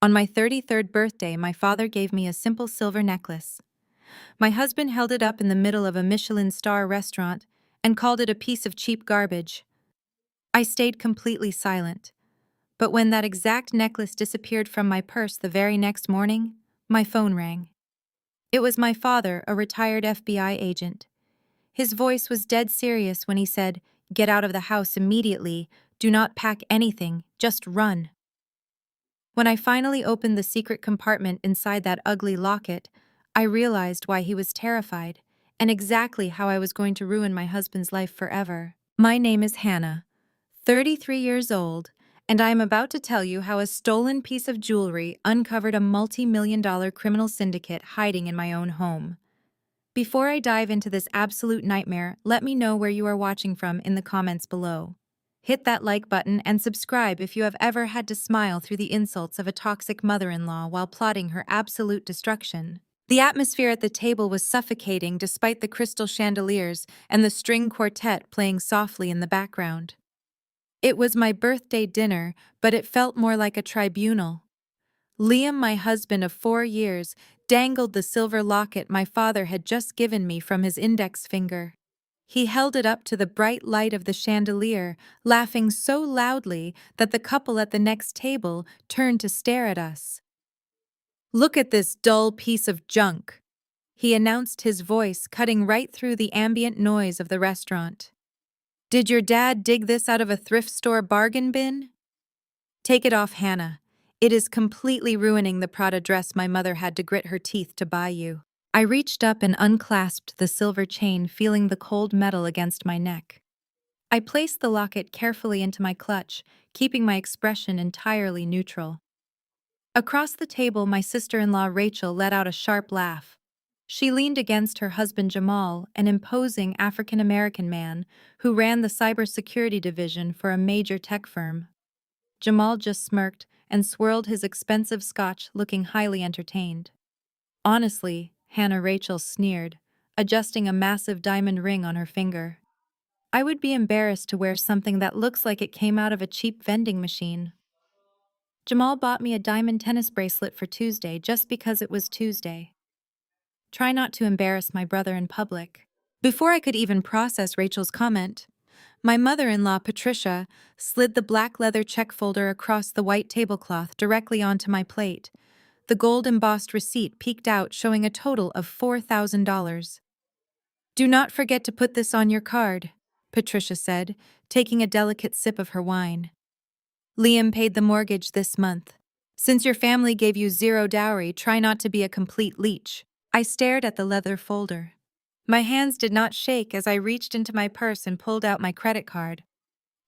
On my 33rd birthday, my father gave me a simple silver necklace. My husband held it up in the middle of a Michelin star restaurant and called it a piece of cheap garbage. I stayed completely silent. But when that exact necklace disappeared from my purse the very next morning, my phone rang. It was my father, a retired FBI agent. His voice was dead serious when he said, "Get out of the house immediately. Do not pack anything. Just run." When I finally opened the secret compartment inside that ugly locket, I realized why he was terrified and exactly how I was going to ruin my husband's life forever. My name is Hannah, 33 years old, and I am about to tell you how a stolen piece of jewelry uncovered a multi-million-dollar criminal syndicate hiding in my own home. Before I dive into this absolute nightmare, let me know where you are watching from in the comments below. Hit that like button and subscribe if you have ever had to smile through the insults of a toxic mother-in-law while plotting her absolute destruction. The atmosphere at the table was suffocating despite the crystal chandeliers and the string quartet playing softly in the background. It was my birthday dinner, but it felt more like a tribunal. Liam, my husband of 4 years, dangled the silver locket my father had just given me from his index finger. He held it up to the bright light of the chandelier, laughing so loudly that the couple at the next table turned to stare at us. "Look at this dull piece of junk," he announced, his voice cutting right through the ambient noise of the restaurant. "Did your dad dig this out of a thrift store bargain bin?" "Take it off, Hannah. It is completely ruining the Prada dress my mother had to grit her teeth to buy you." I reached up and unclasped the silver chain, feeling the cold metal against my neck. I placed the locket carefully into my clutch, keeping my expression entirely neutral. Across the table, my sister-in-law Rachel let out a sharp laugh. She leaned against her husband Jamal, an imposing African-American man who ran the cybersecurity division for a major tech firm. Jamal just smirked and swirled his expensive scotch, looking highly entertained. "Honestly," Hannah Rachel sneered, adjusting a massive diamond ring on her finger, "I would be embarrassed to wear something that looks like it came out of a cheap vending machine." Jamal bought me a diamond tennis bracelet for Tuesday just because it was Tuesday. Try not to embarrass my brother in public. Before I could even process Rachel's comment, my mother-in-law, Patricia, slid the black leather check folder across the white tablecloth directly onto my plate. The gold-embossed receipt peeked out, showing a total of $4,000. "Do not forget to put this on your card," Patricia said, taking a delicate sip of her wine. "Liam paid the mortgage this month. Since your family gave you zero dowry, try not to be a complete leech." I stared at the leather folder. My hands did not shake as I reached into my purse and pulled out my credit card.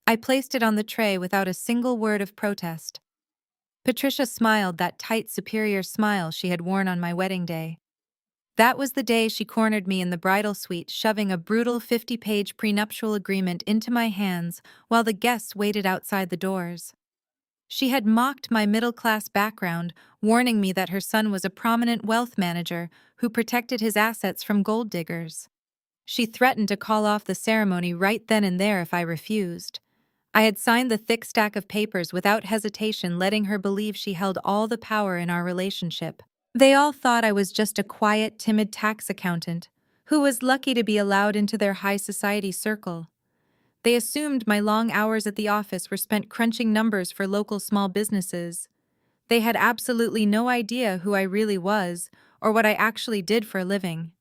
I placed it on the tray without a single word of protest. Patricia smiled, that tight, superior smile she had worn on my wedding day. That was the day she cornered me in the bridal suite, shoving a brutal 50-page prenuptial agreement into my hands while the guests waited outside the doors. She had mocked my middle-class background, warning me that her son was a prominent wealth manager who protected his assets from gold diggers. She threatened to call off the ceremony right then and there if I refused. I had signed the thick stack of papers without hesitation, letting her believe she held all the power in our relationship. They all thought I was just a quiet, timid tax accountant who was lucky to be allowed into their high society circle. They assumed my long hours at the office were spent crunching numbers for local small businesses. They had absolutely no idea who I really was or what I actually did for a living.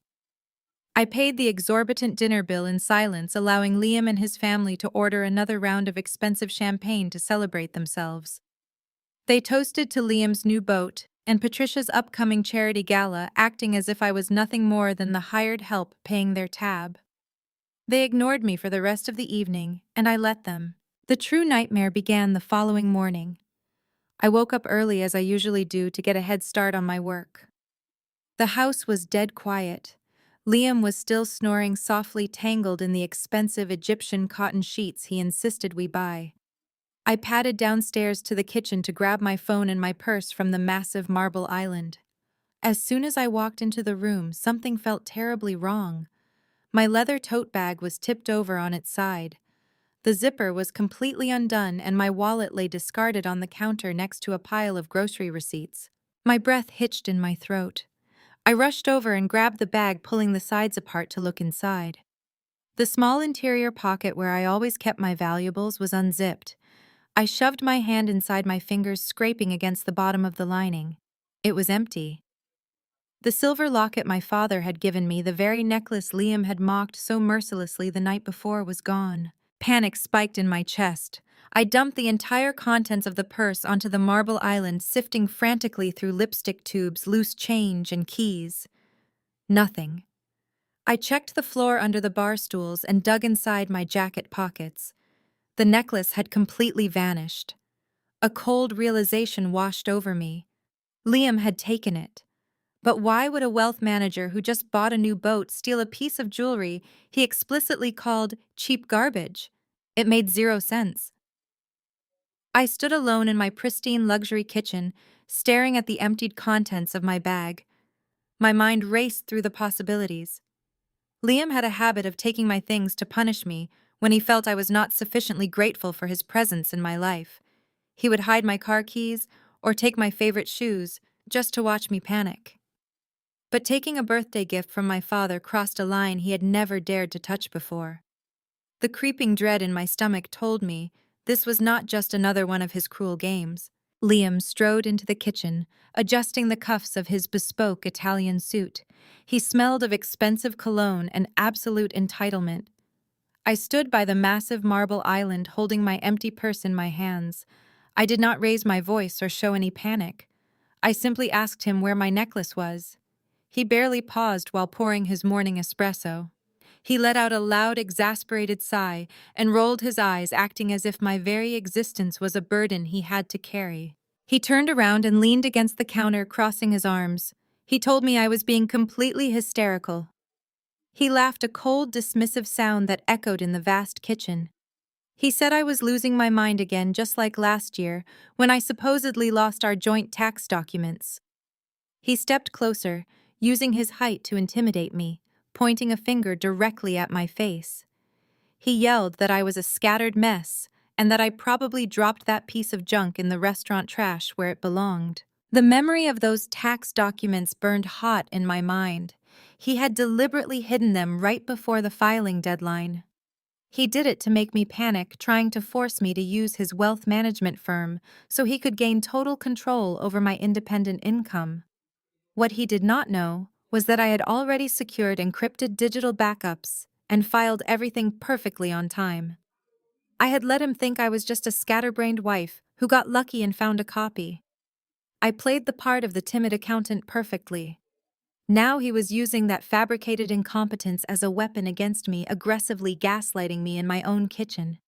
I paid the exorbitant dinner bill in silence, allowing Liam and his family to order another round of expensive champagne to celebrate themselves. They toasted to Liam's new boat and Patricia's upcoming charity gala, acting as if I was nothing more than the hired help paying their tab. They ignored me for the rest of the evening, and I let them. The true nightmare began the following morning. I woke up early as I usually do to get a head start on my work. The house was dead quiet. Liam was still snoring softly, tangled in the expensive Egyptian cotton sheets he insisted we buy. I padded downstairs to the kitchen to grab my phone and my purse from the massive marble island. As soon as I walked into the room, something felt terribly wrong. My leather tote bag was tipped over on its side. The zipper was completely undone and my wallet lay discarded on the counter next to a pile of grocery receipts. My breath hitched in my throat. I rushed over and grabbed the bag, pulling the sides apart to look inside. The small interior pocket where I always kept my valuables was unzipped. I shoved my hand inside, my fingers scraping against the bottom of the lining. It was empty. The silver locket my father had given me, the very necklace Liam had mocked so mercilessly the night before, was gone. Panic spiked in my chest. I dumped the entire contents of the purse onto the marble island, sifting frantically through lipstick tubes, loose change, and keys. Nothing. I checked the floor under the bar stools and dug inside my jacket pockets. The necklace had completely vanished. A cold realization washed over me. Liam had taken it. But why would a wealth manager who just bought a new boat steal a piece of jewelry he explicitly called cheap garbage? It made zero sense. I stood alone in my pristine luxury kitchen, staring at the emptied contents of my bag. My mind raced through the possibilities. Liam had a habit of taking my things to punish me when he felt I was not sufficiently grateful for his presence in my life. He would hide my car keys or take my favorite shoes just to watch me panic. But taking a birthday gift from my father crossed a line he had never dared to touch before. The creeping dread in my stomach told me this was not just another one of his cruel games. Liam strode into the kitchen, adjusting the cuffs of his bespoke Italian suit. He smelled of expensive cologne and absolute entitlement. I stood by the massive marble island, holding my empty purse in my hands. I did not raise my voice or show any panic. I simply asked him where my necklace was. He barely paused while pouring his morning espresso. He let out a loud, exasperated sigh and rolled his eyes, acting as if my very existence was a burden he had to carry. He turned around and leaned against the counter, crossing his arms. He told me I was being completely hysterical. He laughed, a cold, dismissive sound that echoed in the vast kitchen. He said I was losing my mind again, just like last year, when I supposedly lost our joint tax documents. He stepped closer, using his height to intimidate me, pointing a finger directly at my face. He yelled that I was a scattered mess and that I probably dropped that piece of junk in the restaurant trash where it belonged. The memory of those tax documents burned hot in my mind. He had deliberately hidden them right before the filing deadline. He did it to make me panic, trying to force me to use his wealth management firm so he could gain total control over my independent income. What he did not know was that I had already secured encrypted digital backups and filed everything perfectly on time. I had let him think I was just a scatterbrained wife who got lucky and found a copy. I played the part of the timid accountant perfectly. Now he was using that fabricated incompetence as a weapon against me, aggressively gaslighting me in my own kitchen.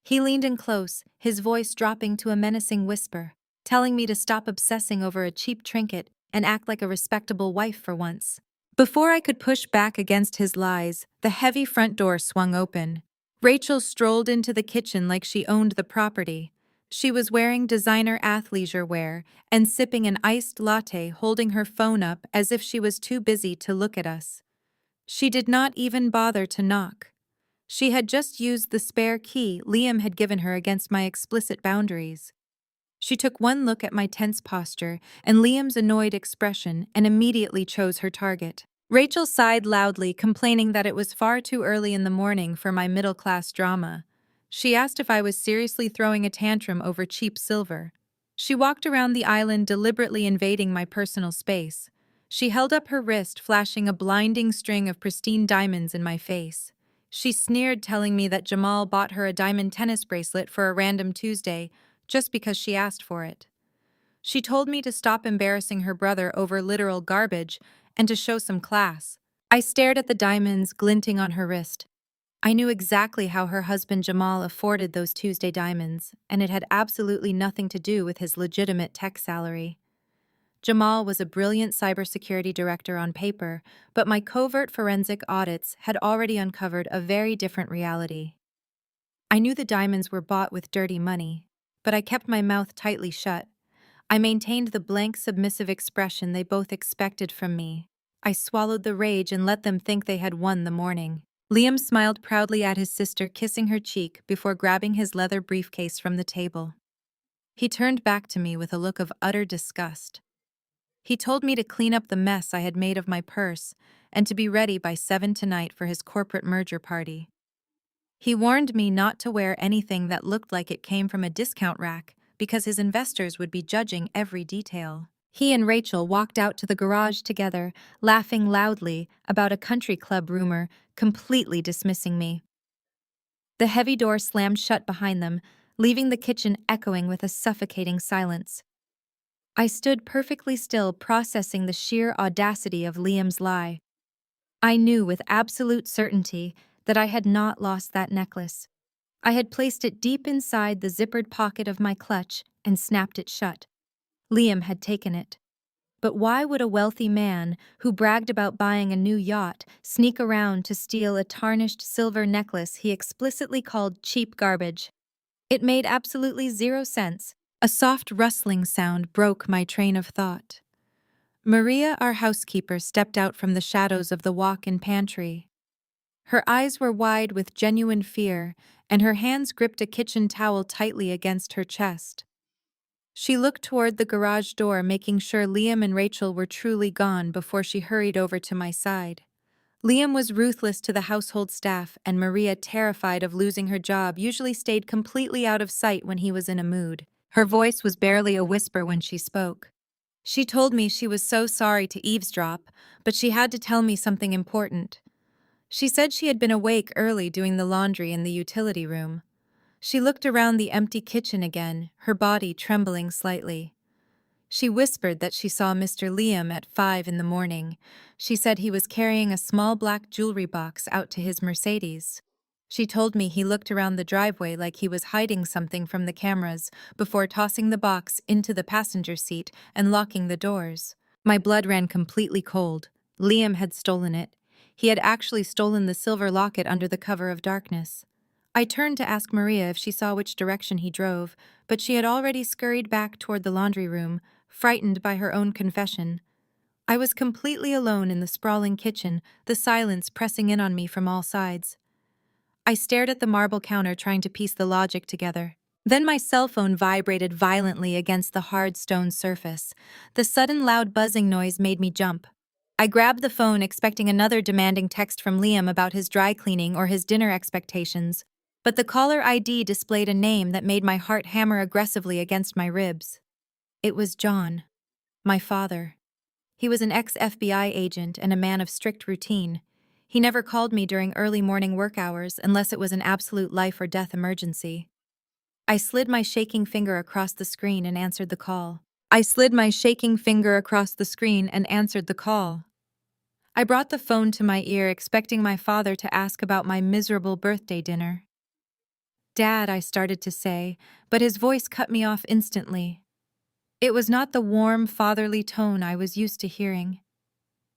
He leaned in close, his voice dropping to a menacing whisper, telling me to stop obsessing over a cheap trinket and act like a respectable wife for once. Before I could push back against his lies, the heavy front door swung open. Rachel strolled into the kitchen like she owned the property. She was wearing designer athleisure wear and sipping an iced latte, holding her phone up as if she was too busy to look at us. She did not even bother to knock. She had just used the spare key Liam had given her against my explicit boundaries. She took one look at my tense posture and Liam's annoyed expression and immediately chose her target. Rachel sighed loudly, complaining that it was far too early in the morning for my middle-class drama. She asked if I was seriously throwing a tantrum over cheap silver. She walked around the island, deliberately invading my personal space. She held up her wrist, flashing a blinding string of pristine diamonds in my face. She sneered, telling me that Jamal bought her a diamond tennis bracelet for a random Tuesday, just because she asked for it. She told me to stop embarrassing her brother over literal garbage and to show some class. I stared at the diamonds glinting on her wrist. I knew exactly how her husband Jamal afforded those Tuesday diamonds, and it had absolutely nothing to do with his legitimate tech salary. Jamal was a brilliant cybersecurity director on paper, but my covert forensic audits had already uncovered a very different reality. I knew the diamonds were bought with dirty money, but I kept my mouth tightly shut. I maintained the blank, submissive expression they both expected from me. I swallowed the rage and let them think they had won the morning. Liam smiled proudly at his sister, kissing her cheek before grabbing his leather briefcase from the table. He turned back to me with a look of utter disgust. He told me to clean up the mess I had made of my purse and to be ready by 7 tonight for his corporate merger party. He warned me not to wear anything that looked like it came from a discount rack because his investors would be judging every detail. He and Rachel walked out to the garage together, laughing loudly about a country club rumor, completely dismissing me. The heavy door slammed shut behind them, leaving the kitchen echoing with a suffocating silence. I stood perfectly still, processing the sheer audacity of Liam's lie. I knew with absolute certainty that I had not lost that necklace. I had placed it deep inside the zippered pocket of my clutch and snapped it shut. Liam had taken it. But why would a wealthy man, who bragged about buying a new yacht, sneak around to steal a tarnished silver necklace he explicitly called cheap garbage? It made absolutely zero sense. A soft rustling sound broke my train of thought. Maria, our housekeeper, stepped out from the shadows of the walk-in pantry. Her eyes were wide with genuine fear, and her hands gripped a kitchen towel tightly against her chest. She looked toward the garage door, making sure Liam and Rachel were truly gone before she hurried over to my side. Liam was ruthless to the household staff, and Maria, terrified of losing her job, usually stayed completely out of sight when he was in a mood. Her voice was barely a whisper when she spoke. She told me she was so sorry to eavesdrop, but she had to tell me something important. She said she had been awake early doing the laundry in the utility room. She looked around the empty kitchen again, her body trembling slightly. She whispered that she saw Mr. Liam at 5 in the morning. She said he was carrying a small black jewelry box out to his Mercedes. She told me he looked around the driveway like he was hiding something from the cameras before tossing the box into the passenger seat and locking the doors. My blood ran completely cold. Liam had stolen it. He had actually stolen the silver locket under the cover of darkness. I turned to ask Maria if she saw which direction he drove, but she had already scurried back toward the laundry room, frightened by her own confession. I was completely alone in the sprawling kitchen, the silence pressing in on me from all sides. I stared at the marble counter, trying to piece the logic together. Then my cell phone vibrated violently against the hard stone surface. The sudden loud buzzing noise made me jump. I grabbed the phone, expecting another demanding text from Liam about his dry cleaning or his dinner expectations, but the caller ID displayed a name that made my heart hammer aggressively against my ribs. It was John, my father. He was an ex-FBI agent and a man of strict routine. He never called me during early morning work hours unless it was an absolute life-or-death emergency. I slid my shaking finger across the screen and answered the call. I brought the phone to my ear, expecting my father to ask about my miserable birthday dinner. "Dad," I started to say, but his voice cut me off instantly. It was not the warm, fatherly tone I was used to hearing.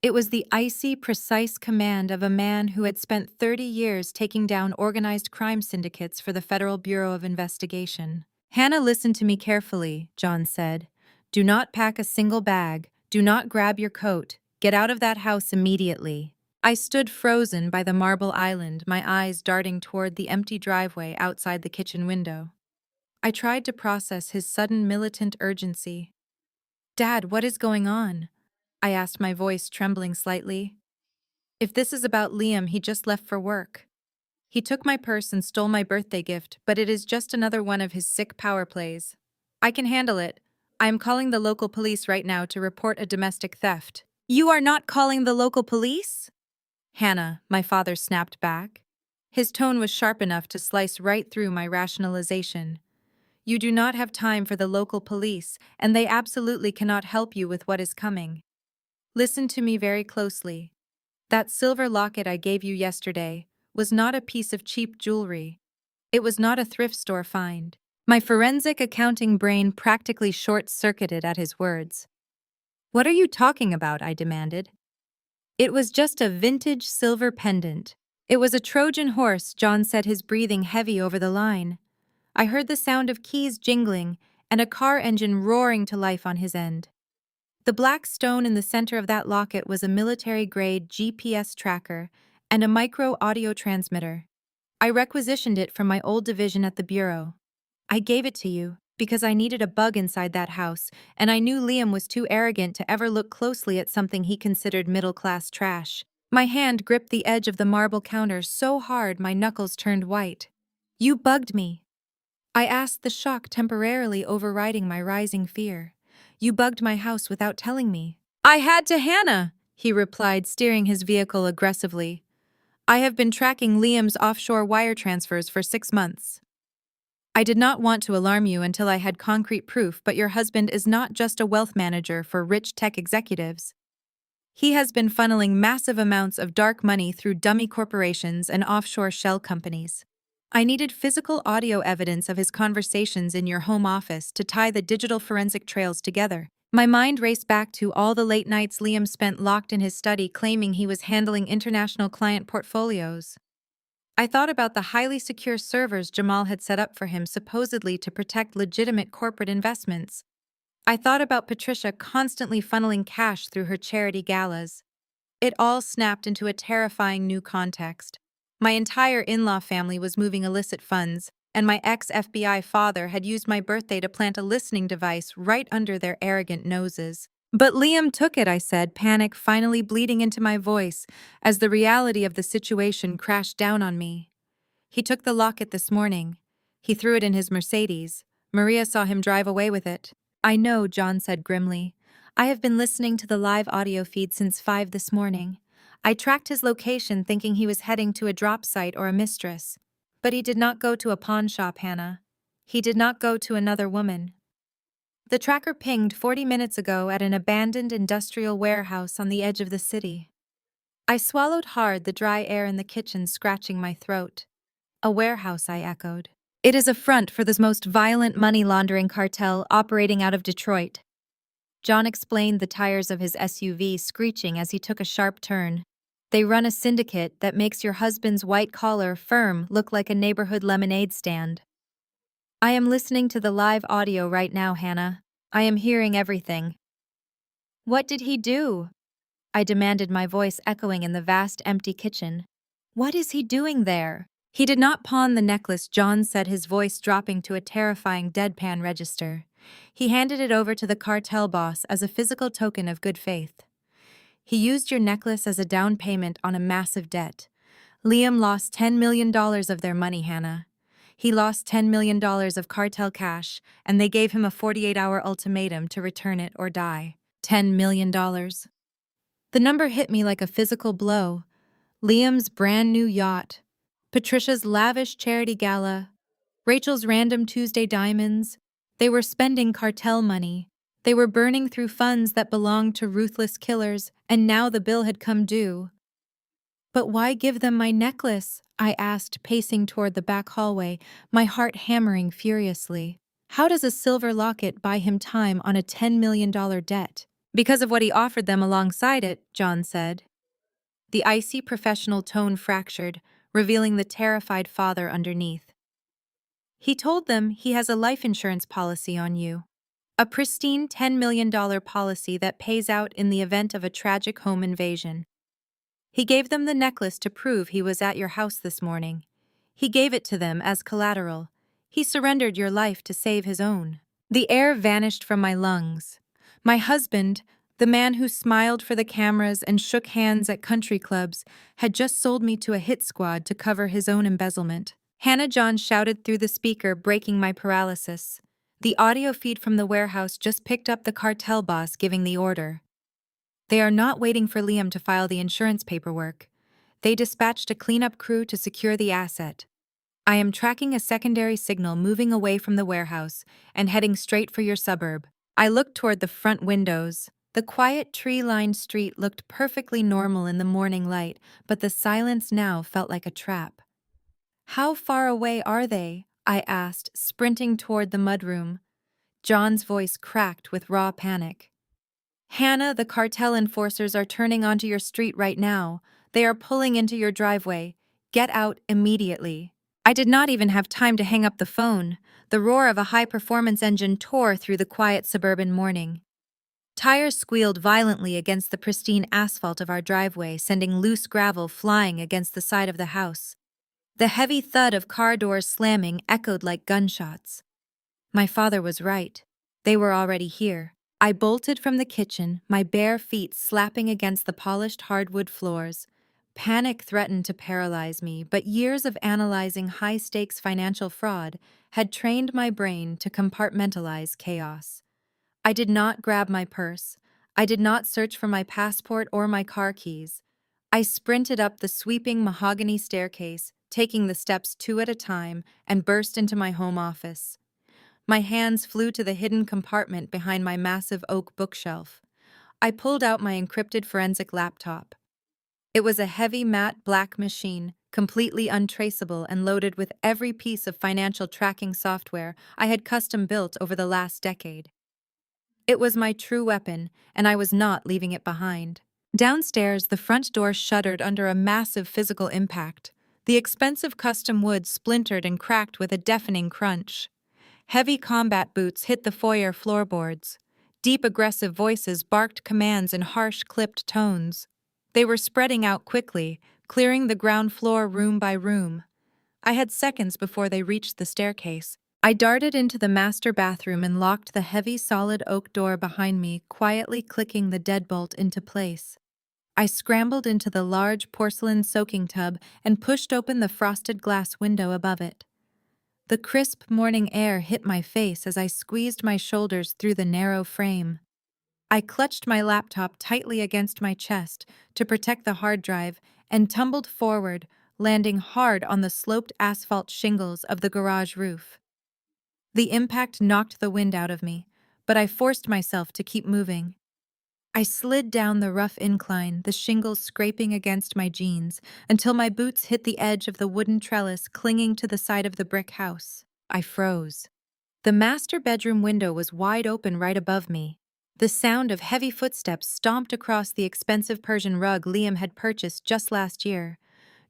It was the icy, precise command of a man who had spent 30 years taking down organized crime syndicates for the Federal Bureau of Investigation. "Hannah, listen to me carefully," John said. "Do not pack a single bag. Do not grab your coat. Get out of that house immediately." I stood frozen by the marble island, my eyes darting toward the empty driveway outside the kitchen window. I tried to process his sudden militant urgency. "Dad, what is going on?" I asked, my voice trembling slightly. "If this is about Liam, he just left for work. He took my purse and stole my birthday gift, but it is just another one of his sick power plays. I can handle it. I am calling the local police right now to report a domestic theft." "You are not calling the local police?" "Hannah," my father snapped back. His tone was sharp enough to slice right through my rationalization. "You do not have time for the local police, and they absolutely cannot help you with what is coming. Listen to me very closely. That silver locket I gave you yesterday was not a piece of cheap jewelry. It was not a thrift store find." My forensic accounting brain practically short-circuited at his words. "What are you talking about?" I demanded. "It was just a vintage silver pendant. It was a Trojan horse," John said, his breathing heavy over the line. I heard the sound of keys jingling and a car engine roaring to life on his end. "The black stone in the center of that locket was a military-grade GPS tracker, and a micro audio transmitter. I requisitioned it from my old division at the Bureau. I gave it to you because I needed a bug inside that house, and I knew Liam was too arrogant to ever look closely at something he considered middle-class trash. My hand gripped the edge of the marble counter so hard my knuckles turned white. You bugged me, I asked, the shock temporarily overriding my rising fear. You bugged my house without telling me. I had to, Hannah, he replied, steering his vehicle aggressively. I have been tracking Liam's offshore wire transfers for 6 months. I did not want to alarm you until I had concrete proof, but your husband is not just a wealth manager for rich tech executives. He has been funneling massive amounts of dark money through dummy corporations and offshore shell companies. I needed physical audio evidence of his conversations in your home office to tie the digital forensic trails together. My mind raced back to all the late nights Liam spent locked in his study claiming he was handling international client portfolios. I thought about the highly secure servers Jamal had set up for him supposedly to protect legitimate corporate investments. I thought about Patricia constantly funneling cash through her charity galas. It all snapped into a terrifying new context. My entire in-law family was moving illicit funds, and my ex-FBI father had used my birthday to plant a listening device right under their arrogant noses. But Liam took it, I said, panic finally bleeding into my voice as the reality of the situation crashed down on me. He took the locket this morning. He threw it in his Mercedes. Maria saw him drive away with it. I know, John said grimly. I have been listening to the live audio feed since 5 this morning. I tracked his location thinking he was heading to a drop site or a mistress. But he did not go to a pawn shop, Hannah. He did not go to another woman. The tracker pinged 40 minutes ago at an abandoned industrial warehouse on the edge of the city. I swallowed hard, the dry air in the kitchen scratching my throat. A warehouse, I echoed. It is a front for the most violent money laundering cartel operating out of Detroit. John explained, the tires of his SUV screeching as he took a sharp turn. They run a syndicate that makes your husband's white-collar firm look like a neighborhood lemonade stand. I am listening to the live audio right now, Hannah. I am hearing everything. What did he do? I demanded, my voice echoing in the vast empty kitchen. What is he doing there? He did not pawn the necklace, John said, his voice dropping to a terrifying deadpan register. He handed it over to the cartel boss as a physical token of good faith. He used your necklace as a down payment on a massive debt. Liam lost $10 million of their money, Hannah. He lost $10 million of cartel cash, and they gave him a 48-hour ultimatum to return it or die. $10 million. The number hit me like a physical blow. Liam's brand new yacht, Patricia's lavish charity gala, Rachel's random Tuesday diamonds. They were spending cartel money. They were burning through funds that belonged to ruthless killers, and now the bill had come due. But why give them my necklace? I asked, pacing toward the back hallway, my heart hammering furiously. How does a silver locket buy him time on a $10 million debt? Because of what he offered them alongside it, John said. The icy professional tone fractured, revealing the terrified father underneath. He told them he has a life insurance policy on you. A pristine $10 million policy that pays out in the event of a tragic home invasion. He gave them the necklace to prove he was at your house this morning. He gave it to them as collateral. He surrendered your life to save his own. The air vanished from my lungs. My husband, the man who smiled for the cameras and shook hands at country clubs, had just sold me to a hit squad to cover his own embezzlement. Hannah, John shouted through the speaker, breaking my paralysis. The audio feed from the warehouse just picked up the cartel boss giving the order. They are not waiting for Liam to file the insurance paperwork. They dispatched a cleanup crew to secure the asset. I am tracking a secondary signal moving away from the warehouse and heading straight for your suburb. I looked toward the front windows. The quiet tree-lined street looked perfectly normal in the morning light, but the silence now felt like a trap. How far away are they? I asked, sprinting toward the mudroom. John's voice cracked with raw panic. Hannah, the cartel enforcers are turning onto your street right now. They are pulling into your driveway. Get out immediately. I did not even have time to hang up the phone. The roar of a high-performance engine tore through the quiet suburban morning. Tires squealed violently against the pristine asphalt of our driveway, sending loose gravel flying against the side of the house. The heavy thud of car doors slamming echoed like gunshots. My father was right. They were already here. I bolted from the kitchen, my bare feet slapping against the polished hardwood floors. Panic threatened to paralyze me, but years of analyzing high-stakes financial fraud had trained my brain to compartmentalize chaos. I did not grab my purse. I did not search for my passport or my car keys. I sprinted up the sweeping mahogany staircase, taking the steps two at a time, and burst into my home office. My hands flew to the hidden compartment behind my massive oak bookshelf. I pulled out my encrypted forensic laptop. It was a heavy matte black machine, completely untraceable and loaded with every piece of financial tracking software I had custom built over the last decade. It was my true weapon, and I was not leaving it behind. Downstairs, the front door shuddered under a massive physical impact. The expensive custom wood splintered and cracked with a deafening crunch. Heavy combat boots hit the foyer floorboards. Deep, aggressive voices barked commands in harsh, clipped tones. They were spreading out quickly, clearing the ground floor room by room. I had seconds before they reached the staircase. I darted into the master bathroom and locked the heavy, solid oak door behind me, quietly clicking the deadbolt into place. I scrambled into the large porcelain soaking tub and pushed open the frosted glass window above it. The crisp morning air hit my face as I squeezed my shoulders through the narrow frame. I clutched my laptop tightly against my chest to protect the hard drive and tumbled forward, landing hard on the sloped asphalt shingles of the garage roof. The impact knocked the wind out of me, but I forced myself to keep moving. I slid down the rough incline, the shingles scraping against my jeans, until my boots hit the edge of the wooden trellis clinging to the side of the brick house. I froze. The master bedroom window was wide open right above me. The sound of heavy footsteps stomped across the expensive Persian rug Liam had purchased just last year.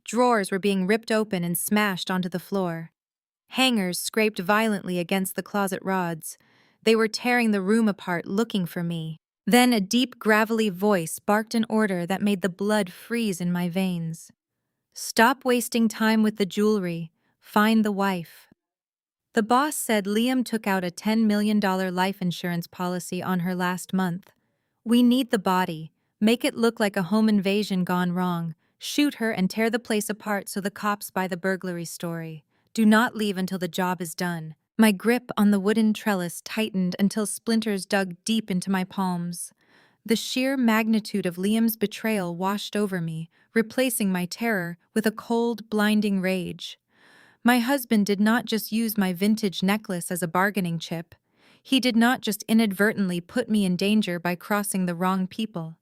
Drawers were being ripped open and smashed onto the floor. Hangers scraped violently against the closet rods. They were tearing the room apart looking for me. Then a deep, gravelly voice barked an order that made the blood freeze in my veins. "Stop wasting time with the jewelry. Find the wife." The boss said Liam took out a $10 million life insurance policy on her last month. "We need the body. Make it look like a home invasion gone wrong. Shoot her and tear the place apart so the cops buy the burglary story. Do not leave until the job is done." My grip on the wooden trellis tightened until splinters dug deep into my palms. The sheer magnitude of Liam's betrayal washed over me, replacing my terror with a cold, blinding rage. My husband did not just use my vintage necklace as a bargaining chip. He did not just inadvertently put me in danger by crossing the wrong people.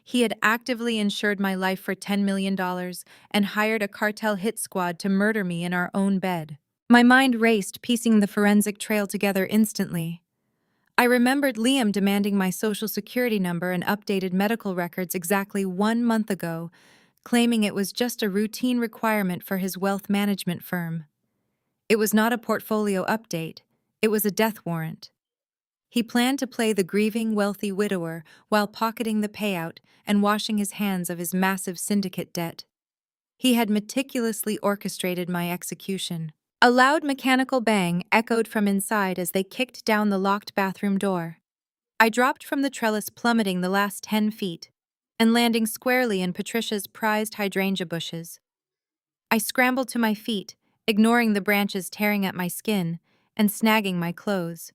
He had actively insured my life for $10 million and hired a cartel hit squad to murder me in our own bed. My mind raced, piecing the forensic trail together instantly. I remembered Liam demanding my social security number and updated medical records exactly 1 month ago, claiming it was just a routine requirement for his wealth management firm. It was not a portfolio update, it was a death warrant. He planned to play the grieving, wealthy widower while pocketing the payout and washing his hands of his massive syndicate debt. He had meticulously orchestrated my execution. A loud mechanical bang echoed from inside as they kicked down the locked bathroom door. I dropped from the trellis, plummeting the last 10 feet, and landing squarely in Patricia's prized hydrangea bushes. I scrambled to my feet, ignoring the branches tearing at my skin and snagging my clothes.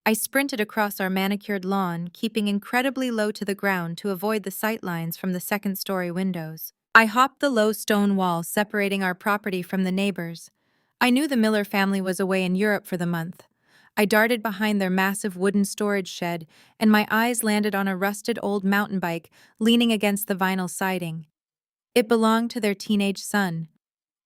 I sprinted across our manicured lawn, keeping incredibly low to the ground to avoid the sightlines from the second-story windows. I hopped the low stone wall separating our property from the neighbors. I knew the Miller family was away in Europe for the month. I darted behind their massive wooden storage shed, and my eyes landed on a rusted old mountain bike leaning against the vinyl siding. It belonged to their teenage son.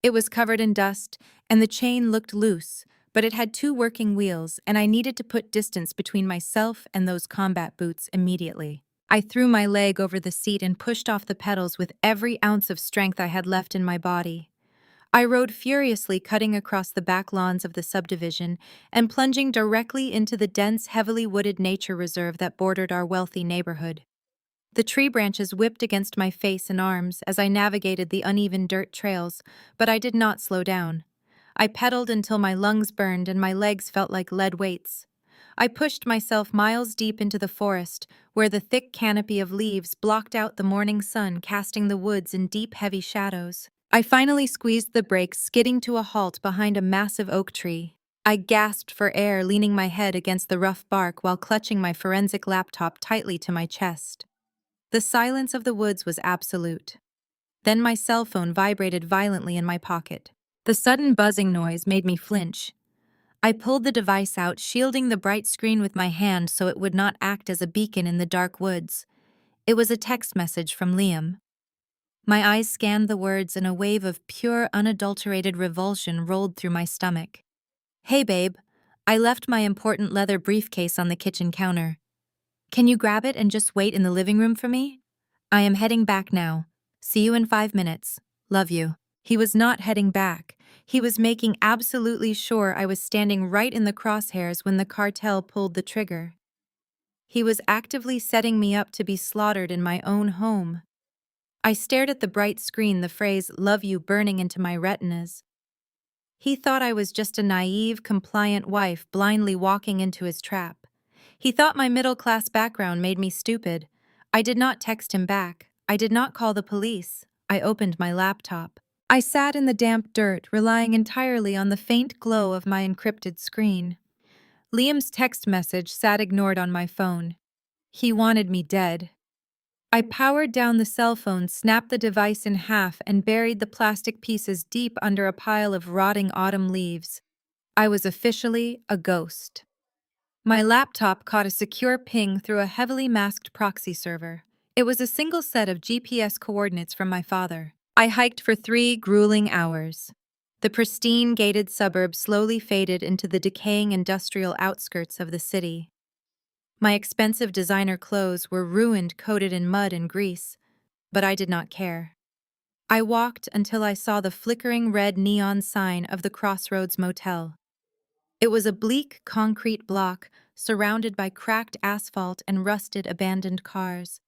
It was covered in dust, and the chain looked loose, but it had 2 working wheels, and I needed to put distance between myself and those combat boots immediately. I threw my leg over the seat and pushed off the pedals with every ounce of strength I had left in my body. I rode furiously, cutting across the back lawns of the subdivision and plunging directly into the dense, heavily wooded nature reserve that bordered our wealthy neighborhood. The tree branches whipped against my face and arms as I navigated the uneven dirt trails, but I did not slow down. I pedaled until my lungs burned and my legs felt like lead weights. I pushed myself miles deep into the forest, where the thick canopy of leaves blocked out the morning sun, casting the woods in deep, heavy shadows. I finally squeezed the brakes, skidding to a halt behind a massive oak tree. I gasped for air, leaning my head against the rough bark while clutching my forensic laptop tightly to my chest. The silence of the woods was absolute. Then my cell phone vibrated violently in my pocket. The sudden buzzing noise made me flinch. I pulled the device out, shielding the bright screen with my hand so it would not act as a beacon in the dark woods. It was a text message from Liam. My eyes scanned the words and a wave of pure, unadulterated revulsion rolled through my stomach. "Hey babe, I left my important leather briefcase on the kitchen counter. Can you grab it and just wait in the living room for me? I am heading back now. See you in 5 minutes. Love you." He was not heading back. He was making absolutely sure I was standing right in the crosshairs when the cartel pulled the trigger. He was actively setting me up to be slaughtered in my own home. I stared at the bright screen, the phrase "love you" burning into my retinas. He thought I was just a naive, compliant wife blindly walking into his trap. He thought my middle-class background made me stupid. I did not text him back. I did not call the police. I opened my laptop. I sat in the damp dirt, relying entirely on the faint glow of my encrypted screen. Liam's text message sat ignored on my phone. He wanted me dead. I powered down the cell phone, snapped the device in half, and buried the plastic pieces deep under a pile of rotting autumn leaves. I was officially a ghost. My laptop caught a secure ping through a heavily masked proxy server. It was a single set of GPS coordinates from my father. I hiked for 3 grueling hours. The pristine gated suburb slowly faded into the decaying industrial outskirts of the city. My expensive designer clothes were ruined, coated in mud and grease, but I did not care. I walked until I saw the flickering red neon sign of the Crossroads Motel. It was a bleak concrete block surrounded by cracked asphalt and rusted abandoned cars.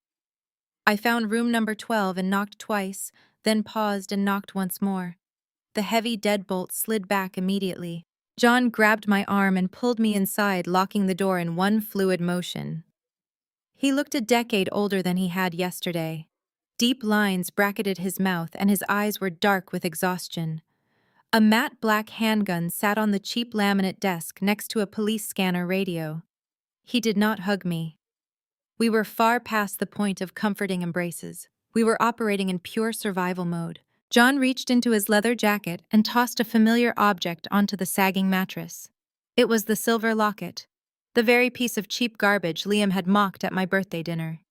I found room number 12 and knocked twice, then paused and knocked once more. The heavy deadbolt slid back immediately. John grabbed my arm and pulled me inside, locking the door in one fluid motion. He looked a decade older than he had yesterday. Deep lines bracketed his mouth and his eyes were dark with exhaustion. A matte black handgun sat on the cheap laminate desk next to a police scanner radio. He did not hug me. We were far past the point of comforting embraces. We were operating in pure survival mode. John reached into his leather jacket and tossed a familiar object onto the sagging mattress. It was the silver locket, the very piece of cheap garbage Liam had mocked at my birthday dinner.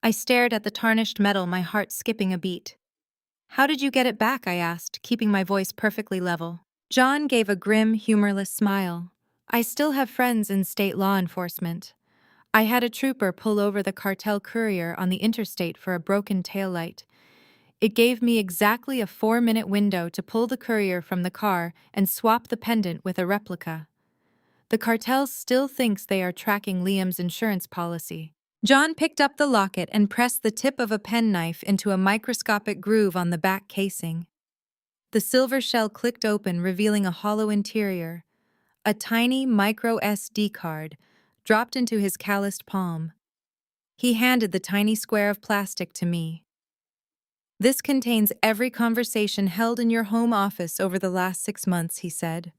I stared at the tarnished metal, my heart skipping a beat. "How did you get it back?" I asked, keeping my voice perfectly level. John gave a grim, humorless smile. "I still have friends in state law enforcement. I had a trooper pull over the cartel courier on the interstate for a broken taillight. It gave me exactly a 4-minute window to pull the courier from the car and swap the pendant with a replica. The cartel still thinks they are tracking Liam's insurance policy." John picked up the locket and pressed the tip of a penknife into a microscopic groove on the back casing. The silver shell clicked open, revealing a hollow interior. A tiny micro SD card dropped into his calloused palm. He handed the tiny square of plastic to me. "This contains every conversation held in your home office over the last 6 months," he said.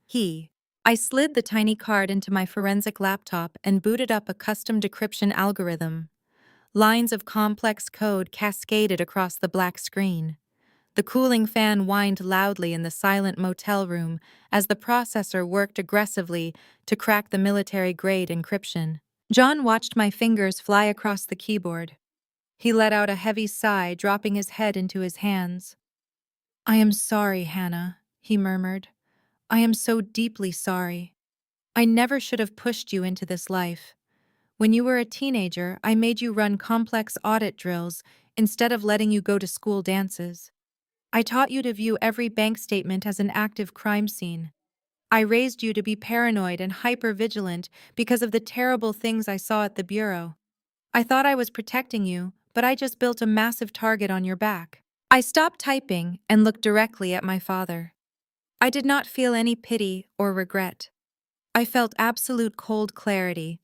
I slid the tiny card into my forensic laptop and booted up a custom decryption algorithm. Lines of complex code cascaded across the black screen. The cooling fan whined loudly in the silent motel room as the processor worked aggressively to crack the military-grade encryption. John watched my fingers fly across the keyboard. He let out a heavy sigh, dropping his head into his hands. "I am sorry, Hannah," he murmured. "I am so deeply sorry. I never should have pushed you into this life. When you were a teenager, I made you run complex audit drills instead of letting you go to school dances. I taught you to view every bank statement as an active crime scene. I raised you to be paranoid and hyper-vigilant because of the terrible things I saw at the bureau. I thought I was protecting you, but I just built a massive target on your back. I stopped typing and looked directly at my father. I did not feel any pity or regret. I felt absolute cold clarity.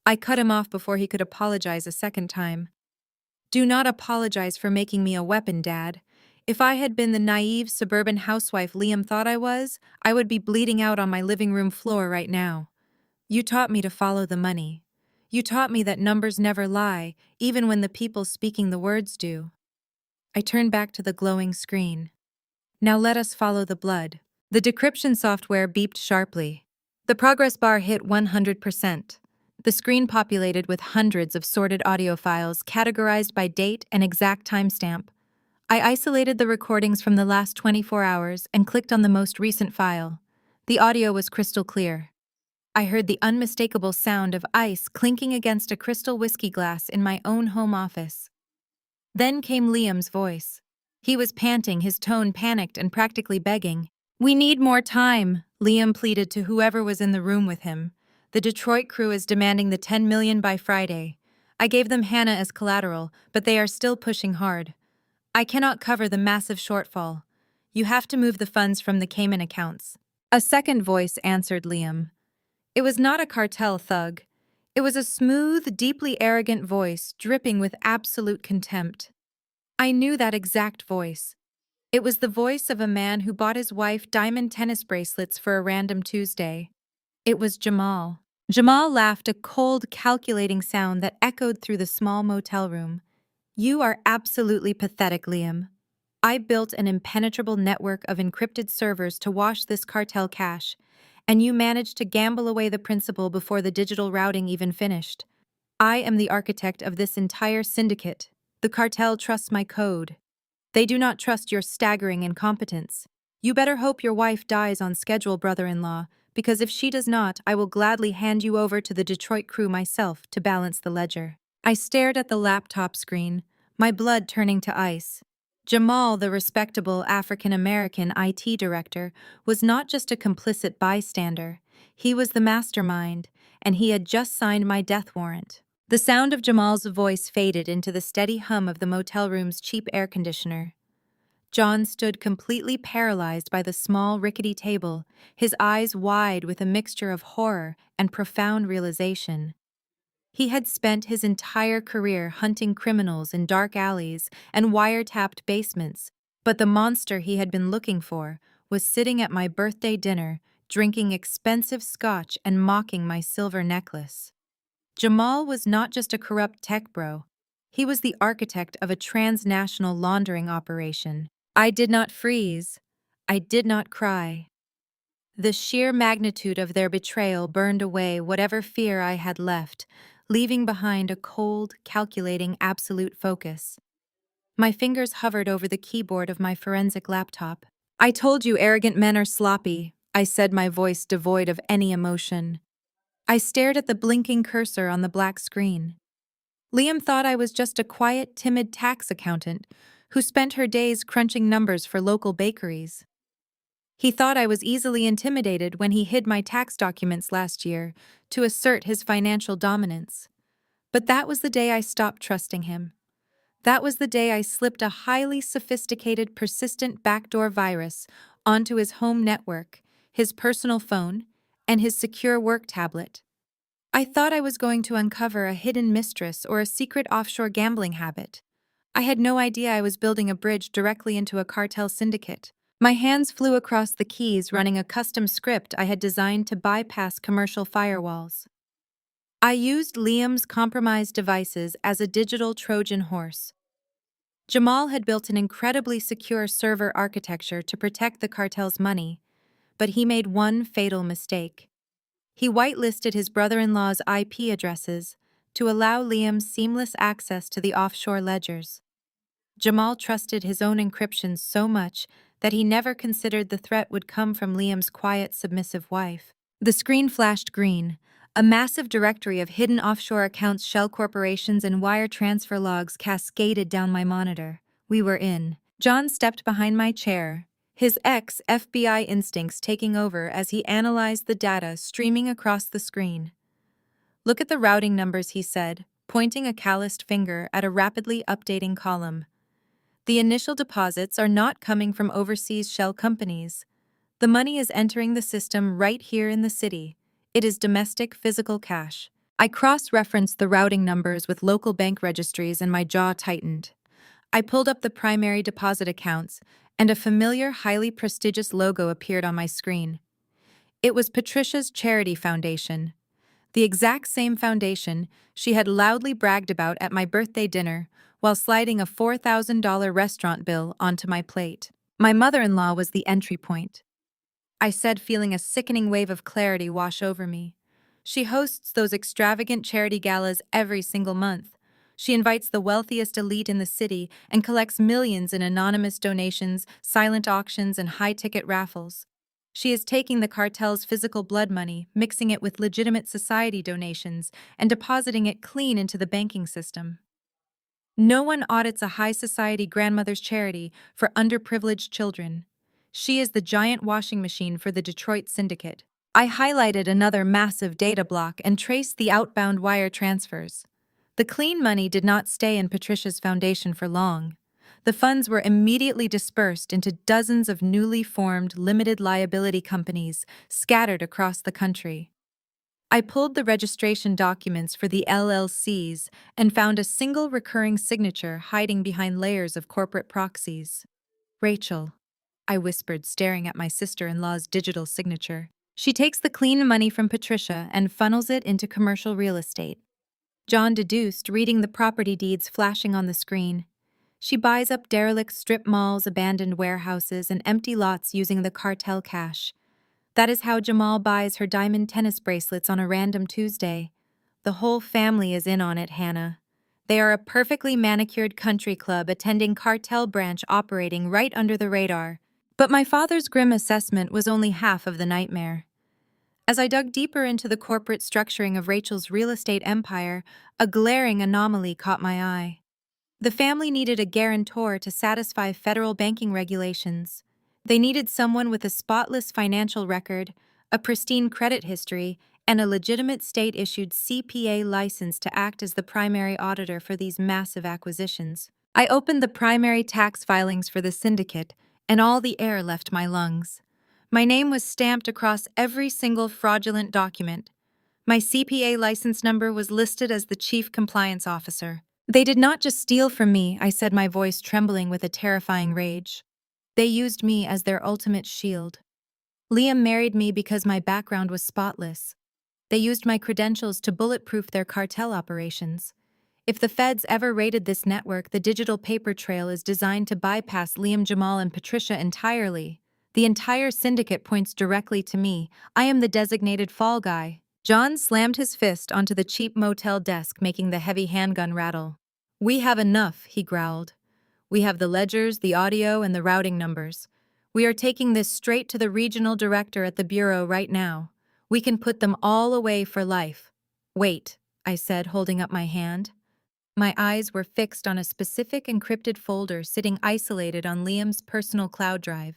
I cut him off before he could apologize a second time. Do not apologize for making me a weapon, Dad. If I had been the naive suburban housewife Liam thought I was, I would be bleeding out on my living room floor right now. You taught me to follow the money. You taught me that numbers never lie, even when the people speaking the words do. I turned back to the glowing screen. Now let us follow the blood. The decryption software beeped sharply. The progress bar hit 100%. The screen populated with hundreds of sorted audio files categorized by date and exact timestamp. I isolated the recordings from the last 24 hours and clicked on the most recent file. The audio was crystal clear. I heard the unmistakable sound of ice clinking against a crystal whiskey glass in my own home office. Then came Liam's voice. He was panting, his tone panicked and practically begging. "We need more time," Liam pleaded to whoever was in the room with him. "The Detroit crew is demanding the $10 million by Friday. I gave them Hannah as collateral, but they are still pushing hard. I cannot cover the massive shortfall. You have to move the funds from the Cayman accounts." A second voice answered Liam. It was not a cartel thug. It was a smooth, deeply arrogant voice dripping with absolute contempt. I knew that exact voice. It was the voice of a man who bought his wife diamond tennis bracelets for a random Tuesday. It was Jamal. Jamal laughed, a cold, calculating sound that echoed through the small motel room. "You are absolutely pathetic, Liam. I built an impenetrable network of encrypted servers to wash this cartel cash, and you managed to gamble away the principal before the digital routing even finished. I am the architect of this entire syndicate. The cartel trusts my code. They do not trust your staggering incompetence. You better hope your wife dies on schedule, brother-in-law, because if she does not, I will gladly hand you over to the Detroit crew myself to balance the ledger." I stared at the laptop screen, my blood turning to ice. Jamal, the respectable African-American IT director, was not just a complicit bystander. He was the mastermind, and he had just signed my death warrant. The sound of Jamal's voice faded into the steady hum of the motel room's cheap air conditioner. John stood completely paralyzed by the small, rickety table, his eyes wide with a mixture of horror and profound realization. He had spent his entire career hunting criminals in dark alleys and wiretapped basements, but the monster he had been looking for was sitting at my birthday dinner, drinking expensive scotch and mocking my silver necklace. Jamal was not just a corrupt tech bro. He was the architect of a transnational laundering operation. I did not freeze. I did not cry. The sheer magnitude of their betrayal burned away whatever fear I had left, leaving behind a cold, calculating, absolute focus. My fingers hovered over the keyboard of my forensic laptop. "I told you arrogant men are sloppy," I said, my voice devoid of any emotion. I stared at the blinking cursor on the black screen. Liam thought I was just a quiet, timid tax accountant who spent her days crunching numbers for local bakeries. He thought I was easily intimidated when he hid my tax documents last year to assert his financial dominance. But that was the day I stopped trusting him. That was the day I slipped a highly sophisticated, persistent backdoor virus onto his home network, his personal phone, and his secure work tablet. I thought I was going to uncover a hidden mistress or a secret offshore gambling habit. I had no idea I was building a bridge directly into a cartel syndicate. My hands flew across the keys, running a custom script I had designed to bypass commercial firewalls. I used Liam's compromised devices as a digital Trojan horse. Jamal had built an incredibly secure server architecture to protect the cartel's money, but he made one fatal mistake. He whitelisted his brother-in-law's IP addresses to allow Liam seamless access to the offshore ledgers. Jamal trusted his own encryption so much that he never considered the threat would come from Liam's quiet, submissive wife. The screen flashed green. A massive directory of hidden offshore accounts, shell corporations, and wire transfer logs cascaded down my monitor. We were in. John stepped behind my chair, his ex-FBI instincts taking over as he analyzed the data streaming across the screen. "Look at the routing numbers," he said, pointing a calloused finger at a rapidly updating column. "The initial deposits are not coming from overseas shell companies. The money is entering the system right here in the city. It is domestic physical cash." I cross-referenced the routing numbers with local bank registries and my jaw tightened. I pulled up the primary deposit accounts, and a familiar, highly prestigious logo appeared on my screen. It was Patricia's Charity Foundation, the exact same foundation she had loudly bragged about at my birthday dinner while sliding a $4,000 restaurant bill onto my plate. My mother-in-law was the entry point, I said, feeling a sickening wave of clarity wash over me. She hosts those extravagant charity galas every single month. She invites the wealthiest elite in the city and collects millions in anonymous donations, silent auctions, and high-ticket raffles. She is taking the cartel's physical blood money, mixing it with legitimate society donations, and depositing it clean into the banking system. No one audits a high society grandmother's charity for underprivileged children. She is the giant washing machine for the Detroit syndicate. I highlighted another massive data block and traced the outbound wire transfers. The clean money did not stay in Patricia's foundation for long. The funds were immediately dispersed into dozens of newly formed limited liability companies scattered across the country. I pulled the registration documents for the LLCs and found a single recurring signature hiding behind layers of corporate proxies. "Rachel," I whispered, staring at my sister-in-law's digital signature. "She takes the clean money from Patricia and funnels it into commercial real estate." John deduced, reading the property deeds flashing on the screen. "She buys up derelict strip malls, abandoned warehouses, and empty lots using the cartel cash. That is how Jamal buys her diamond tennis bracelets on a random Tuesday. The whole family is in on it, Hannah. They are a perfectly manicured country club attending cartel branch operating right under the radar." But my father's grim assessment was only half of the nightmare. As I dug deeper into the corporate structuring of Rachel's real estate empire, a glaring anomaly caught my eye. The family needed a guarantor to satisfy federal banking regulations. They needed someone with a spotless financial record, a pristine credit history, and a legitimate state-issued CPA license to act as the primary auditor for these massive acquisitions. I opened the primary tax filings for the syndicate, and all the air left my lungs. My name was stamped across every single fraudulent document. My CPA license number was listed as the chief compliance officer. "They did not just steal from me," I said, my voice trembling with a terrifying rage. "They used me as their ultimate shield. Liam married me because my background was spotless. They used my credentials to bulletproof their cartel operations. If the feds ever raided this network, the digital paper trail is designed to bypass Liam, Jamal, and Patricia entirely. The entire syndicate points directly to me. I am the designated fall guy." John slammed his fist onto the cheap motel desk, making the heavy handgun rattle. "We have enough," he growled. "We have the ledgers, the audio, and the routing numbers. We are taking this straight to the regional director at the bureau right now. We can put them all away for life." "Wait," I said, holding up my hand. My eyes were fixed on a specific encrypted folder sitting isolated on Liam's personal cloud drive.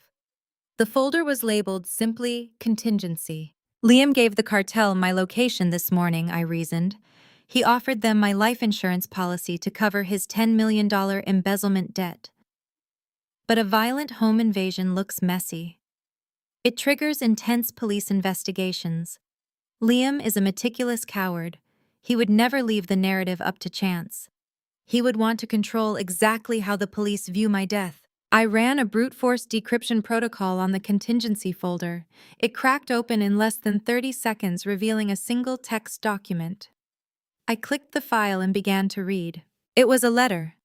The folder was labeled simply "Contingency." "Liam gave the cartel my location this morning," I reasoned. "He offered them my life insurance policy to cover his $10 million embezzlement debt." But a violent home invasion looks messy. It triggers intense police investigations. Liam is a meticulous coward. He would never leave the narrative up to chance. He would want to control exactly how the police view my death. I ran a brute force decryption protocol on the contingency folder. It cracked open in less than 30 seconds, revealing a single text document. I clicked the file and began to read. It was a letter.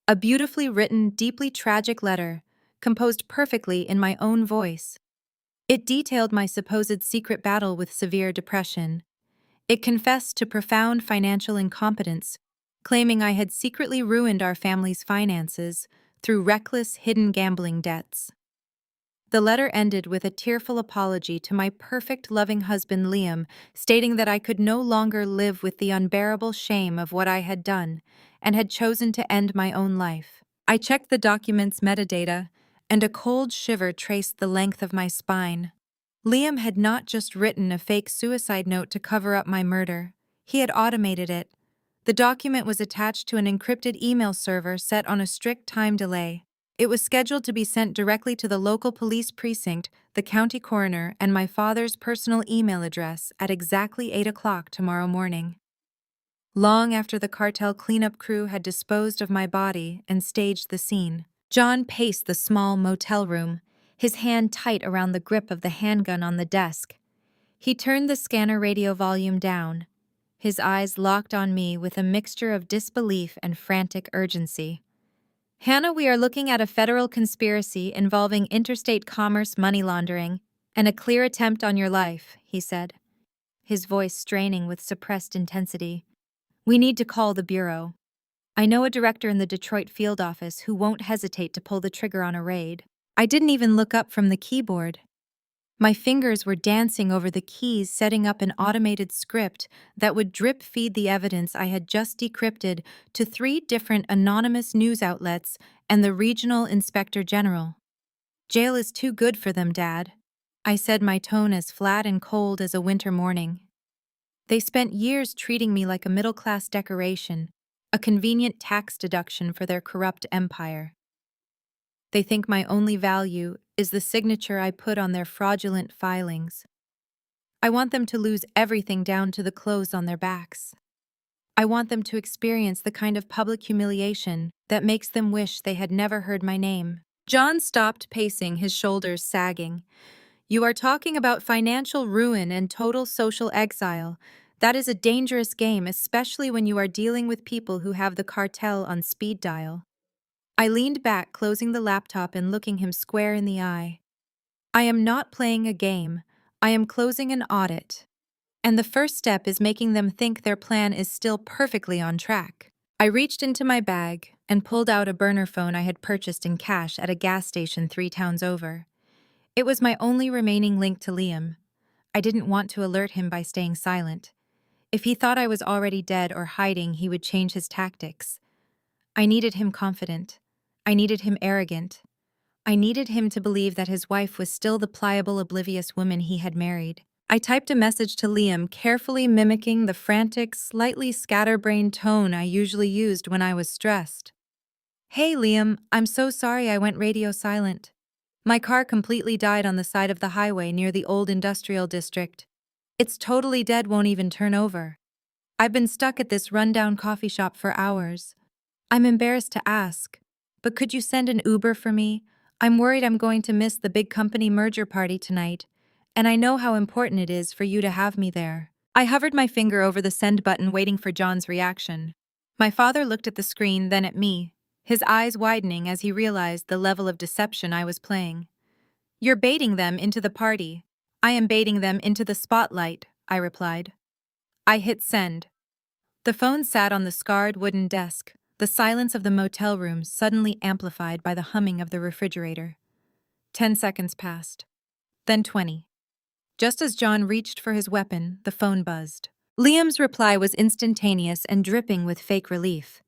A beautifully written, deeply tragic letter, composed perfectly in my own voice. It detailed my supposed secret battle with severe depression. It confessed to profound financial incompetence, claiming I had secretly ruined our family's finances through reckless, hidden gambling debts. The letter ended with a tearful apology to my perfect, loving husband Liam, stating that I could no longer live with the unbearable shame of what I had done and had chosen to end my own life. I checked the document's metadata, and a cold shiver traced the length of my spine. Liam had not just written a fake suicide note to cover up my murder. He had automated it. The document was attached to an encrypted email server set on a strict time delay. It was scheduled to be sent directly to the local police precinct, the county coroner, and my father's personal email address at exactly 8 o'clock tomorrow morning. Long after the cartel cleanup crew had disposed of my body and staged the scene, John paced the small motel room, his hand tight around the grip of the handgun on the desk. He turned the scanner radio volume down, his eyes locked on me with a mixture of disbelief and frantic urgency. "Hannah, we are looking at a federal conspiracy involving interstate commerce, money laundering, and a clear attempt on your life," he said, his voice straining with suppressed intensity. "We need to call the Bureau. I know a director in the Detroit field office who won't hesitate to pull the trigger on a raid." I didn't even look up from the keyboard. My fingers were dancing over the keys, setting up an automated script that would drip feed the evidence I had just decrypted to 3 different anonymous news outlets and the regional inspector general. "Jail is too good for them, Dad," I said, my tone as flat and cold as a winter morning. "They spent years treating me like a middle-class decoration, a convenient tax deduction for their corrupt empire. They think my only value is the signature I put on their fraudulent filings. I want them to lose everything down to the clothes on their backs. I want them to experience the kind of public humiliation that makes them wish they had never heard my name." John stopped pacing, his shoulders sagging. "You are talking about financial ruin and total social exile. That is a dangerous game, especially when you are dealing with people who have the cartel on speed dial." I leaned back, closing the laptop and looking him square in the eye. "I am not playing a game. I am closing an audit. And the first step is making them think their plan is still perfectly on track." I reached into my bag and pulled out a burner phone I had purchased in cash at a gas station 3 towns over. It was my only remaining link to Liam. I didn't want to alert him by staying silent. If he thought I was already dead or hiding, he would change his tactics. I needed him confident. I needed him arrogant. I needed him to believe that his wife was still the pliable, oblivious woman he had married. I typed a message to Liam, carefully mimicking the frantic, slightly scatterbrained tone I usually used when I was stressed. "Hey, Liam, I'm so sorry I went radio silent. My car completely died on the side of the highway near the old industrial district. It's totally dead, won't even turn over. I've been stuck at this rundown coffee shop for hours. I'm embarrassed to ask, but could you send an Uber for me? I'm worried I'm going to miss the big company merger party tonight, and I know how important it is for you to have me there." I hovered my finger over the send button, waiting for John's reaction. My father looked at the screen, then at me, his eyes widening as he realized the level of deception I was playing. "You're baiting them into the party. I am baiting them into the spotlight," I replied. I hit send. The phone sat on the scarred wooden desk, the silence of the motel room suddenly amplified by the humming of the refrigerator. 10 seconds passed. Then 20. Just as John reached for his weapon, the phone buzzed. Liam's reply was instantaneous and dripping with fake relief.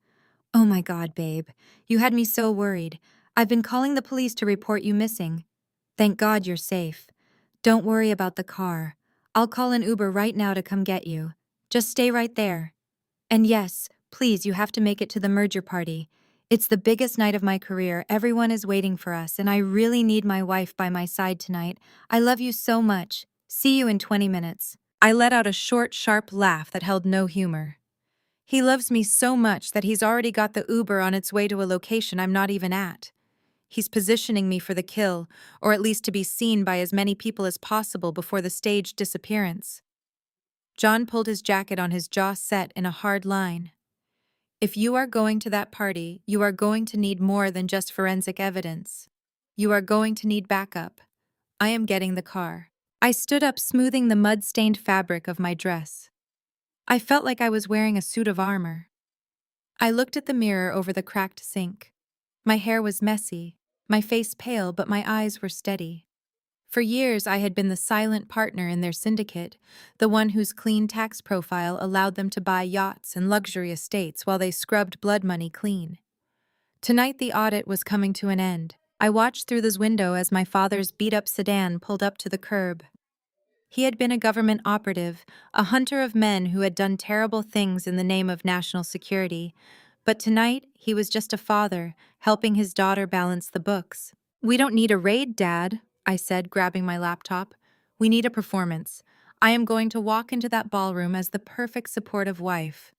"Oh my God, babe. You had me so worried. I've been calling the police to report you missing. Thank God you're safe. Don't worry about the car. I'll call an Uber right now to come get you. Just stay right there. And yes, please, you have to make it to the merger party. It's the biggest night of my career. Everyone is waiting for us, and I really need my wife by my side tonight. I love you so much. See you in 20 minutes. I let out a short, sharp laugh that held no humor. He loves me so much that he's already got the Uber on its way to a location I'm not even at. He's positioning me for the kill, or at least to be seen by as many people as possible before the staged disappearance. John pulled his jacket on, his jaw set in a hard line. "If you are going to that party, you are going to need more than just forensic evidence. You are going to need backup. I am getting the car." I stood up, smoothing the mud-stained fabric of my dress. I felt like I was wearing a suit of armor. I looked at the mirror over the cracked sink. My hair was messy, my face pale, but my eyes were steady. For years, I had been the silent partner in their syndicate, the one whose clean tax profile allowed them to buy yachts and luxury estates while they scrubbed blood money clean. Tonight the audit was coming to an end. I watched through this window as my father's beat-up sedan pulled up to the curb. He had been a government operative, a hunter of men who had done terrible things in the name of national security. But tonight, he was just a father, helping his daughter balance the books. "We don't need a raid, Dad," I said, grabbing my laptop. "We need a performance. I am going to walk into that ballroom as the perfect supportive wife.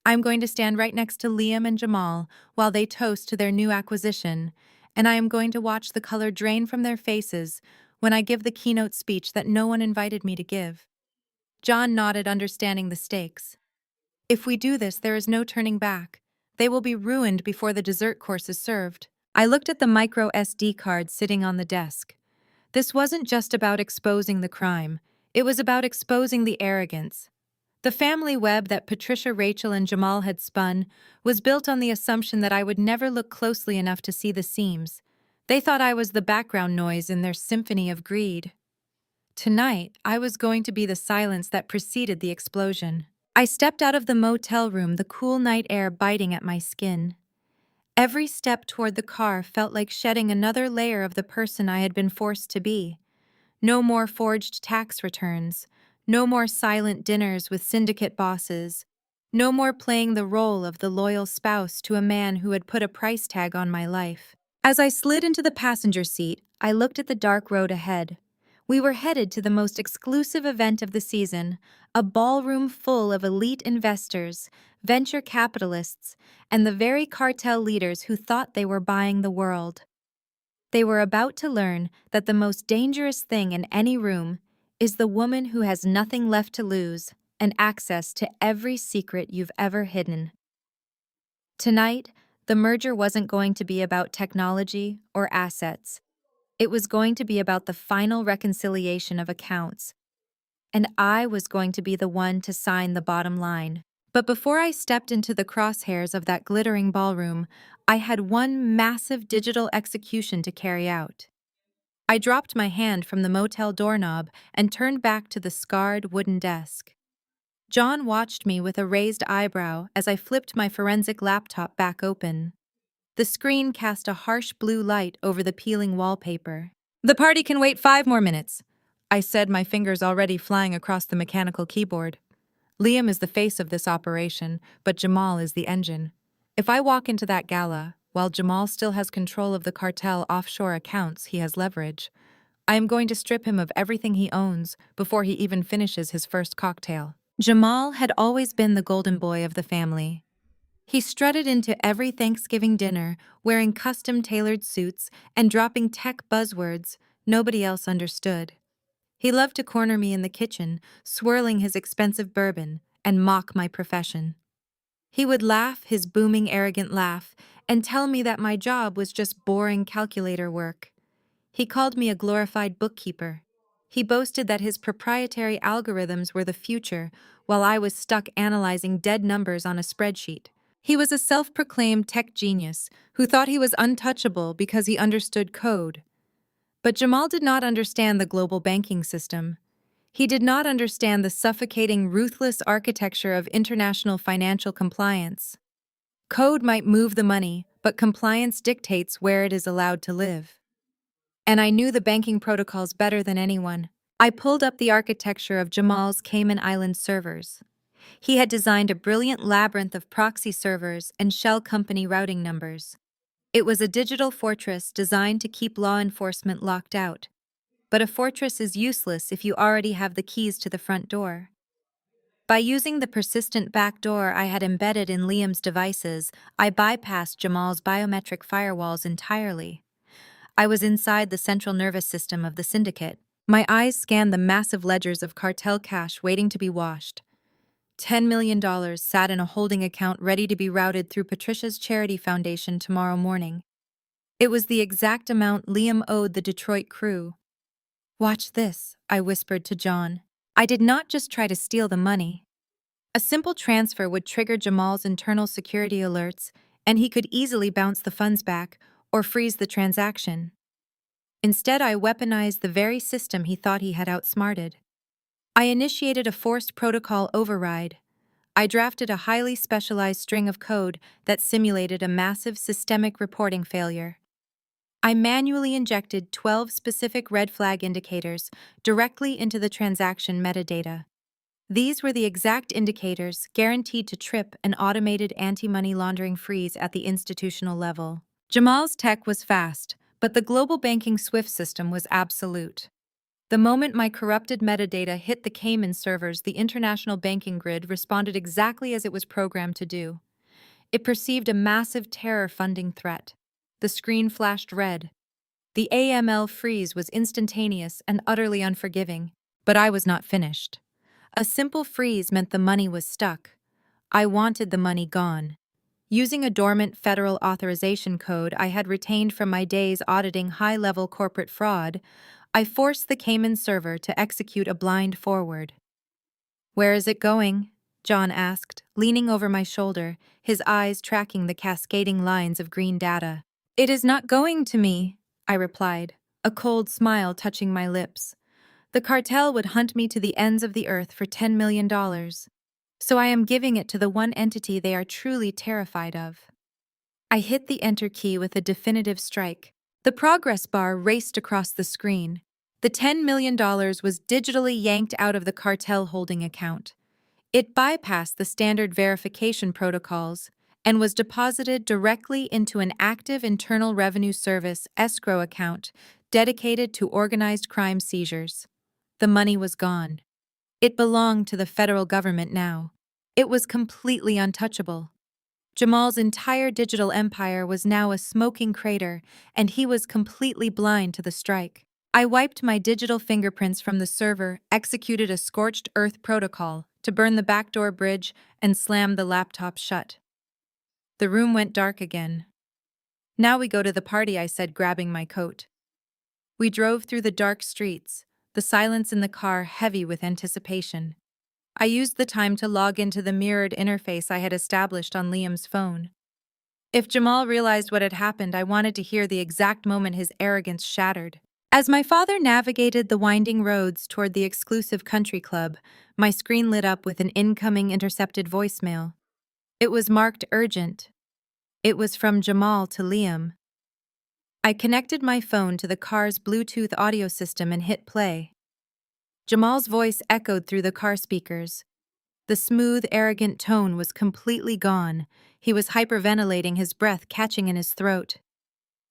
I'm going to stand right next to Liam and Jamal while they toast to their new acquisition, and I am going to watch the color drain from their faces when I give the keynote speech that no one invited me to give." John nodded, understanding the stakes. "If we do this, there is no turning back. They will be ruined before the dessert course is served." I looked at the micro SD card sitting on the desk. This wasn't just about exposing the crime, it was about exposing the arrogance. The family web that Patricia, Rachel, and Jamal had spun was built on the assumption that I would never look closely enough to see the seams. They thought I was the background noise in their symphony of greed. Tonight, I was going to be the silence that preceded the explosion. I stepped out of the motel room, the cool night air biting at my skin. Every step toward the car felt like shedding another layer of the person I had been forced to be. No more forged tax returns. No more silent dinners with syndicate bosses. No more playing the role of the loyal spouse to a man who had put a price tag on my life. As I slid into the passenger seat, I looked at the dark road ahead. We were headed to the most exclusive event of the season, a ballroom full of elite investors, venture capitalists, and the very cartel leaders who thought they were buying the world. They were about to learn that the most dangerous thing in any room is the woman who has nothing left to lose and access to every secret you've ever hidden. Tonight, the merger wasn't going to be about technology or assets. It was going to be about the final reconciliation of accounts, and I was going to be the one to sign the bottom line. But before I stepped into the crosshairs of that glittering ballroom, I had one massive digital execution to carry out. I dropped my hand from the motel doorknob and turned back to the scarred wooden desk. John watched me with a raised eyebrow as I flipped my forensic laptop back open. The screen cast a harsh blue light over the peeling wallpaper. "The party can wait 5 more minutes," I said, my fingers already flying across the mechanical keyboard. "Liam is the face of this operation, but Jamal is the engine. If I walk into that gala, while Jamal still has control of the cartel offshore accounts, he has leverage. I am going to strip him of everything he owns before he even finishes his first cocktail." Jamal had always been the golden boy of the family. He strutted into every Thanksgiving dinner, wearing custom-tailored suits and dropping tech buzzwords nobody else understood. He loved to corner me in the kitchen, swirling his expensive bourbon, and mock my profession. He would laugh his booming, arrogant laugh and tell me that my job was just boring calculator work. He called me a glorified bookkeeper. He boasted that his proprietary algorithms were the future, while I was stuck analyzing dead numbers on a spreadsheet. He was a self-proclaimed tech genius who thought he was untouchable because he understood code. But Jamal did not understand the global banking system. He did not understand the suffocating, ruthless architecture of international financial compliance. Code might move the money, but compliance dictates where it is allowed to live. And I knew the banking protocols better than anyone. I pulled up the architecture of Jamal's Cayman Island servers. He had designed a brilliant labyrinth of proxy servers and shell company routing numbers. It was a digital fortress designed to keep law enforcement locked out. But a fortress is useless if you already have the keys to the front door. By using the persistent backdoor I had embedded in Liam's devices, I bypassed Jamal's biometric firewalls entirely. I was inside the central nervous system of the syndicate. My eyes scanned the massive ledgers of cartel cash waiting to be washed. $10 million sat in a holding account ready to be routed through Patricia's charity foundation tomorrow morning. It was the exact amount Liam owed the Detroit crew. "Watch this," I whispered to John. I did not just try to steal the money. A simple transfer would trigger Jamal's internal security alerts, and he could easily bounce the funds back or freeze the transaction. Instead, I weaponized the very system he thought he had outsmarted. I initiated a forced protocol override. I drafted a highly specialized string of code that simulated a massive systemic reporting failure. I manually injected 12 specific red flag indicators directly into the transaction metadata. These were the exact indicators guaranteed to trip an automated anti-money laundering freeze at the institutional level. Jamal's tech was fast, but the global banking SWIFT system was absolute. The moment my corrupted metadata hit the Cayman servers, the international banking grid responded exactly as it was programmed to do. It perceived a massive terror funding threat. The screen flashed red. The AML freeze was instantaneous and utterly unforgiving, but I was not finished. A simple freeze meant the money was stuck. I wanted the money gone. Using a dormant federal authorization code I had retained from my days auditing high-level corporate fraud, I forced the Cayman server to execute a blind forward. "Where is it going?" John asked, leaning over my shoulder, his eyes tracking the cascading lines of green data. "It is not going to me," I replied, a cold smile touching my lips. "The cartel would hunt me to the ends of the earth for $10 million. So I am giving it to the one entity they are truly terrified of." I hit the enter key with a definitive strike. The progress bar raced across the screen. The $10 million was digitally yanked out of the cartel holding account. It bypassed the standard verification protocols and was deposited directly into an active Internal Revenue Service escrow account dedicated to organized crime seizures. The money was gone. It belonged to the federal government now. It was completely untouchable. Jamal's entire digital empire was now a smoking crater, and he was completely blind to the strike. I wiped my digital fingerprints from the server, executed a scorched earth protocol to burn the backdoor bridge, and slammed the laptop shut. The room went dark again. "Now we go to the party," I said, grabbing my coat. We drove through the dark streets, the silence in the car heavy with anticipation. I used the time to log into the mirrored interface I had established on Liam's phone. If Jamal realized what had happened, I wanted to hear the exact moment his arrogance shattered. As my father navigated the winding roads toward the exclusive country club, my screen lit up with an incoming intercepted voicemail. It was marked urgent. It was from Jamal to Liam. I connected my phone to the car's Bluetooth audio system and hit play. Jamal's voice echoed through the car speakers. The smooth, arrogant tone was completely gone. He was hyperventilating, his breath catching in his throat.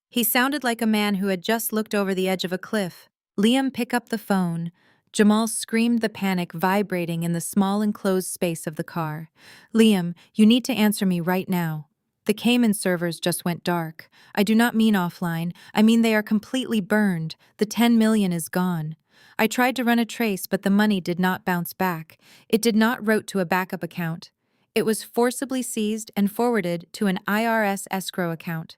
He sounded like a man who had just looked over the edge of a cliff. "Liam, pick up the phone." Jamal screamed, the panic vibrating in the small enclosed space of the car. "Liam, you need to answer me right now. The Cayman servers just went dark. I do not mean offline. I mean they are completely burned. The 10 million is gone. I tried to run a trace, but the money did not bounce back. It did not route to a backup account. It was forcibly seized and forwarded to an IRS escrow account.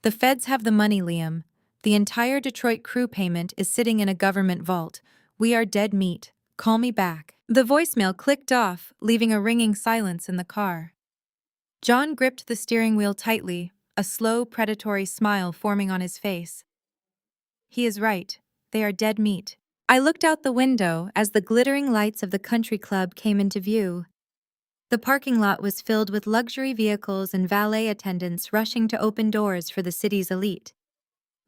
The feds have the money, Liam. The entire Detroit crew payment is sitting in a government vault. We are dead meat. Call me back." The voicemail clicked off, leaving a ringing silence in the car. John gripped the steering wheel tightly, a slow, predatory smile forming on his face. He is right. They are dead meat. I looked out the window as the glittering lights of the country club came into view. The parking lot was filled with luxury vehicles and valet attendants rushing to open doors for the city's elite.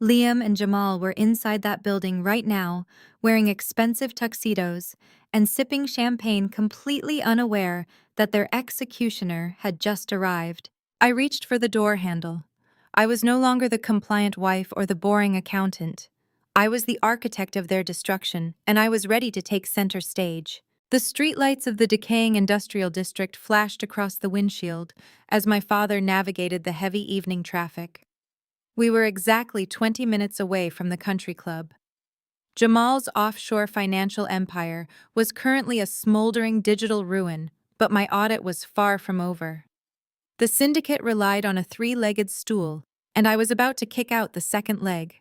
Liam and Jamal were inside that building right now, wearing expensive tuxedos and sipping champagne, completely unaware that their executioner had just arrived. I reached for the door handle. I was no longer the compliant wife or the boring accountant. I was the architect of their destruction, and I was ready to take center stage. The streetlights of the decaying industrial district flashed across the windshield as my father navigated the heavy evening traffic. We were exactly 20 minutes away from the country club. Jamal's offshore financial empire was currently a smoldering digital ruin, but my audit was far from over. The syndicate relied on a three-legged stool, and I was about to kick out the second leg.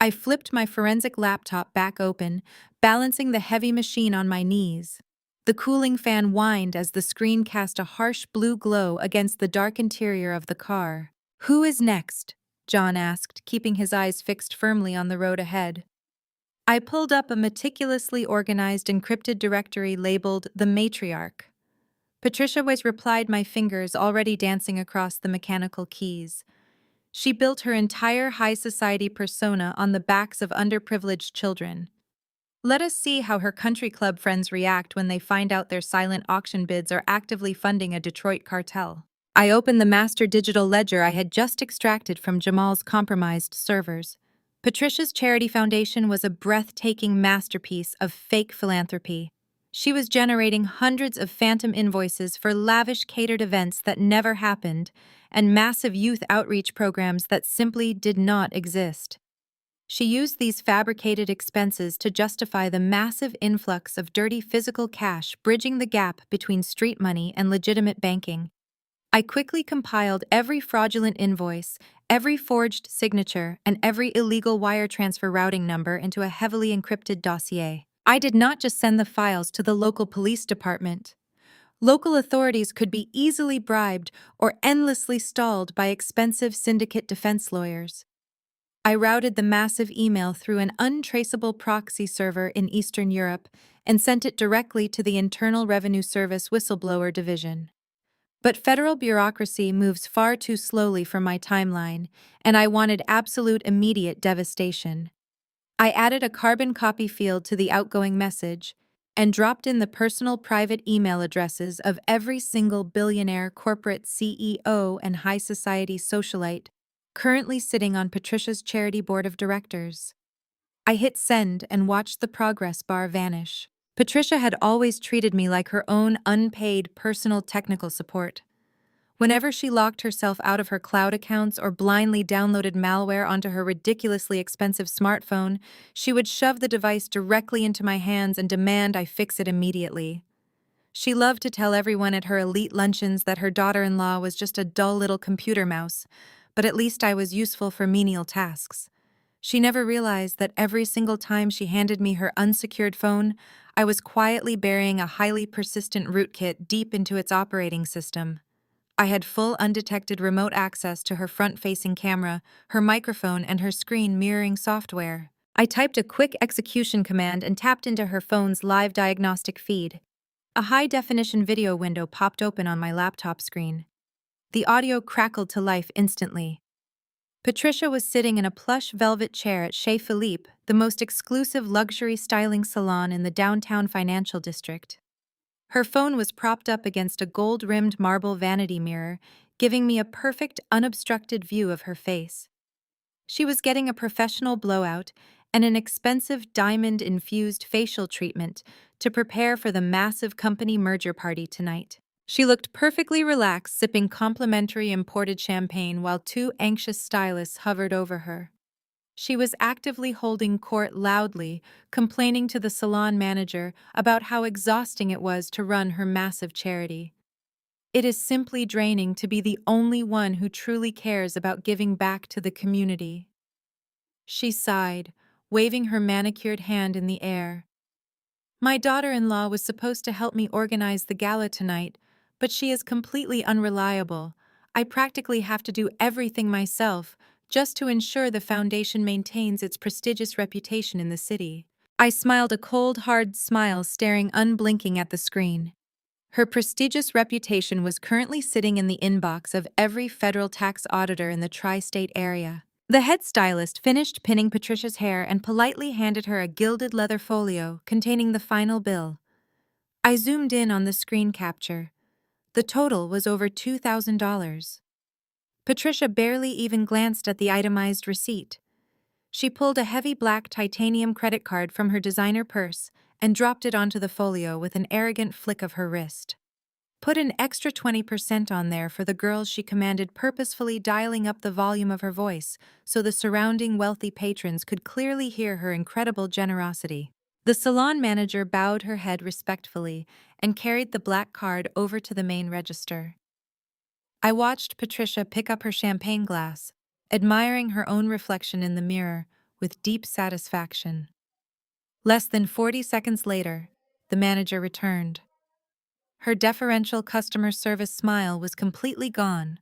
I flipped my forensic laptop back open, balancing the heavy machine on my knees. The cooling fan whined as the screen cast a harsh blue glow against the dark interior of the car. "Who is next?" John asked, keeping his eyes fixed firmly on the road ahead. I pulled up a meticulously organized encrypted directory labeled The Matriarch. Patricia was replied, my fingers already dancing across the mechanical keys. She built her entire high society persona on the backs of underprivileged children. Let us see how her country club friends react when they find out their silent auction bids are actively funding a Detroit cartel. I opened the master digital ledger I had just extracted from Jamal's compromised servers. Patricia's charity foundation was a breathtaking masterpiece of fake philanthropy. She was generating hundreds of phantom invoices for lavish catered events that never happened and massive youth outreach programs that simply did not exist. She used these fabricated expenses to justify the massive influx of dirty physical cash bridging the gap between street money and legitimate banking. I quickly compiled every fraudulent invoice, every forged signature, and every illegal wire transfer routing number into a heavily encrypted dossier. I did not just send the files to the local police department. Local authorities could be easily bribed or endlessly stalled by expensive syndicate defense lawyers. I routed the massive email through an untraceable proxy server in Eastern Europe and sent it directly to the Internal Revenue Service whistleblower division. But federal bureaucracy moves far too slowly for my timeline, and I wanted absolute immediate devastation. I added a carbon copy field to the outgoing message and dropped in the personal private email addresses of every single billionaire corporate CEO and high society socialite currently sitting on Patricia's charity board of directors. I hit send and watched the progress bar vanish. Patricia had always treated me like her own unpaid personal technical support. Whenever she locked herself out of her cloud accounts or blindly downloaded malware onto her ridiculously expensive smartphone, she would shove the device directly into my hands and demand I fix it immediately. She loved to tell everyone at her elite luncheons that her daughter-in-law was just a dull little computer mouse, but at least I was useful for menial tasks. She never realized that every single time she handed me her unsecured phone, I was quietly burying a highly persistent rootkit deep into its operating system. I had full undetected remote access to her front-facing camera, her microphone, and her screen mirroring software. I typed a quick execution command and tapped into her phone's live diagnostic feed. A high-definition video window popped open on my laptop screen. The audio crackled to life instantly. Patricia was sitting in a plush velvet chair at Chez Philippe, the most exclusive luxury styling salon in the downtown financial district. Her phone was propped up against a gold-rimmed marble vanity mirror, giving me a perfect, unobstructed view of her face. She was getting a professional blowout and an expensive diamond-infused facial treatment to prepare for the massive company merger party tonight. She looked perfectly relaxed, sipping complimentary imported champagne while two anxious stylists hovered over her. She was actively holding court loudly, complaining to the salon manager about how exhausting it was to run her massive charity. It is simply draining to be the only one who truly cares about giving back to the community. She sighed, waving her manicured hand in the air. My daughter-in-law was supposed to help me organize the gala tonight, but she is completely unreliable. I practically have to do everything myself, just to ensure the foundation maintains its prestigious reputation in the city. I smiled a cold, hard smile, staring unblinking at the screen. Her prestigious reputation was currently sitting in the inbox of every federal tax auditor in the tri-state area. The head stylist finished pinning Patricia's hair and politely handed her a gilded leather folio containing the final bill. I zoomed in on the screen capture. The total was over $2,000. Patricia barely even glanced at the itemized receipt. She pulled a heavy black titanium credit card from her designer purse and dropped it onto the folio with an arrogant flick of her wrist. Put an extra 20% on there for the girls, she commanded, purposefully dialing up the volume of her voice so the surrounding wealthy patrons could clearly hear her incredible generosity. The salon manager bowed her head respectfully and carried the black card over to the main register. I watched Patricia pick up her champagne glass, admiring her own reflection in the mirror with deep satisfaction. Less than 40 seconds later, the manager returned. Her deferential customer service smile was completely gone,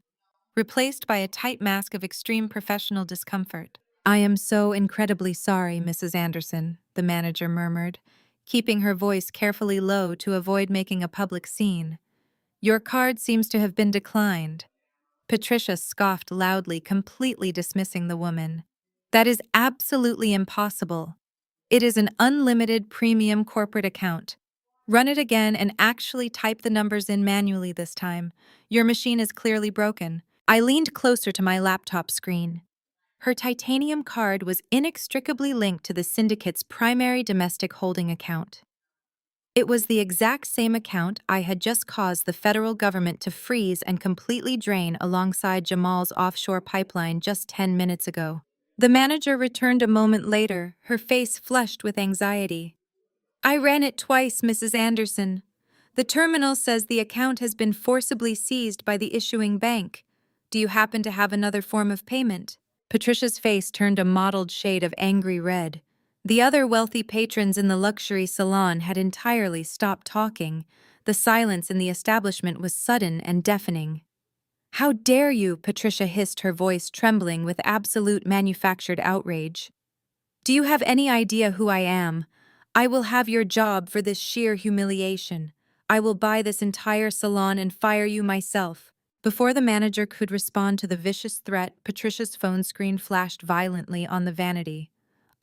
replaced by a tight mask of extreme professional discomfort. I am so incredibly sorry, Mrs. Anderson, the manager murmured, keeping her voice carefully low to avoid making a public scene. Your card seems to have been declined. Patricia scoffed loudly, completely dismissing the woman. That is absolutely impossible. It is an unlimited premium corporate account. Run it again and actually type the numbers in manually this time. Your machine is clearly broken. I leaned closer to my laptop screen. Her titanium card was inextricably linked to the syndicate's primary domestic holding account. It was the exact same account I had just caused the federal government to freeze and completely drain alongside Jamal's offshore pipeline just 10 minutes ago. The manager returned a moment later, her face flushed with anxiety. I ran it twice, Mrs. Anderson. The terminal says the account has been forcibly seized by the issuing bank. Do you happen to have another form of payment? Patricia's face turned a mottled shade of angry red. The other wealthy patrons in the luxury salon had entirely stopped talking. The silence in the establishment was sudden and deafening. How dare you, Patricia hissed, her voice trembling with absolute manufactured outrage. Do you have any idea who I am? I will have your job for this sheer humiliation. I will buy this entire salon and fire you myself. Before the manager could respond to the vicious threat, Patricia's phone screen flashed violently on the vanity.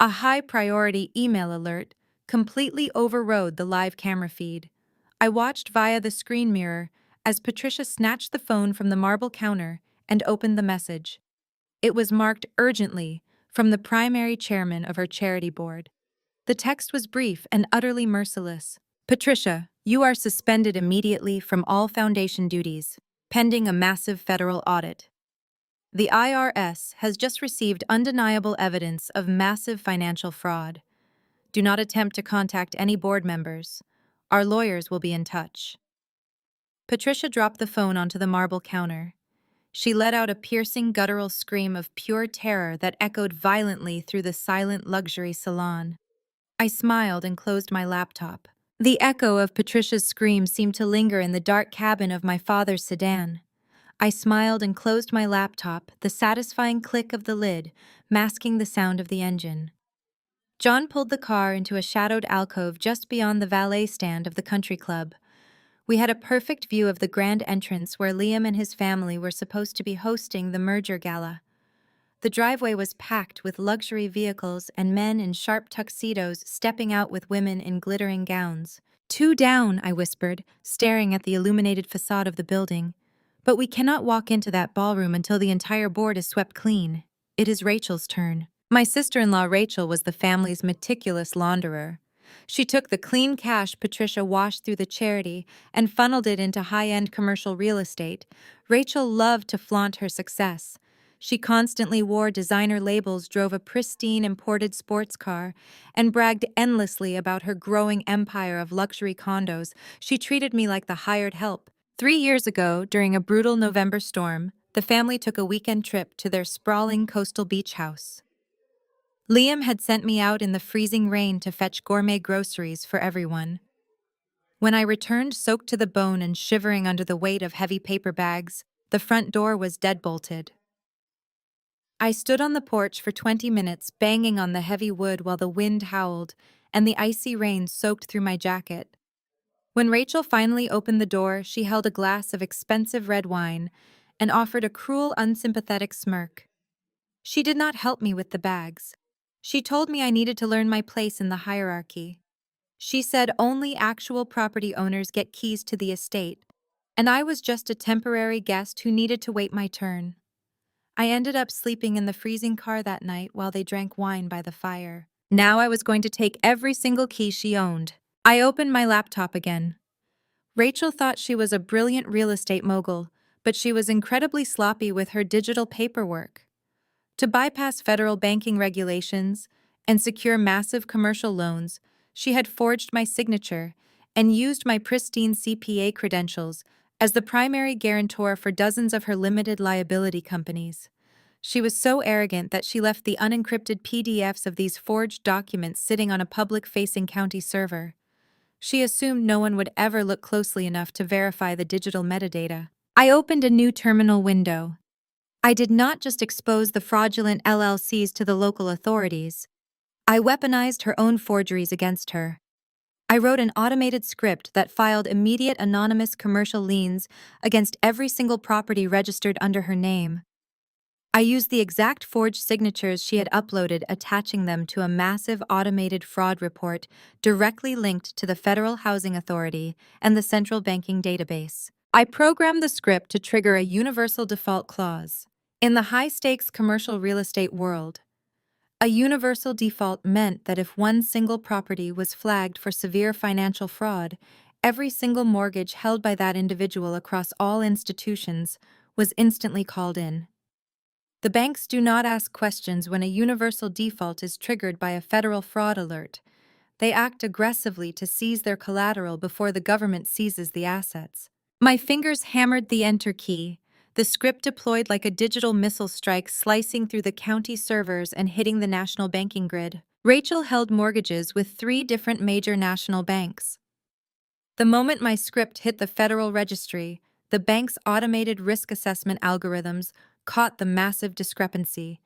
A high-priority email alert completely overrode the live camera feed. I watched via the screen mirror as Patricia snatched the phone from the marble counter and opened the message. It was marked urgently from the primary chairman of her charity board. The text was brief and utterly merciless. Patricia, you are suspended immediately from all foundation duties, pending a massive federal audit. The IRS has just received undeniable evidence of massive financial fraud. Do not attempt to contact any board members. Our lawyers will be in touch. Patricia dropped the phone onto the marble counter. She let out a piercing guttural scream of pure terror that echoed violently through the silent luxury salon. I smiled and closed my laptop. The echo of Patricia's scream seemed to linger in the dark cabin of my father's sedan. I smiled and closed my laptop, the satisfying click of the lid masking the sound of the engine. John pulled the car into a shadowed alcove just beyond the valet stand of the country club. We had a perfect view of the grand entrance where Liam and his family were supposed to be hosting the merger gala. The driveway was packed with luxury vehicles and men in sharp tuxedos stepping out with women in glittering gowns. "Two down," I whispered, staring at the illuminated facade of the building. "But we cannot walk into that ballroom until the entire board is swept clean. It is Rachel's turn." My sister-in-law Rachel was the family's meticulous launderer. She took the clean cash Patricia washed through the charity and funneled it into high-end commercial real estate. Rachel loved to flaunt her success. She constantly wore designer labels, drove a pristine imported sports car, and bragged endlessly about her growing empire of luxury condos. She treated me like the hired help. 3 years ago, during a brutal November storm, the family took a weekend trip to their sprawling coastal beach house. Liam had sent me out in the freezing rain to fetch gourmet groceries for everyone. When I returned soaked to the bone and shivering under the weight of heavy paper bags, the front door was deadbolted. I stood on the porch for 20 minutes, banging on the heavy wood while the wind howled and the icy rain soaked through my jacket. When Rachel finally opened the door, she held a glass of expensive red wine and offered a cruel, unsympathetic smirk. She did not help me with the bags. She told me I needed to learn my place in the hierarchy. She said only actual property owners get keys to the estate, and I was just a temporary guest who needed to wait my turn. I ended up sleeping in the freezing car that night while they drank wine by the fire. Now I was going to take every single key she owned. I opened my laptop again. Rachel thought she was a brilliant real estate mogul, but she was incredibly sloppy with her digital paperwork. To bypass federal banking regulations and secure massive commercial loans, she had forged my signature and used my pristine CPA credentials as the primary guarantor for dozens of her limited liability companies. She was so arrogant that she left the unencrypted PDFs of these forged documents sitting on a public-facing county server. She assumed no one would ever look closely enough to verify the digital metadata. I opened a new terminal window. I did not just expose the fraudulent LLCs to the local authorities. I weaponized her own forgeries against her. I wrote an automated script that filed immediate anonymous commercial liens against every single property registered under her name. I used the exact forged signatures she had uploaded, attaching them to a massive automated fraud report directly linked to the Federal Housing Authority and the central banking database. I programmed the script to trigger a universal default clause. In the high-stakes commercial real estate world, a universal default meant that if one single property was flagged for severe financial fraud, every single mortgage held by that individual across all institutions was instantly called in. The banks do not ask questions when a universal default is triggered by a federal fraud alert. They act aggressively to seize their collateral before the government seizes the assets. My fingers hammered the enter key. The script deployed like a digital missile strike, slicing through the county servers and hitting the national banking grid. Rachel held mortgages with 3 different major national banks. The moment my script hit the Federal Registry, the bank's automated risk assessment algorithms caught the massive discrepancy.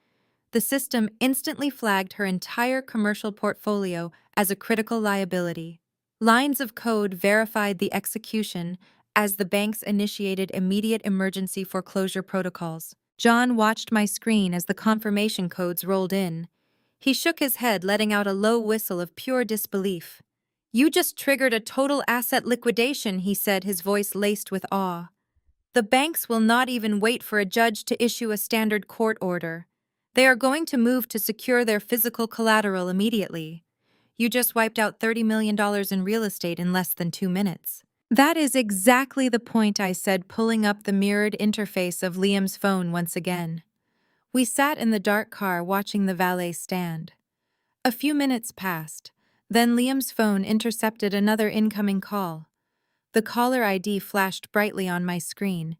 The system instantly flagged her entire commercial portfolio as a critical liability. Lines of code verified the execution as the banks initiated immediate emergency foreclosure protocols. John watched my screen as the confirmation codes rolled in. He shook his head, letting out a low whistle of pure disbelief. "You just triggered a total asset liquidation," he said, his voice laced with awe. "The banks will not even wait for a judge to issue a standard court order. They are going to move to secure their physical collateral immediately. You just wiped out $30 million in real estate in less than 2 minutes." "That is exactly the point," I said, pulling up the mirrored interface of Liam's phone once again. We sat in the dark car watching the valet stand. A few minutes passed. Then Liam's phone intercepted another incoming call. The caller ID flashed brightly on my screen.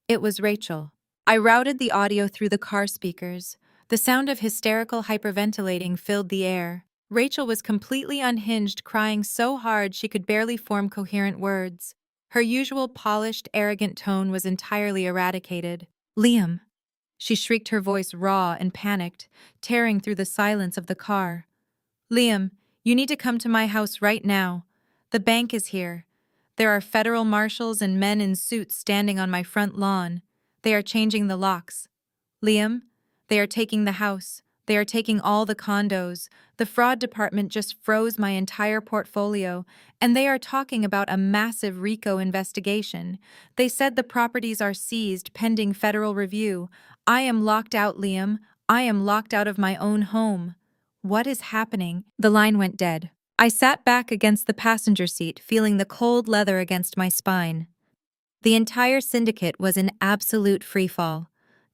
It was Rachel. I routed the audio through the car speakers. The sound of hysterical hyperventilating filled the air. Rachel was completely unhinged, crying so hard she could barely form coherent words. Her usual polished, arrogant tone was entirely eradicated. "Liam!" She shrieked, her voice raw and panicked, tearing through the silence of the car. "Liam, you need to come to my house right now. The bank is here. There are federal marshals and men in suits standing on my front lawn. They are changing the locks. Liam, they are taking the house. They are taking all the condos. The fraud department just froze my entire portfolio, and they are talking about a massive RICO investigation. They said the properties are seized pending federal review. I am locked out, Liam. I am locked out of my own home." "What is happening?" The line went dead. I sat back against the passenger seat, feeling the cold leather against my spine. The entire syndicate was in absolute freefall.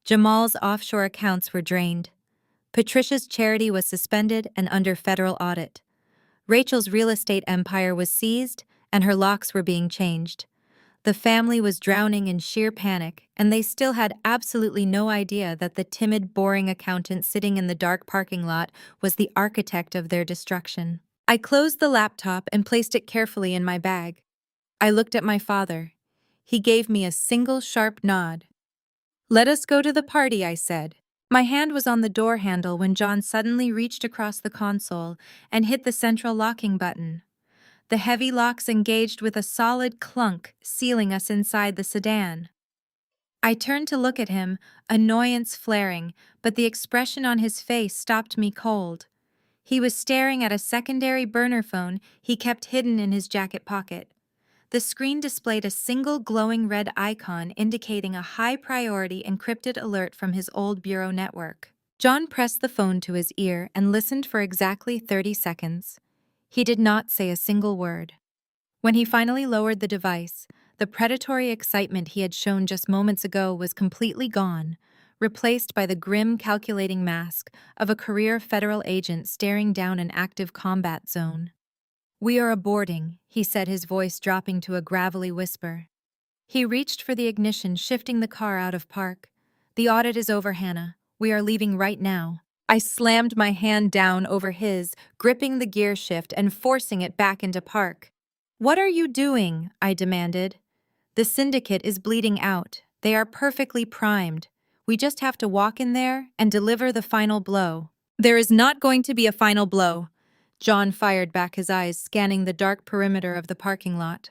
Jamal's offshore accounts were drained. Patricia's charity was suspended and under federal audit. Rachel's real estate empire was seized, and her locks were being changed. The family was drowning in sheer panic, and they still had absolutely no idea that the timid, boring accountant sitting in the dark parking lot was the architect of their destruction. I closed the laptop and placed it carefully in my bag. I looked at my father. He gave me a single sharp nod. "Let us go to the party," I said. My hand was on the door handle when John suddenly reached across the console and hit the central locking button. The heavy locks engaged with a solid clunk, sealing us inside the sedan. I turned to look at him, annoyance flaring, but the expression on his face stopped me cold. He was staring at a secondary burner phone he kept hidden in his jacket pocket. The screen displayed a single glowing red icon indicating a high-priority encrypted alert from his old bureau network. John pressed the phone to his ear and listened for exactly 30 seconds. He did not say a single word. When he finally lowered the device, the predatory excitement he had shown just moments ago was completely gone, replaced by the grim, calculating mask of a career federal agent staring down an active combat zone. "We are aborting," he said, his voice dropping to a gravelly whisper. He reached for the ignition, shifting the car out of park. "The audit is over, Hannah. We are leaving right now." I slammed my hand down over his, gripping the gear shift and forcing it back into park. "What are you doing?" I demanded. "The syndicate is bleeding out. They are perfectly primed. We just have to walk in there and deliver the final blow." "There is not going to be a final blow. John fired back, his eyes scanning the dark perimeter of the parking lot.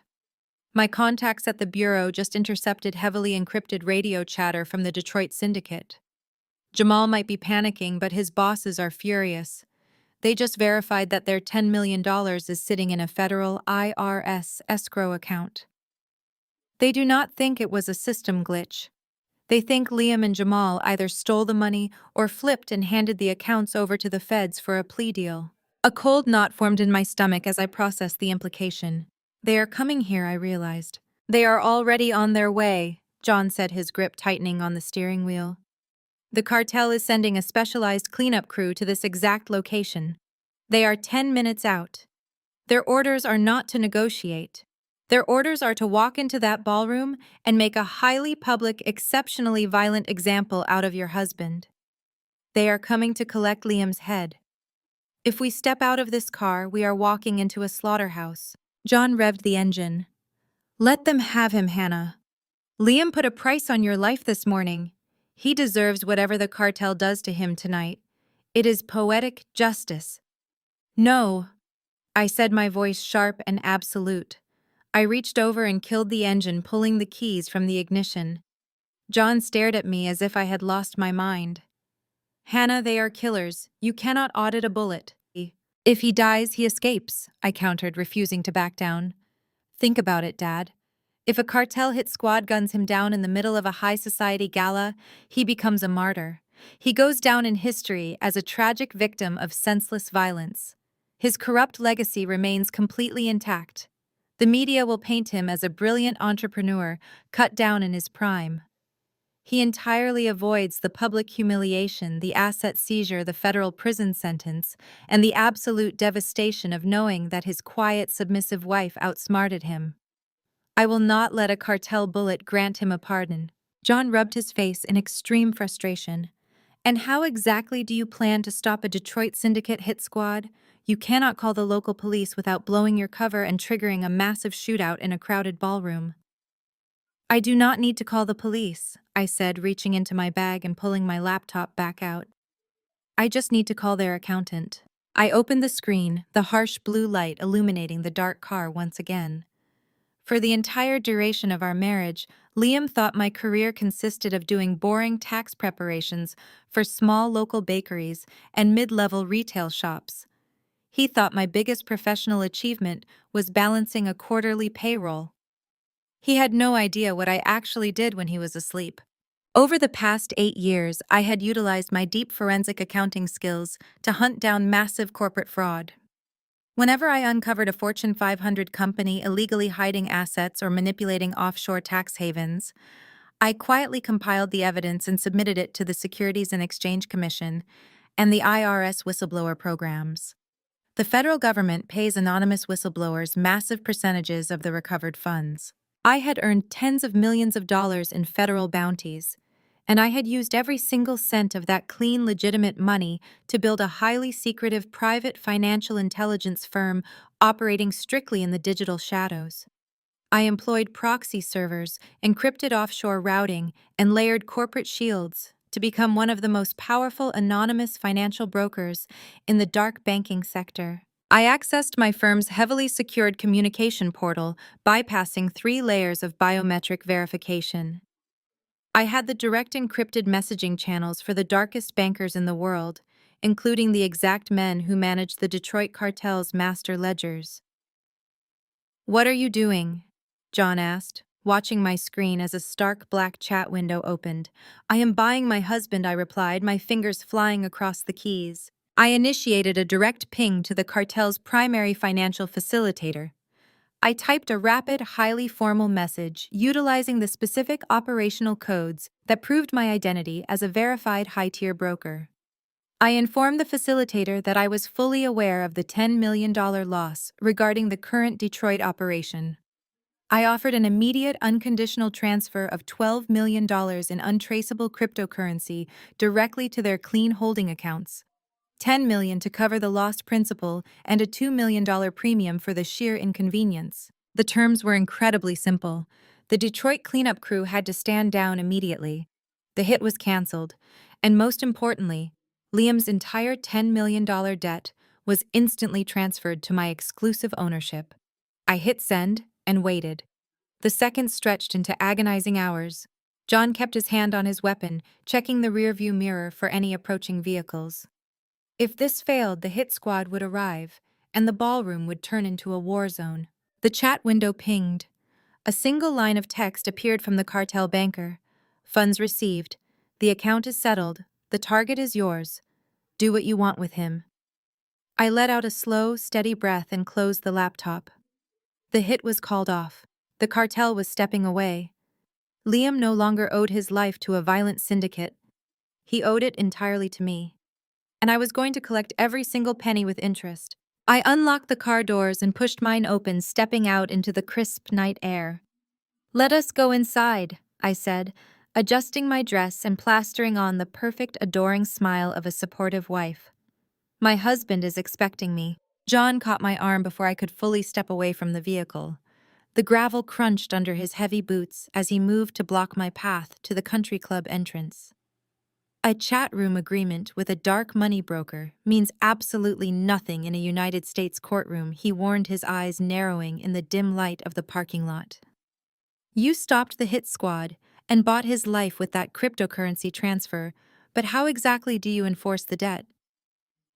My contacts at the bureau just intercepted heavily encrypted radio chatter from the Detroit syndicate. Jamal might be panicking, but his bosses are furious. They just verified that their $10 million is sitting in a federal IRS escrow account. They do not think it was a system glitch. They think Liam and Jamal either stole the money or flipped and handed the accounts over to the feds for a plea deal. A cold knot formed in my stomach as I processed the implication. They are coming here, I realized. They are already on their way, John said, his grip tightening on the steering wheel. The cartel is sending a specialized cleanup crew to this exact location. They are 10 minutes out. Their orders are not to negotiate. Their orders are to walk into that ballroom and make a highly public, exceptionally violent example out of your husband. They are coming to collect Liam's head. If we step out of this car, we are walking into a slaughterhouse. John revved the engine. Let them have him, Hannah. Liam put a price on your life this morning. He deserves whatever the cartel does to him tonight. It is poetic justice. No, I said, my voice sharp and absolute. I reached over and killed the engine, pulling the keys from the ignition. John stared at me as if I had lost my mind. Hannah, they are killers. You cannot audit a bullet. If he dies, he escapes, I countered, refusing to back down. Think about it, Dad. If a cartel hit squad guns him down in the middle of a high society gala, he becomes a martyr. He goes down in history as a tragic victim of senseless violence. His corrupt legacy remains completely intact. The media will paint him as a brilliant entrepreneur cut down in his prime. He entirely avoids the public humiliation, the asset seizure, the federal prison sentence, and the absolute devastation of knowing that his quiet, submissive wife outsmarted him. I will not let a cartel bullet grant him a pardon. John rubbed his face in extreme frustration. And how exactly do you plan to stop a Detroit syndicate hit squad? You cannot call the local police without blowing your cover and triggering a massive shootout in a crowded ballroom. I do not need to call the police, I said, reaching into my bag and pulling my laptop back out. I just need to call their accountant. I opened the screen, the harsh blue light illuminating the dark car once again. For the entire duration of our marriage, Liam thought my career consisted of doing boring tax preparations for small local bakeries and mid-level retail shops. He thought my biggest professional achievement was balancing a quarterly payroll. He had no idea what I actually did when he was asleep. Over the past 8 years, I had utilized my deep forensic accounting skills to hunt down massive corporate fraud. Whenever I uncovered a Fortune 500 company illegally hiding assets or manipulating offshore tax havens, I quietly compiled the evidence and submitted it to the Securities and Exchange Commission and the IRS whistleblower programs. The federal government pays anonymous whistleblowers massive percentages of the recovered funds. I had earned tens of millions of dollars in federal bounties, and I had used every single cent of that clean, legitimate money to build a highly secretive private financial intelligence firm operating strictly in the digital shadows. I employed proxy servers, encrypted offshore routing, and layered corporate shields to become one of the most powerful anonymous financial brokers in the dark banking sector. I accessed my firm's heavily secured communication portal, bypassing 3 layers of biometric verification. I had the direct encrypted messaging channels for the darkest bankers in the world, including the exact men who managed the Detroit cartel's master ledgers. What are you doing? John asked, watching my screen as a stark black chat window opened. I am buying my husband, I replied, my fingers flying across the keys. I initiated a direct ping to the cartel's primary financial facilitator. I typed a rapid, highly formal message utilizing the specific operational codes that proved my identity as a verified high-tier broker. I informed the facilitator that I was fully aware of the $10 million loss regarding the current Detroit operation. I offered an immediate, unconditional transfer of $12 million in untraceable cryptocurrency directly to their clean holding accounts. $10 million to cover the lost principal, and a $2 million premium for the sheer inconvenience. The terms were incredibly simple. The Detroit cleanup crew had to stand down immediately. The hit was canceled, and most importantly, Liam's entire $10 million debt was instantly transferred to my exclusive ownership. I hit send and waited. The seconds stretched into agonizing hours. John kept his hand on his weapon, checking the rearview mirror for any approaching vehicles. If this failed, the hit squad would arrive, and the ballroom would turn into a war zone. The chat window pinged. A single line of text appeared from the cartel banker. Funds received. The account is settled. The target is yours. Do what you want with him. I let out a slow, steady breath and closed the laptop. The hit was called off. The cartel was stepping away. Liam no longer owed his life to a violent syndicate. He owed it entirely to me. And I was going to collect every single penny with interest. I unlocked the car doors and pushed mine open, stepping out into the crisp night air. "Let us go inside," I said, adjusting my dress and plastering on the perfect, adoring smile of a supportive wife. "My husband is expecting me." John caught my arm before I could fully step away from the vehicle. The gravel crunched under his heavy boots as he moved to block my path to the country club entrance. A chat room agreement with a dark money broker means absolutely nothing in a United States courtroom, he warned, his eyes narrowing in the dim light of the parking lot. "You stopped the hit squad and bought his life with that cryptocurrency transfer, but how exactly do you enforce the debt?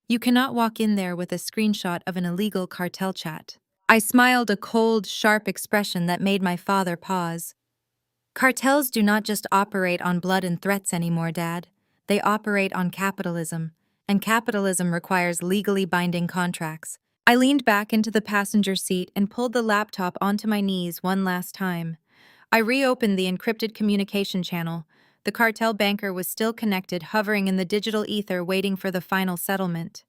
You cannot walk in there with a screenshot of an illegal cartel chat." I smiled, a cold, sharp expression that made my father pause. "Cartels do not just operate on blood and threats anymore, Dad. They operate on capitalism, and capitalism requires legally binding contracts." I leaned back into the passenger seat and pulled the laptop onto my knees one last time. I reopened the encrypted communication channel. The cartel banker was still connected, hovering in the digital ether, waiting for the final settlement.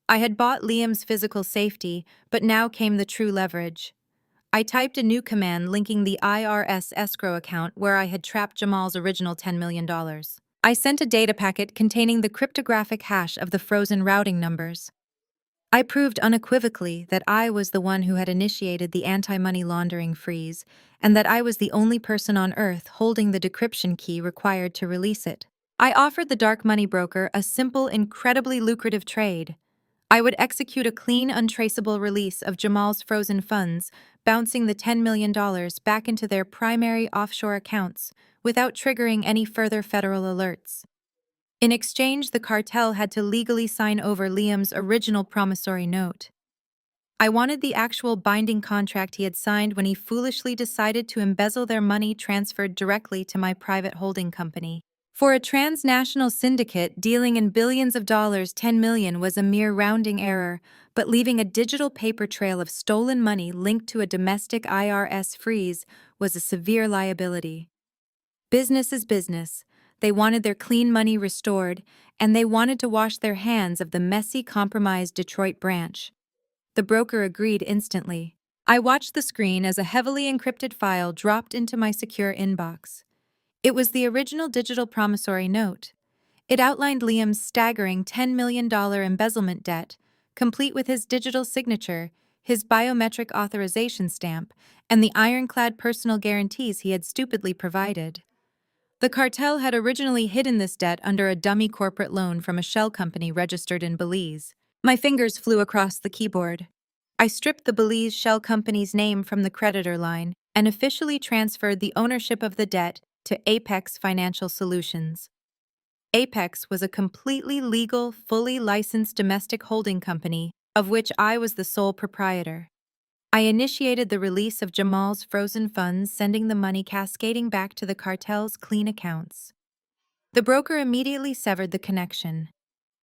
I had bought Liam's physical safety, but now came the true leverage. I typed a new command linking the IRS escrow account where I had trapped Jamal's original $10 million. I sent a data packet containing the cryptographic hash of the frozen routing numbers. I proved unequivocally that I was the one who had initiated the anti-money laundering freeze, and that I was the only person on Earth holding the decryption key required to release it. I offered the dark money broker a simple, incredibly lucrative trade. I would execute a clean, untraceable release of Jamal's frozen funds, bouncing the $10 million back into their primary offshore accounts without triggering any further federal alerts. In exchange, the cartel had to legally sign over Liam's original promissory note. I wanted the actual binding contract he had signed when he foolishly decided to embezzle their money transferred directly to my private holding company. For a transnational syndicate dealing in billions of dollars, 10 million was a mere rounding error, but leaving a digital paper trail of stolen money linked to a domestic IRS freeze was a severe liability. Business is business. They wanted their clean money restored, and they wanted to wash their hands of the messy, compromised Detroit branch. The broker agreed instantly. I watched the screen as a heavily encrypted file dropped into my secure inbox. It was the original digital promissory note. It outlined Liam's staggering $10 million embezzlement debt, complete with his digital signature, his biometric authorization stamp, and the ironclad personal guarantees he had stupidly provided. The cartel had originally hidden this debt under a dummy corporate loan from a shell company registered in Belize. My fingers flew across the keyboard. I stripped the Belize shell company's name from the creditor line and officially transferred the ownership of the debt to Apex Financial Solutions. Apex was a completely legal, fully licensed domestic holding company, of which I was the sole proprietor. I initiated the release of Jamal's frozen funds, sending the money cascading back to the cartel's clean accounts. The broker immediately severed the connection.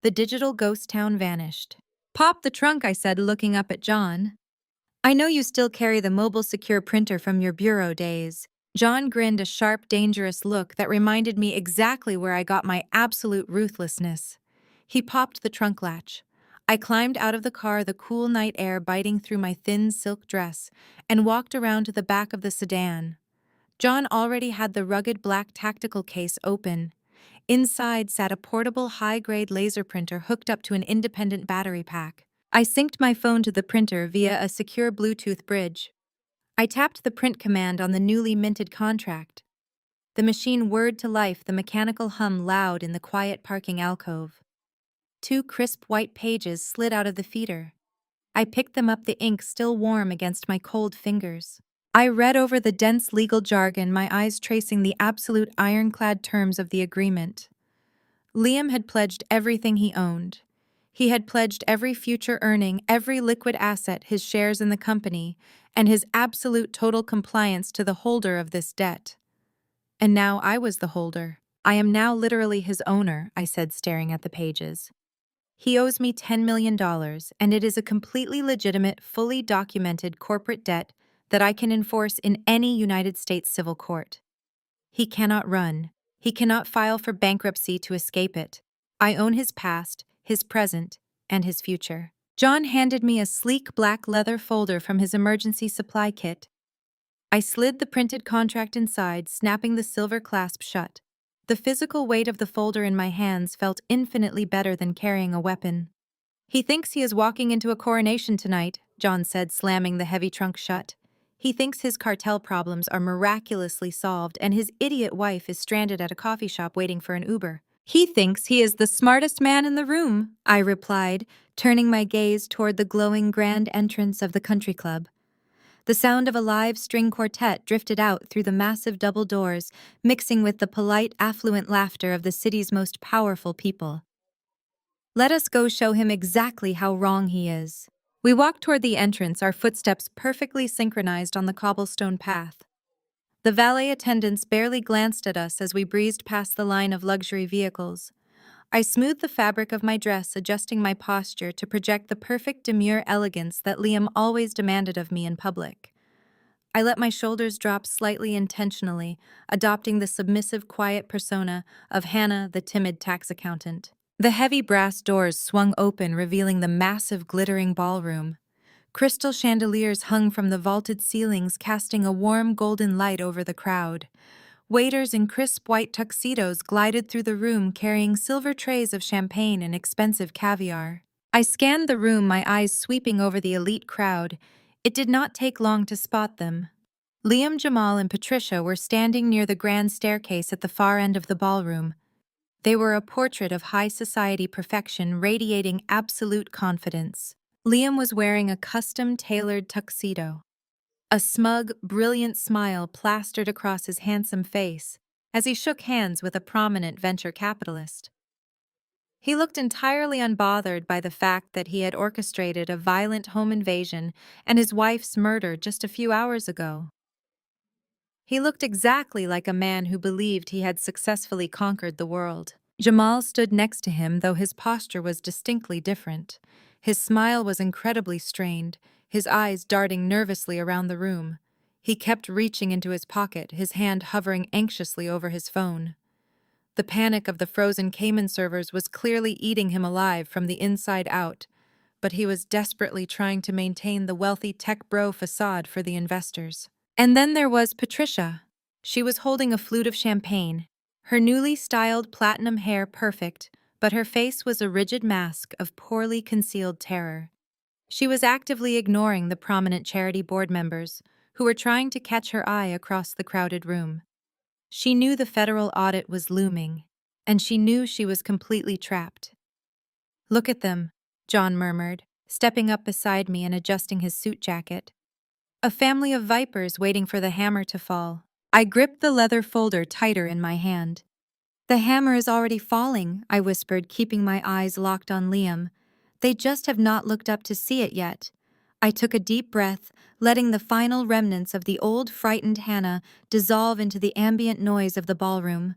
The digital ghost town vanished. "Pop the trunk," I said, looking up at John. "I know you still carry the mobile secure printer from your bureau days." John grinned, a sharp, dangerous look that reminded me exactly where I got my absolute ruthlessness. He popped the trunk latch. I climbed out of the car, the cool night air biting through my thin silk dress, and walked around to the back of the sedan. John already had the rugged black tactical case open. Inside sat a portable high-grade laser printer hooked up to an independent battery pack. I synced my phone to the printer via a secure Bluetooth bridge. I tapped the print command on the newly minted contract. The machine whirred to life, the mechanical hum loud in the quiet parking alcove. 2 crisp white pages slid out of the feeder. I picked them up, the ink still warm against my cold fingers. I read over the dense legal jargon, my eyes tracing the absolute ironclad terms of the agreement. Liam had pledged everything he owned. He had pledged every future earning, every liquid asset, his shares in the company, and his absolute total compliance to the holder of this debt. And now I was the holder. I am now literally his owner, I said, staring at the pages. He owes me $10 million, and it is a completely legitimate, fully documented corporate debt that I can enforce in any United States civil court. He cannot run. He cannot file for bankruptcy to escape it. I own his past, his present, and his future. John handed me a sleek black leather folder from his emergency supply kit. I slid the printed contract inside, snapping the silver clasp shut. The physical weight of the folder in my hands felt infinitely better than carrying a weapon. He thinks he is walking into a coronation tonight, John said, slamming the heavy trunk shut. He thinks his cartel problems are miraculously solved and his idiot wife is stranded at a coffee shop waiting for an Uber. He thinks he is the smartest man in the room, I replied, turning my gaze toward the glowing grand entrance of the country club. The sound of a live string quartet drifted out through the massive double doors, mixing with the polite, affluent laughter of the city's most powerful people. Let us go show him exactly how wrong he is. We walked toward the entrance, our footsteps perfectly synchronized on the cobblestone path. The valet attendants barely glanced at us as we breezed past the line of luxury vehicles. I smoothed the fabric of my dress, adjusting my posture to project the perfect demure elegance that Liam always demanded of me in public. I let my shoulders drop slightly intentionally, adopting the submissive, quiet persona of Hannah, the timid tax accountant. The heavy brass doors swung open, revealing the massive, glittering ballroom. Crystal chandeliers hung from the vaulted ceilings, casting a warm golden light over the crowd. Waiters in crisp white tuxedos glided through the room, carrying silver trays of champagne and expensive caviar. I scanned the room, my eyes sweeping over the elite crowd. It did not take long to spot them. Liam, Jamal, and Patricia were standing near the grand staircase at the far end of the ballroom. They were a portrait of high society perfection, radiating absolute confidence. Liam was wearing a custom-tailored tuxedo. A smug, brilliant smile plastered across his handsome face as he shook hands with a prominent venture capitalist. He looked entirely unbothered by the fact that he had orchestrated a violent home invasion and his wife's murder just a few hours ago. He looked exactly like a man who believed he had successfully conquered the world. Jamal stood next to him, though his posture was distinctly different. His smile was incredibly strained, his eyes darting nervously around the room. He kept reaching into his pocket, his hand hovering anxiously over his phone. The panic of the frozen Cayman servers was clearly eating him alive from the inside out, but he was desperately trying to maintain the wealthy tech bro facade for the investors. And then there was Patricia. She was holding a flute of champagne, her newly styled platinum hair perfect, but her face was a rigid mask of poorly concealed terror. She was actively ignoring the prominent charity board members, who were trying to catch her eye across the crowded room. She knew the federal audit was looming, and she knew she was completely trapped. "Look at them," John murmured, stepping up beside me and adjusting his suit jacket. "A family of vipers waiting for the hammer to fall." I gripped the leather folder tighter in my hand. "The hammer is already falling," I whispered, keeping my eyes locked on Liam. "They just have not looked up to see it yet." I took a deep breath, letting the final remnants of the old frightened Hannah dissolve into the ambient noise of the ballroom.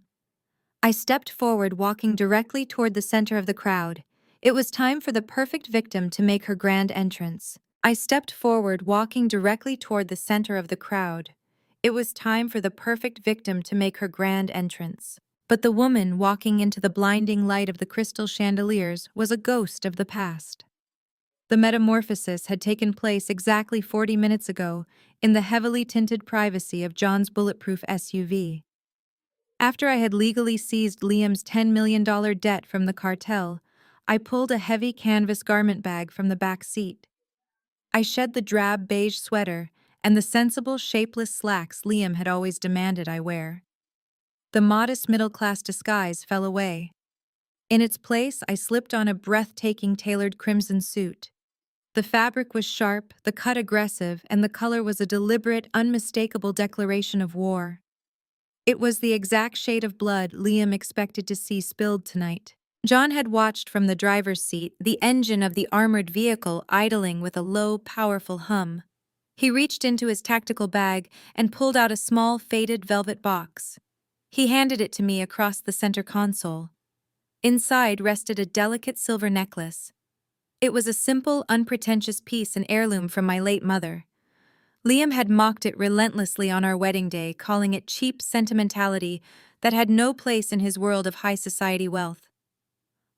I stepped forward, walking directly toward the center of the crowd. It was time for the perfect victim to make her grand entrance. I stepped forward, walking directly toward the center of the crowd. It was time for the perfect victim to make her grand entrance. But the woman walking into the blinding light of the crystal chandeliers was a ghost of the past. The metamorphosis had taken place exactly 40 minutes ago in the heavily tinted privacy of John's bulletproof SUV. After I had legally seized Liam's $10 million debt from the cartel, I pulled a heavy canvas garment bag from the back seat. I shed the drab beige sweater and the sensible, shapeless slacks Liam had always demanded I wear. The modest middle-class disguise fell away. In its place, I slipped on a breathtaking tailored crimson suit. The fabric was sharp, the cut aggressive, and the color was a deliberate, unmistakable declaration of war. It was the exact shade of blood Liam expected to see spilled tonight. John had watched from the driver's seat, the engine of the armored vehicle idling with a low, powerful hum. He reached into his tactical bag and pulled out a small, faded velvet box. He handed it to me across the center console. Inside rested a delicate silver necklace. It was a simple, unpretentious piece, an heirloom from my late mother. Liam had mocked it relentlessly on our wedding day, calling it cheap sentimentality that had no place in his world of high society wealth.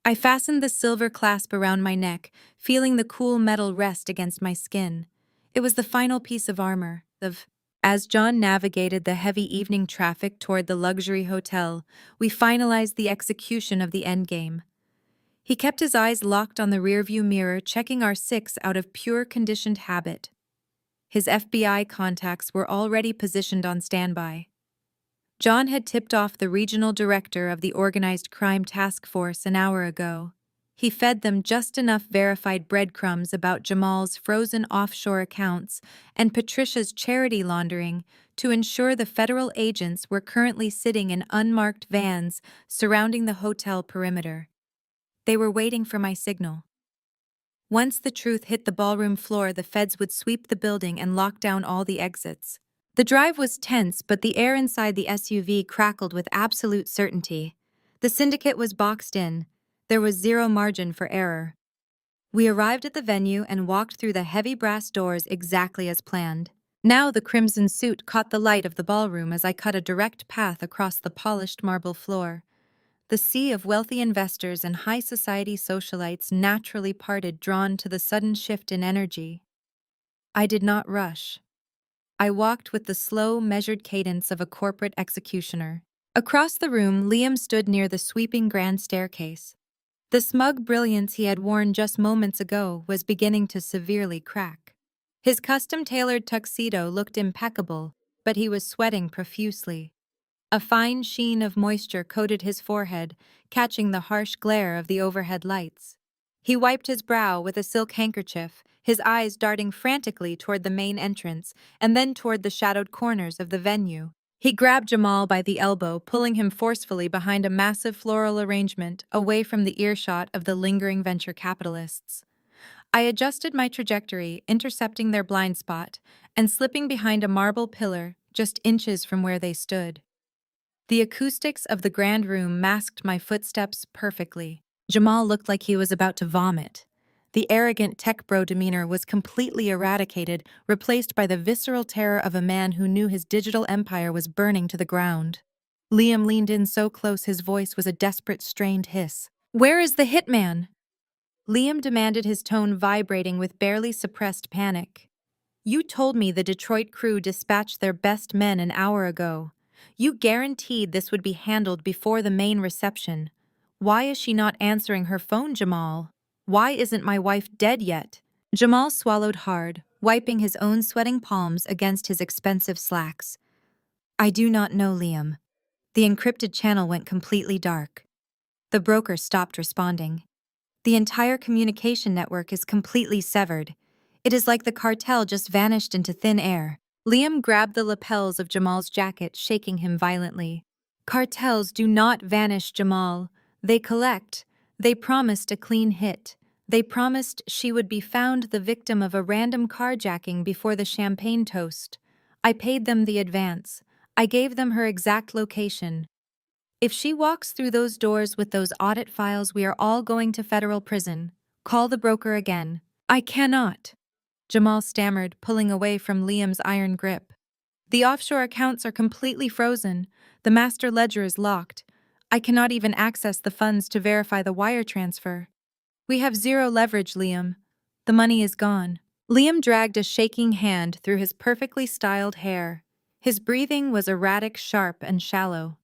I fastened the silver clasp around my neck, feeling the cool metal rest against my skin. It was the final piece of armor. As John navigated the heavy evening traffic toward the luxury hotel, we finalized the execution of the endgame. He kept his eyes locked on the rearview mirror, checking our six out of pure conditioned habit. His FBI contacts were already positioned on standby. John had tipped off the regional director of the Organized Crime Task Force an hour ago. He fed them just enough verified breadcrumbs about Jamal's frozen offshore accounts and Patricia's charity laundering to ensure the federal agents were currently sitting in unmarked vans surrounding the hotel perimeter. They were waiting for my signal. Once the truth hit the ballroom floor, the feds would sweep the building and lock down all the exits. The drive was tense, but the air inside the SUV crackled with absolute certainty. The syndicate was boxed in. There was zero margin for error. We arrived at the venue and walked through the heavy brass doors exactly as planned. Now the crimson suit caught the light of the ballroom as I cut a direct path across the polished marble floor. The sea of wealthy investors and high society socialites naturally parted, drawn to the sudden shift in energy. I did not rush. I walked with the slow, measured cadence of a corporate executioner. Across the room, Liam stood near the sweeping grand staircase. The smug brilliance he had worn just moments ago was beginning to severely crack. His custom-tailored tuxedo looked impeccable, but he was sweating profusely. A fine sheen of moisture coated his forehead, catching the harsh glare of the overhead lights. He wiped his brow with a silk handkerchief, his eyes darting frantically toward the main entrance and then toward the shadowed corners of the venue. He grabbed Jamal by the elbow, pulling him forcefully behind a massive floral arrangement, away from the earshot of the lingering venture capitalists. I adjusted my trajectory, intercepting their blind spot, and slipping behind a marble pillar just inches from where they stood. The acoustics of the grand room masked my footsteps perfectly. Jamal looked like he was about to vomit. The arrogant tech bro demeanor was completely eradicated, replaced by the visceral terror of a man who knew his digital empire was burning to the ground. Liam leaned in so close his voice was a desperate, strained hiss. "Where is the hitman?" Liam demanded, his tone vibrating with barely suppressed panic. "You told me the Detroit crew dispatched their best men an hour ago. You guaranteed this would be handled before the main reception. Why is she not answering her phone, Jamal? Why isn't my wife dead yet?" Jamal swallowed hard, wiping his own sweating palms against his expensive slacks. "I do not know, Liam." The encrypted channel went completely dark. The broker stopped responding. The entire communication network is completely severed. It is like the cartel just vanished into thin air. Liam grabbed the lapels of Jamal's jacket, shaking him violently. "Cartels do not vanish, Jamal. They collect. They promised a clean hit. They promised she would be found the victim of a random carjacking before the champagne toast. I paid them the advance. I gave them her exact location. If she walks through those doors with those audit files, we are all going to federal prison. Call the broker again." "I cannot," Jamal stammered, pulling away from Liam's iron grip. "The offshore accounts are completely frozen. The master ledger is locked. I cannot even access the funds to verify the wire transfer. We have zero leverage, Liam. The money is gone." Liam dragged a shaking hand through his perfectly styled hair. His breathing was erratic, sharp, and shallow.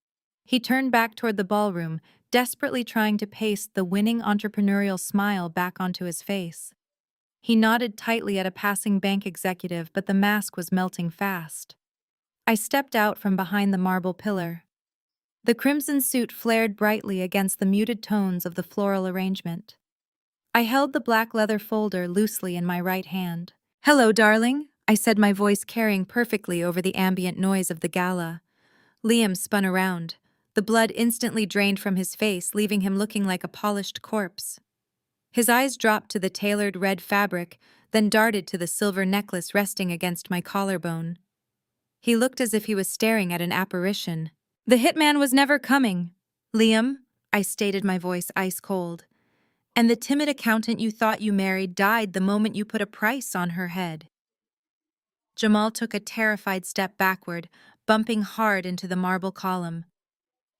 He turned back toward the ballroom, desperately trying to paste the winning entrepreneurial smile back onto his face. He nodded tightly at a passing bank executive, but the mask was melting fast. I stepped out from behind the marble pillar. The crimson suit flared brightly against the muted tones of the floral arrangement. I held the black leather folder loosely in my right hand. "Hello, darling," I said, my voice carrying perfectly over the ambient noise of the gala. Liam spun around. The blood instantly drained from his face, leaving him looking like a polished corpse. His eyes dropped to the tailored red fabric, then darted to the silver necklace resting against my collarbone. He looked as if he was staring at an apparition. "The hitman was never coming, Liam," I stated, my voice ice cold. "And the timid accountant you thought you married died the moment you put a price on her head." Jamal took a terrified step backward, bumping hard into the marble column.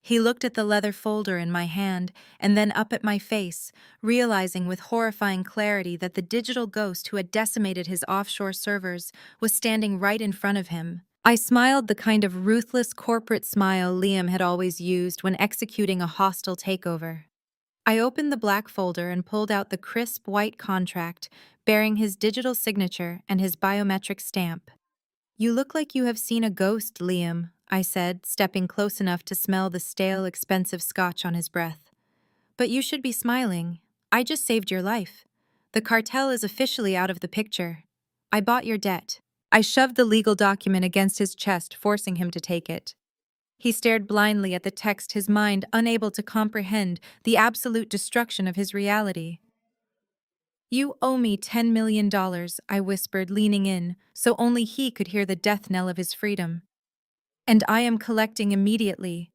He looked at the leather folder in my hand and then up at my face, realizing with horrifying clarity that the digital ghost who had decimated his offshore servers was standing right in front of him. I smiled, the kind of ruthless corporate smile Liam had always used when executing a hostile takeover. I opened the black folder and pulled out the crisp white contract bearing his digital signature and his biometric stamp. "You look like you have seen a ghost, Liam," I said, stepping close enough to smell the stale, expensive scotch on his breath. "But you should be smiling. I just saved your life. The cartel is officially out of the picture. I bought your debt." I shoved the legal document against his chest, forcing him to take it. He stared blindly at the text, his mind unable to comprehend the absolute destruction of his reality. "You owe me $10 million, I whispered, leaning in, so only he could hear the death knell of his freedom. "And I am collecting immediately.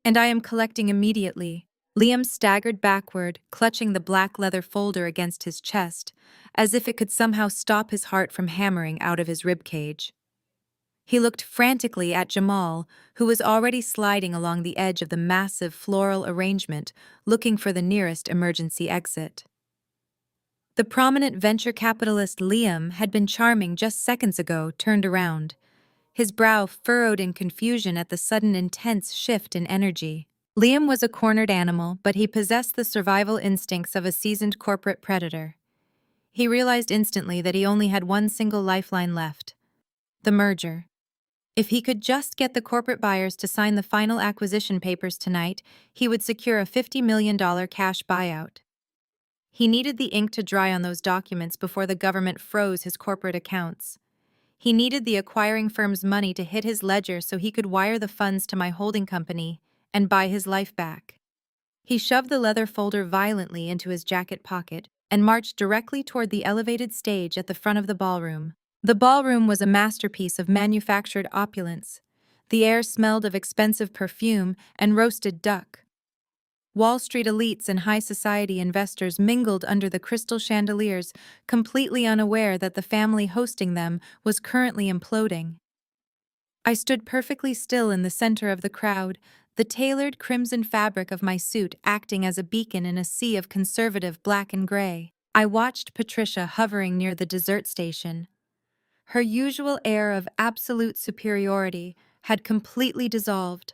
And I am collecting immediately." Liam staggered backward, clutching the black leather folder against his chest, as if it could somehow stop his heart from hammering out of his ribcage. He looked frantically at Jamal, who was already sliding along the edge of the massive floral arrangement, looking for the nearest emergency exit. The prominent venture capitalist Liam had been charming just seconds ago, turned around, his brow furrowed in confusion at the sudden intense shift in energy. Liam was a cornered animal, but he possessed the survival instincts of a seasoned corporate predator. He realized instantly that he only had one single lifeline left: the merger. If he could just get the corporate buyers to sign the final acquisition papers tonight, he would secure a $50 million cash buyout. He needed the ink to dry on those documents before the government froze his corporate accounts. He needed the acquiring firm's money to hit his ledger so he could wire the funds to my holding company and buy his life back. He shoved the leather folder violently into his jacket pocket and marched directly toward the elevated stage at the front of the ballroom. The ballroom was a masterpiece of manufactured opulence. The air smelled of expensive perfume and roasted duck. Wall Street elites and high society investors mingled under the crystal chandeliers, completely unaware that the family hosting them was currently imploding. I stood perfectly still in the center of the crowd, the tailored crimson fabric of my suit acting as a beacon in a sea of conservative black and gray. I watched Patricia hovering near the dessert station. Her usual air of absolute superiority had completely dissolved.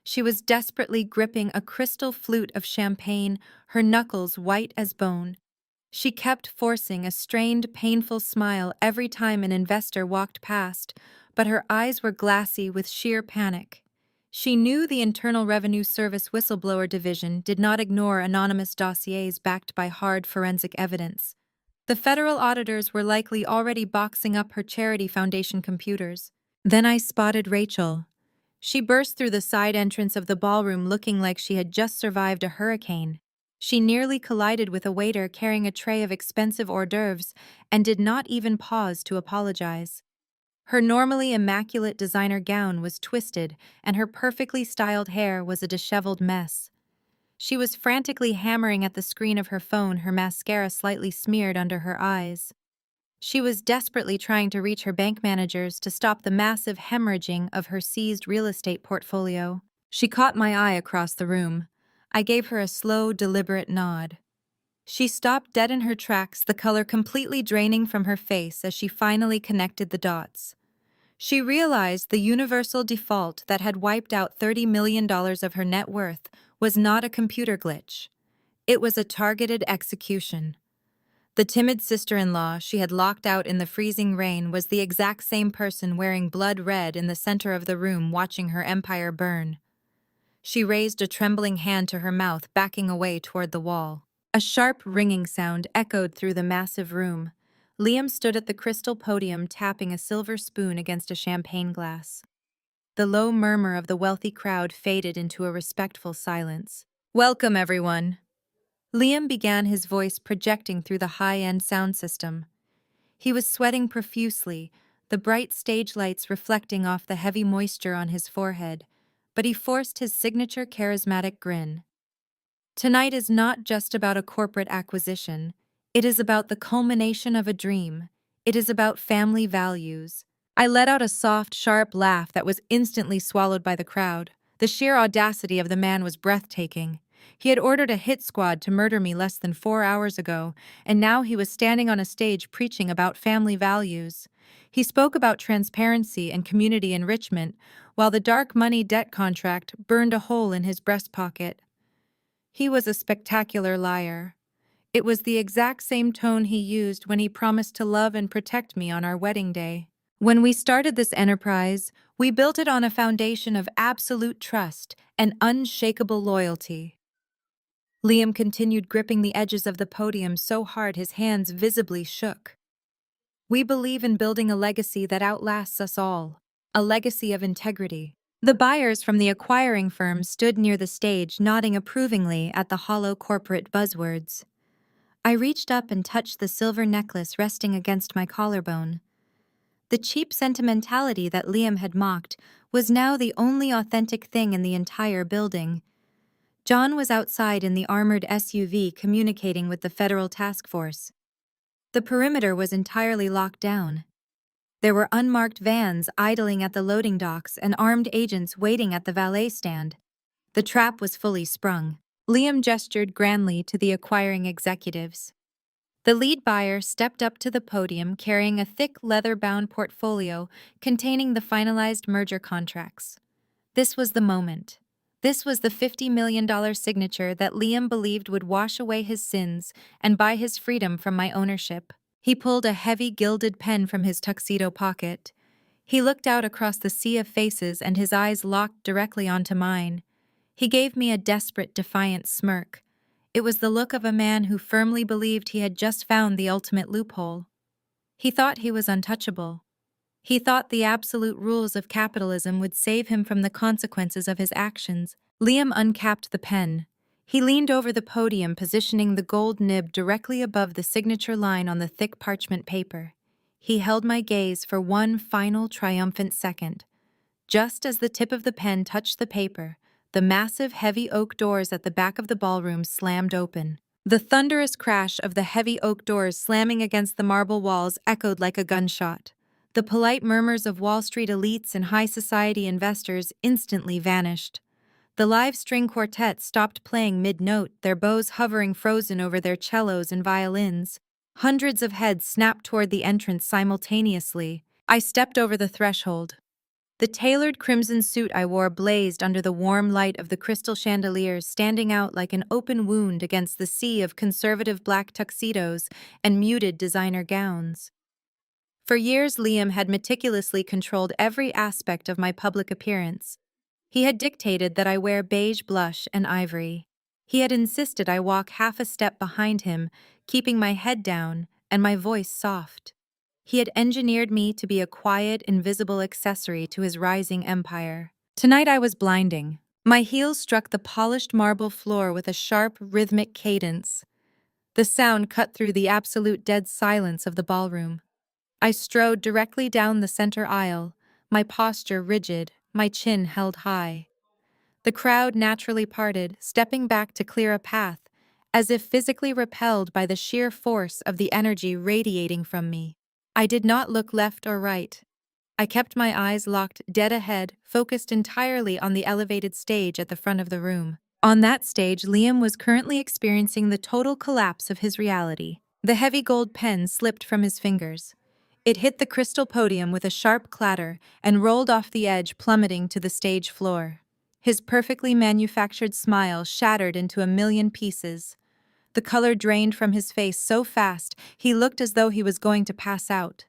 She was desperately gripping a crystal flute of champagne, her knuckles white as bone. She kept forcing a strained, painful smile every time an investor walked past, but her eyes were glassy with sheer panic. She knew the Internal Revenue Service whistleblower division did not ignore anonymous dossiers backed by hard forensic evidence. The federal auditors were likely already boxing up her charity foundation computers. Then I spotted Rachel. She burst through the side entrance of the ballroom looking like she had just survived a hurricane. She nearly collided with a waiter carrying a tray of expensive hors d'oeuvres and did not even pause to apologize. Her normally immaculate designer gown was twisted, and her perfectly styled hair was a disheveled mess. She was frantically hammering at the screen of her phone, her mascara slightly smeared under her eyes. She was desperately trying to reach her bank managers to stop the massive hemorrhaging of her seized real estate portfolio. She caught my eye across the room. I gave her a slow, deliberate nod. She stopped dead in her tracks, the color completely draining from her face as she finally connected the dots. She realized the universal default that had wiped out $30 million of her net worth was not a computer glitch. It was a targeted execution. The timid sister-in-law she had locked out in the freezing rain was the exact same person wearing blood red in the center of the room watching her empire burn. She raised a trembling hand to her mouth, backing away toward the wall. A sharp ringing sound echoed through the massive room. Liam stood at the crystal podium, tapping a silver spoon against a champagne glass. The low murmur of the wealthy crowd faded into a respectful silence. "Welcome, everyone." Liam began, his voice projecting through the high-end sound system. He was sweating profusely, the bright stage lights reflecting off the heavy moisture on his forehead, but he forced his signature charismatic grin. Tonight is not just about a corporate acquisition. It is about the culmination of a dream. It is about family values. I let out a soft, sharp laugh that was instantly swallowed by the crowd. The sheer audacity of the man was breathtaking. He had ordered a hit squad to murder me less than 4 hours ago, and now he was standing on a stage preaching about family values. He spoke about transparency and community enrichment, while the dark money debt contract burned a hole in his breast pocket. He was a spectacular liar. It was the exact same tone he used when he promised to love and protect me on our wedding day. When we started this enterprise, we built it on a foundation of absolute trust and unshakable loyalty. Liam continued, gripping the edges of the podium so hard his hands visibly shook. We believe in building a legacy that outlasts us all, a legacy of integrity. The buyers from the acquiring firm stood near the stage, nodding approvingly at the hollow corporate buzzwords. I reached up and touched the silver necklace resting against my collarbone. The cheap sentimentality that Liam had mocked was now the only authentic thing in the entire building. John was outside in the armored SUV communicating with the federal task force. The perimeter was entirely locked down. There were unmarked vans idling at the loading docks and armed agents waiting at the valet stand. The trap was fully sprung. Liam gestured grandly to the acquiring executives. The lead buyer stepped up to the podium carrying a thick leather-bound portfolio containing the finalized merger contracts. This was the moment. This was the $50 million signature that Liam believed would wash away his sins and buy his freedom from my ownership. He pulled a heavy gilded pen from his tuxedo pocket. He looked out across the sea of faces and his eyes locked directly onto mine. He gave me a desperate, defiant smirk. It was the look of a man who firmly believed he had just found the ultimate loophole. He thought he was untouchable. He thought the absolute rules of capitalism would save him from the consequences of his actions. Liam uncapped the pen. He leaned over the podium, positioning the gold nib directly above the signature line on the thick parchment paper. He held my gaze for one final triumphant second. Just as the tip of the pen touched the paper, the massive heavy oak doors at the back of the ballroom slammed open. The thunderous crash of the heavy oak doors slamming against the marble walls echoed like a gunshot. The polite murmurs of Wall Street elites and high society investors instantly vanished. The live string quartet stopped playing mid-note, their bows hovering frozen over their cellos and violins. Hundreds of heads snapped toward the entrance simultaneously. I stepped over the threshold. The tailored crimson suit I wore blazed under the warm light of the crystal chandeliers, standing out like an open wound against the sea of conservative black tuxedos and muted designer gowns. For years, Liam had meticulously controlled every aspect of my public appearance. He had dictated that I wear beige blush and ivory. He had insisted I walk half a step behind him, keeping my head down and my voice soft. He had engineered me to be a quiet, invisible accessory to his rising empire. Tonight I was blinding. My heels struck the polished marble floor with a sharp, rhythmic cadence. The sound cut through the absolute dead silence of the ballroom. I strode directly down the center aisle, my posture rigid, my chin held high. The crowd naturally parted, stepping back to clear a path, as if physically repelled by the sheer force of the energy radiating from me. I did not look left or right. I kept my eyes locked dead ahead, focused entirely on the elevated stage at the front of the room. On that stage, Liam was currently experiencing the total collapse of his reality. The heavy gold pen slipped from his fingers. It hit the crystal podium with a sharp clatter and rolled off the edge, plummeting to the stage floor. His perfectly manufactured smile shattered into a million pieces. The color drained from his face so fast, he looked as though he was going to pass out.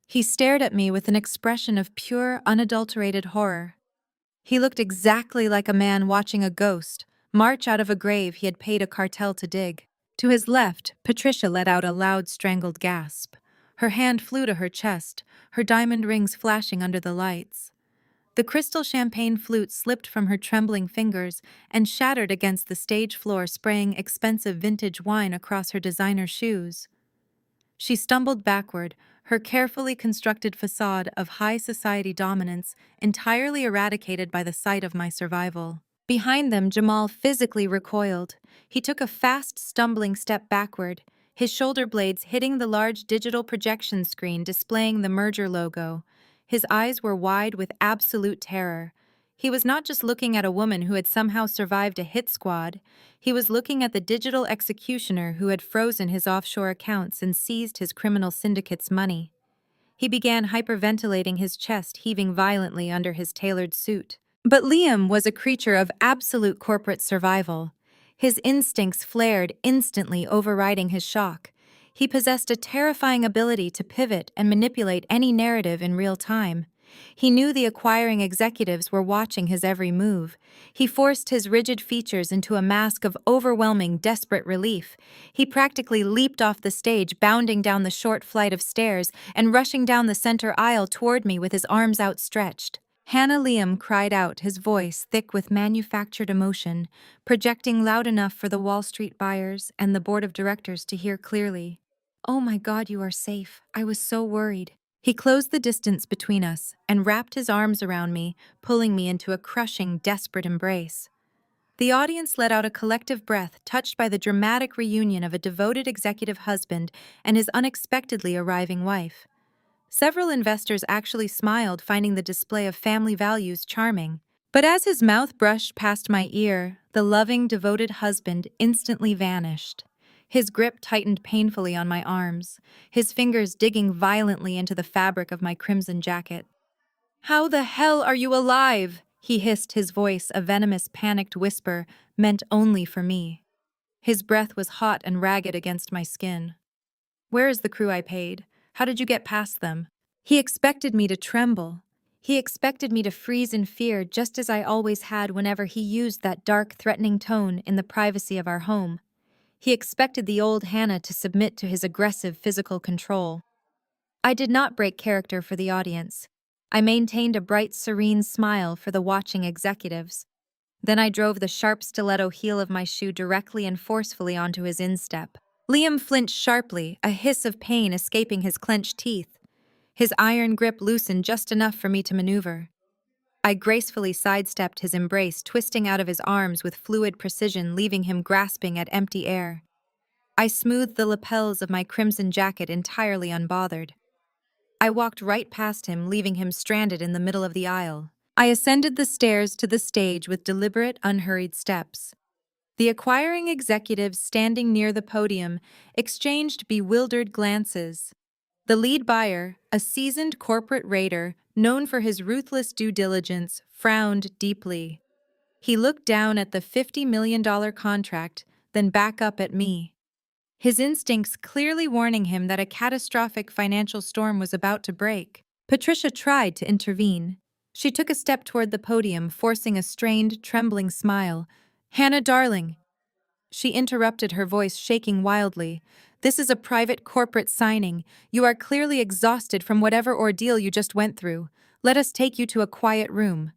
He stared at me with an expression of pure, unadulterated horror. He looked exactly like a man watching a ghost march out of a grave he had paid a cartel to dig. To his left, Patricia let out a loud, strangled gasp. Her hand flew to her chest, her diamond rings flashing under the lights. The crystal champagne flute slipped from her trembling fingers and shattered against the stage floor, spraying expensive vintage wine across her designer shoes. She stumbled backward, her carefully constructed facade of high society dominance entirely eradicated by the sight of my survival. Behind them, Jamal physically recoiled. He took a fast, stumbling step backward, his shoulder blades hitting the large digital projection screen displaying the merger logo. His eyes were wide with absolute terror. He was not just looking at a woman who had somehow survived a hit squad, he was looking at the digital executioner who had frozen his offshore accounts and seized his criminal syndicate's money. He began hyperventilating, his chest heaving violently under his tailored suit. But Liam was a creature of absolute corporate survival. His instincts flared, instantly overriding his shock. He possessed a terrifying ability to pivot and manipulate any narrative in real time. He knew the acquiring executives were watching his every move. He forced his rigid features into a mask of overwhelming, desperate relief. He practically leaped off the stage, bounding down the short flight of stairs and rushing down the center aisle toward me with his arms outstretched. Hannah Liam cried out, his voice thick with manufactured emotion, projecting loud enough for the Wall Street buyers and the board of directors to hear clearly. "Oh my God, you are safe. I was so worried." He closed the distance between us and wrapped his arms around me, pulling me into a crushing, desperate embrace. The audience let out a collective breath, touched by the dramatic reunion of a devoted executive husband and his unexpectedly arriving wife. Several investors actually smiled, finding the display of family values charming. But as his mouth brushed past my ear, the loving, devoted husband instantly vanished. His grip tightened painfully on my arms, his fingers digging violently into the fabric of my crimson jacket. "How the hell are you alive?" he hissed, his voice a venomous, panicked whisper meant only for me. His breath was hot and ragged against my skin. "Where is the crew I paid? How did you get past them?" He expected me to tremble. He expected me to freeze in fear, just as I always had whenever he used that dark, threatening tone in the privacy of our home. He expected the old Hannah to submit to his aggressive physical control. I did not break character for the audience. I maintained a bright, serene smile for the watching executives. Then I drove the sharp stiletto heel of my shoe directly and forcefully onto his instep. Liam flinched sharply, a hiss of pain escaping his clenched teeth. His iron grip loosened just enough for me to maneuver. I gracefully sidestepped his embrace, twisting out of his arms with fluid precision, leaving him grasping at empty air. I smoothed the lapels of my crimson jacket entirely unbothered. I walked right past him, leaving him stranded in the middle of the aisle. I ascended the stairs to the stage with deliberate, unhurried steps. The acquiring executives standing near the podium exchanged bewildered glances. The lead buyer, a seasoned corporate raider known for his ruthless due diligence, frowned deeply. He looked down at the $50 million contract, then back up at me. His instincts clearly warning him that a catastrophic financial storm was about to break. Patricia tried to intervene. She took a step toward the podium, forcing a strained, trembling smile. "Hannah, darling." She interrupted, her voice shaking wildly. "This is a private corporate signing. You are clearly exhausted from whatever ordeal you just went through. Let us take you to a quiet room."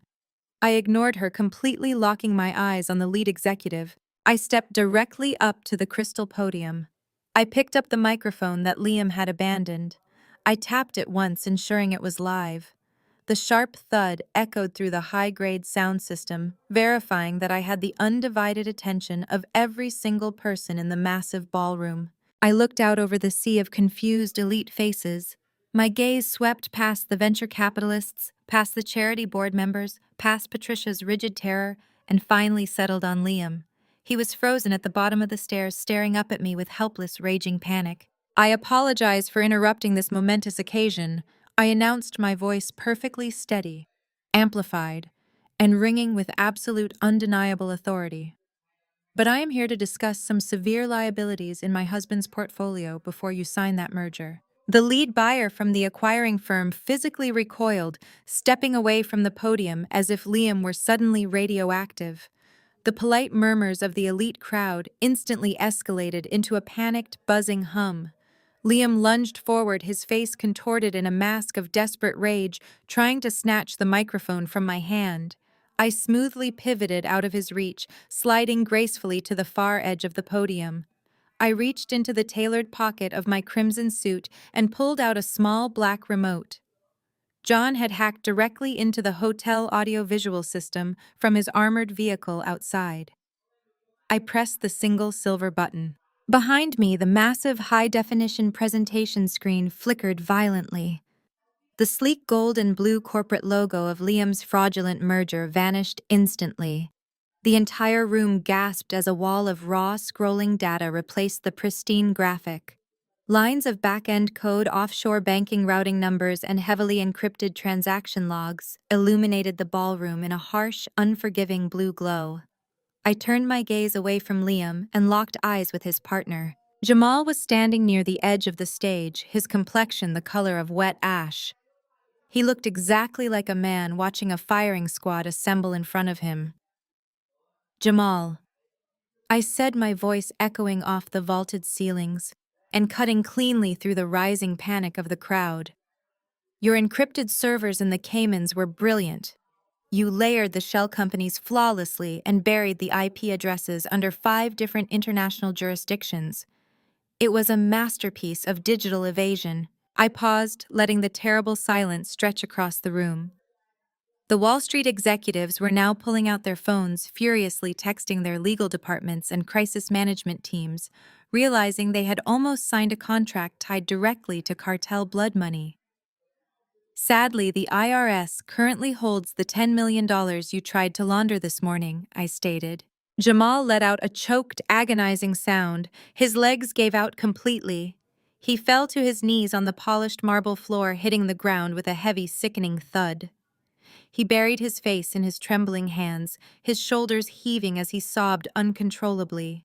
I ignored her, completely locking my eyes on the lead executive. I stepped directly up to the crystal podium. I picked up the microphone that Liam had abandoned. I tapped it once, ensuring it was live. The sharp thud echoed through the high-grade sound system, verifying that I had the undivided attention of every single person in the massive ballroom. I looked out over the sea of confused elite faces. My gaze swept past the venture capitalists, past the charity board members, past Patricia's rigid terror, and finally settled on Liam. He was frozen at the bottom of the stairs, staring up at me with helpless, raging panic. "I apologize for interrupting this momentous occasion," I announced, my voice perfectly steady, amplified, and ringing with absolute undeniable authority. "But I am here to discuss some severe liabilities in my husband's portfolio before you sign that merger. The lead buyer from the acquiring firm physically recoiled, stepping away from the podium as if Liam were suddenly radioactive. The polite murmurs of the elite crowd instantly escalated into a panicked, buzzing hum. Liam lunged forward, his face contorted in a mask of desperate rage, trying to snatch the microphone from my hand. I smoothly pivoted out of his reach, sliding gracefully to the far edge of the podium. I reached into the tailored pocket of my crimson suit and pulled out a small black remote. John had hacked directly into the hotel audiovisual system from his armored vehicle outside. I pressed the single silver button. Behind me, the massive high-definition presentation screen flickered violently. The sleek gold and blue corporate logo of Liam's fraudulent merger vanished instantly. The entire room gasped as a wall of raw, scrolling data replaced the pristine graphic. Lines of back-end code, offshore banking routing numbers, and heavily encrypted transaction logs illuminated the ballroom in a harsh, unforgiving blue glow. I turned my gaze away from Liam and locked eyes with his partner. Jamal was standing near the edge of the stage, his complexion the color of wet ash. He looked exactly like a man watching a firing squad assemble in front of him. "Jamal," I said, my voice echoing off the vaulted ceilings and cutting cleanly through the rising panic of the crowd. "Your encrypted servers in the Caymans were brilliant. You layered the shell companies flawlessly and buried the IP addresses under 5 different international jurisdictions. It was a masterpiece of digital evasion." I paused, letting the terrible silence stretch across the room. The Wall Street executives were now pulling out their phones, furiously texting their legal departments and crisis management teams, realizing they had almost signed a contract tied directly to cartel blood money. "Sadly, the IRS currently holds the $10 million you tried to launder this morning," I stated. Jamal let out a choked, agonizing sound. His legs gave out completely. He fell to his knees on the polished marble floor, hitting the ground with a heavy, sickening thud. He buried his face in his trembling hands, his shoulders heaving as he sobbed uncontrollably.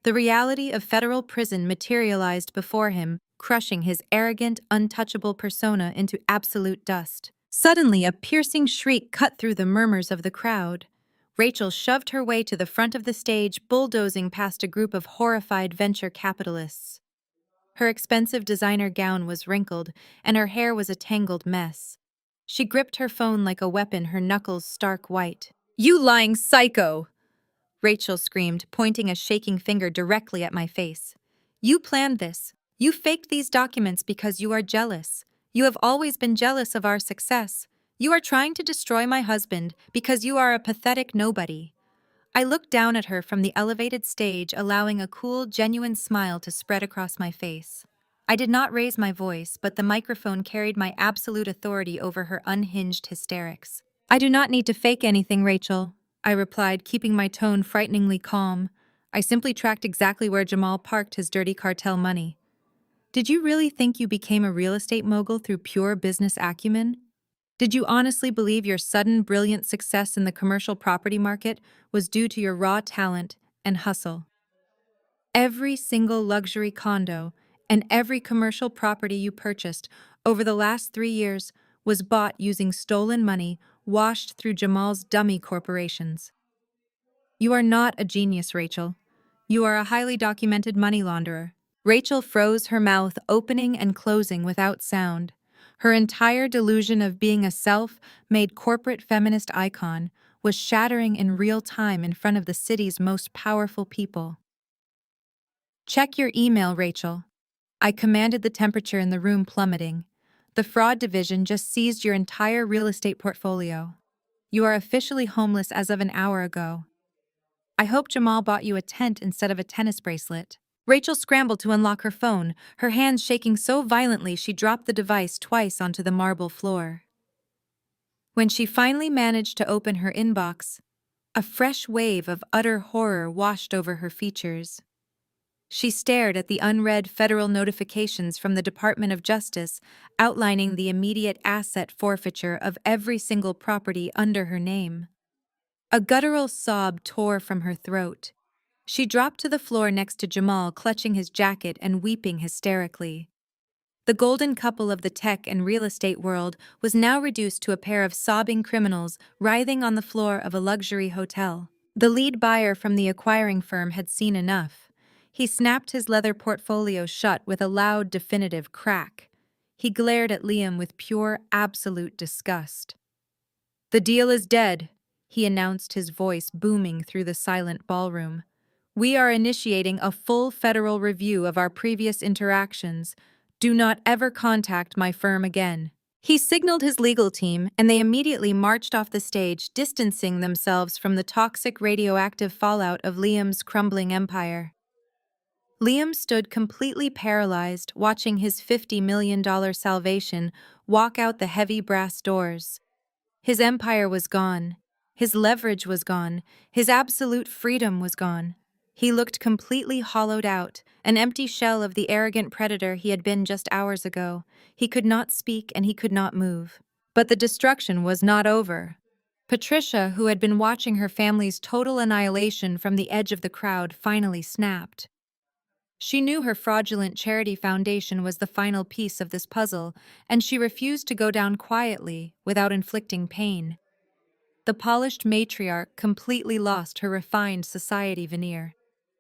The reality of federal prison materialized before him, crushing his arrogant, untouchable persona into absolute dust. Suddenly, a piercing shriek cut through the murmurs of the crowd. Rachel shoved her way to the front of the stage, bulldozing past a group of horrified venture capitalists. Her expensive designer gown was wrinkled, and her hair was a tangled mess. She gripped her phone like a weapon, her knuckles stark white. "You lying psycho!" Rachel screamed, pointing a shaking finger directly at my face. "You planned this. You faked these documents because you are jealous. You have always been jealous of our success. You are trying to destroy my husband because you are a pathetic nobody." I looked down at her from the elevated stage, allowing a cool, genuine smile to spread across my face. I did not raise my voice, but the microphone carried my absolute authority over her unhinged hysterics. "I do not need to fake anything, Rachel," I replied, keeping my tone frighteningly calm. "I simply tracked exactly where Jamal parked his dirty cartel money." "Did you really think you became a real estate mogul through pure business acumen? Did you honestly believe your sudden, brilliant success in the commercial property market was due to your raw talent and hustle?" Every single luxury condo and every commercial property you purchased over the last 3 years was bought using stolen money washed through Jamal's dummy corporations. You are not a genius, Rachel. You are a highly documented money launderer. Rachel froze, her mouth opening and closing without sound. Her entire delusion of being a self-made corporate feminist icon was shattering in real time in front of the city's most powerful people. "Check your email, Rachel." I commanded, the temperature in the room plummeting. "The fraud division just seized your entire real estate portfolio. You are officially homeless as of an hour ago. I hope Jamal bought you a tent instead of a tennis bracelet." Rachel scrambled to unlock her phone, her hands shaking so violently she dropped the device twice onto the marble floor. When she finally managed to open her inbox, a fresh wave of utter horror washed over her features. She stared at the unread federal notifications from the Department of Justice outlining the immediate asset forfeiture of every single property under her name. A guttural sob tore from her throat. She dropped to the floor next to Jamal, clutching his jacket and weeping hysterically. The golden couple of the tech and real estate world was now reduced to a pair of sobbing criminals writhing on the floor of a luxury hotel. The lead buyer from the acquiring firm had seen enough. He snapped his leather portfolio shut with a loud, definitive crack. He glared at Liam with pure, absolute disgust. "The deal is dead," he announced, his voice booming through the silent ballroom. "We are initiating a full federal review of our previous interactions. Do not ever contact my firm again." He signaled his legal team, and they immediately marched off the stage, distancing themselves from the toxic radioactive fallout of Liam's crumbling empire. Liam stood completely paralyzed, watching his $50 million salvation walk out the heavy brass doors. His empire was gone. His leverage was gone. His absolute freedom was gone. He looked completely hollowed out, an empty shell of the arrogant predator he had been just hours ago. He could not speak and he could not move. But the destruction was not over. Patricia, who had been watching her family's total annihilation from the edge of the crowd, finally snapped. She knew her fraudulent charity foundation was the final piece of this puzzle, and she refused to go down quietly without inflicting pain. The polished matriarch completely lost her refined society veneer.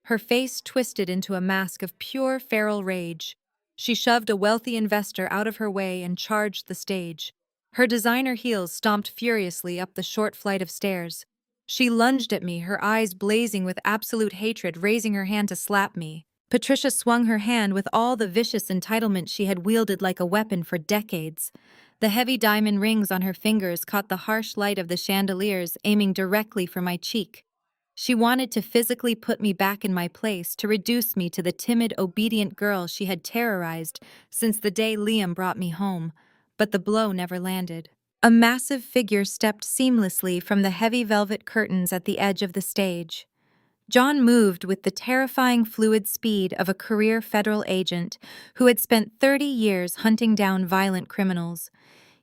Her face twisted into a mask of pure feral rage. She shoved a wealthy investor out of her way and charged the stage. Her designer heels stomped furiously up the short flight of stairs. She lunged at me, her eyes blazing with absolute hatred, raising her hand to slap me. Patricia swung her hand with all the vicious entitlement she had wielded like a weapon for decades. The heavy diamond rings on her fingers caught the harsh light of the chandeliers, aiming directly for my cheek. She wanted to physically put me back in my place, to reduce me to the timid, obedient girl she had terrorized since the day Liam brought me home. But the blow never landed. A massive figure stepped seamlessly from the heavy velvet curtains at the edge of the stage. John moved with the terrifying fluid speed of a career federal agent who had spent 30 years hunting down violent criminals.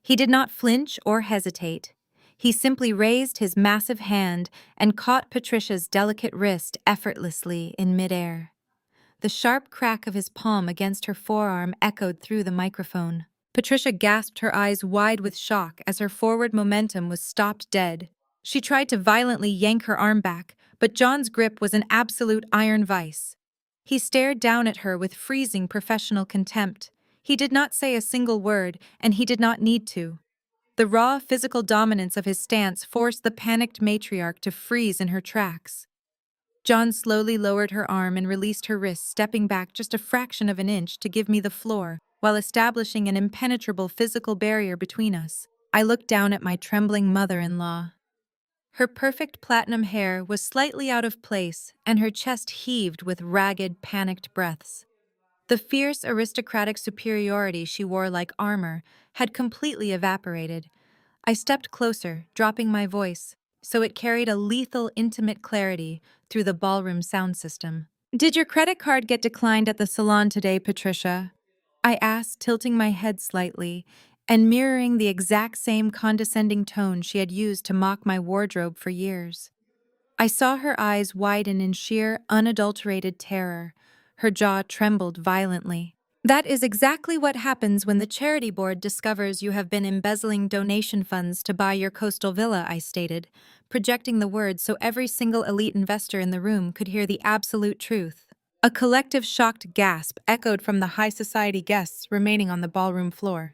He did not flinch or hesitate. He simply raised his massive hand and caught Patricia's delicate wrist effortlessly in midair. The sharp crack of his palm against her forearm echoed through the microphone. Patricia gasped, her eyes wide with shock as her forward momentum was stopped dead. She tried to violently yank her arm back, but John's grip was an absolute iron vice. He stared down at her with freezing professional contempt. He did not say a single word, and he did not need to. The raw physical dominance of his stance forced the panicked matriarch to freeze in her tracks. John slowly lowered her arm and released her wrist, stepping back just a fraction of an inch to give me the floor, while establishing an impenetrable physical barrier between us. I looked down at my trembling mother-in-law. Her perfect platinum hair was slightly out of place, and her chest heaved with ragged, panicked breaths. The fierce aristocratic superiority she wore like armor had completely evaporated. I stepped closer, dropping my voice, so it carried a lethal, intimate clarity through the ballroom sound system. "Did your credit card get declined at the salon today, Patricia?" I asked, tilting my head slightly and mirroring the exact same condescending tone she had used to mock my wardrobe for years. I saw her eyes widen in sheer, unadulterated terror. Her jaw trembled violently. "That is exactly what happens when the charity board discovers you have been embezzling donation funds to buy your coastal villa," I stated, projecting the words so every single elite investor in the room could hear the absolute truth. A collective shocked gasp echoed from the high society guests remaining on the ballroom floor.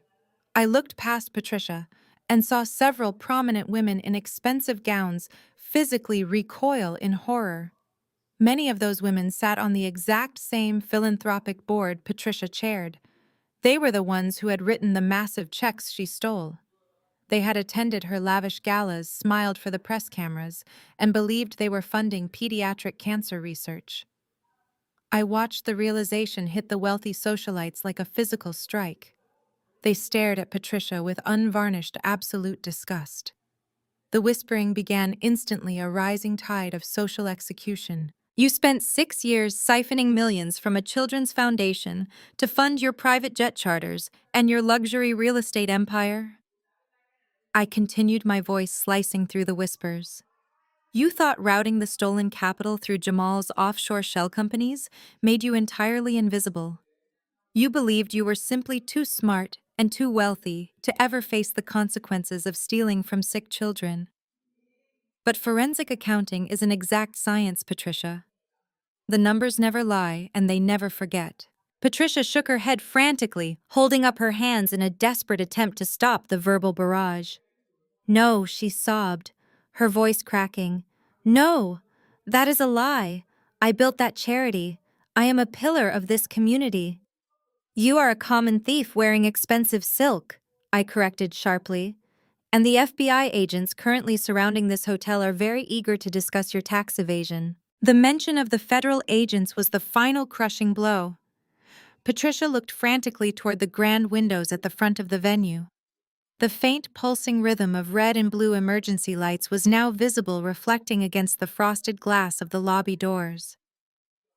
I looked past Patricia and saw several prominent women in expensive gowns physically recoil in horror. Many of those women sat on the exact same philanthropic board Patricia chaired. They were the ones who had written the massive checks she stole. They had attended her lavish galas, smiled for the press cameras, and believed they were funding pediatric cancer research. I watched the realization hit the wealthy socialites like a physical strike. They stared at Patricia with unvarnished absolute disgust. The whispering began instantly, a rising tide of social execution. "You spent 6 years siphoning millions from a children's foundation to fund your private jet charters and your luxury real estate empire?" I continued, my voice slicing through the whispers. "You thought routing the stolen capital through Jamal's offshore shell companies made you entirely invisible. You believed you were simply too smart and too wealthy to ever face the consequences of stealing from sick children. But forensic accounting is an exact science, Patricia. The numbers never lie and they never forget. Patricia shook her head frantically, holding up her hands in a desperate attempt to stop the verbal barrage. No, she sobbed, her voice cracking. No, that is a lie. I built that charity. I am a pillar of this community. You are a common thief wearing expensive silk, I corrected sharply. And the FBI agents currently surrounding this hotel are very eager to discuss your tax evasion. The mention of the federal agents was the final crushing blow. Patricia looked frantically toward the grand windows at the front of the venue. The faint pulsing rhythm of red and blue emergency lights was now visible reflecting against the frosted glass of the lobby doors.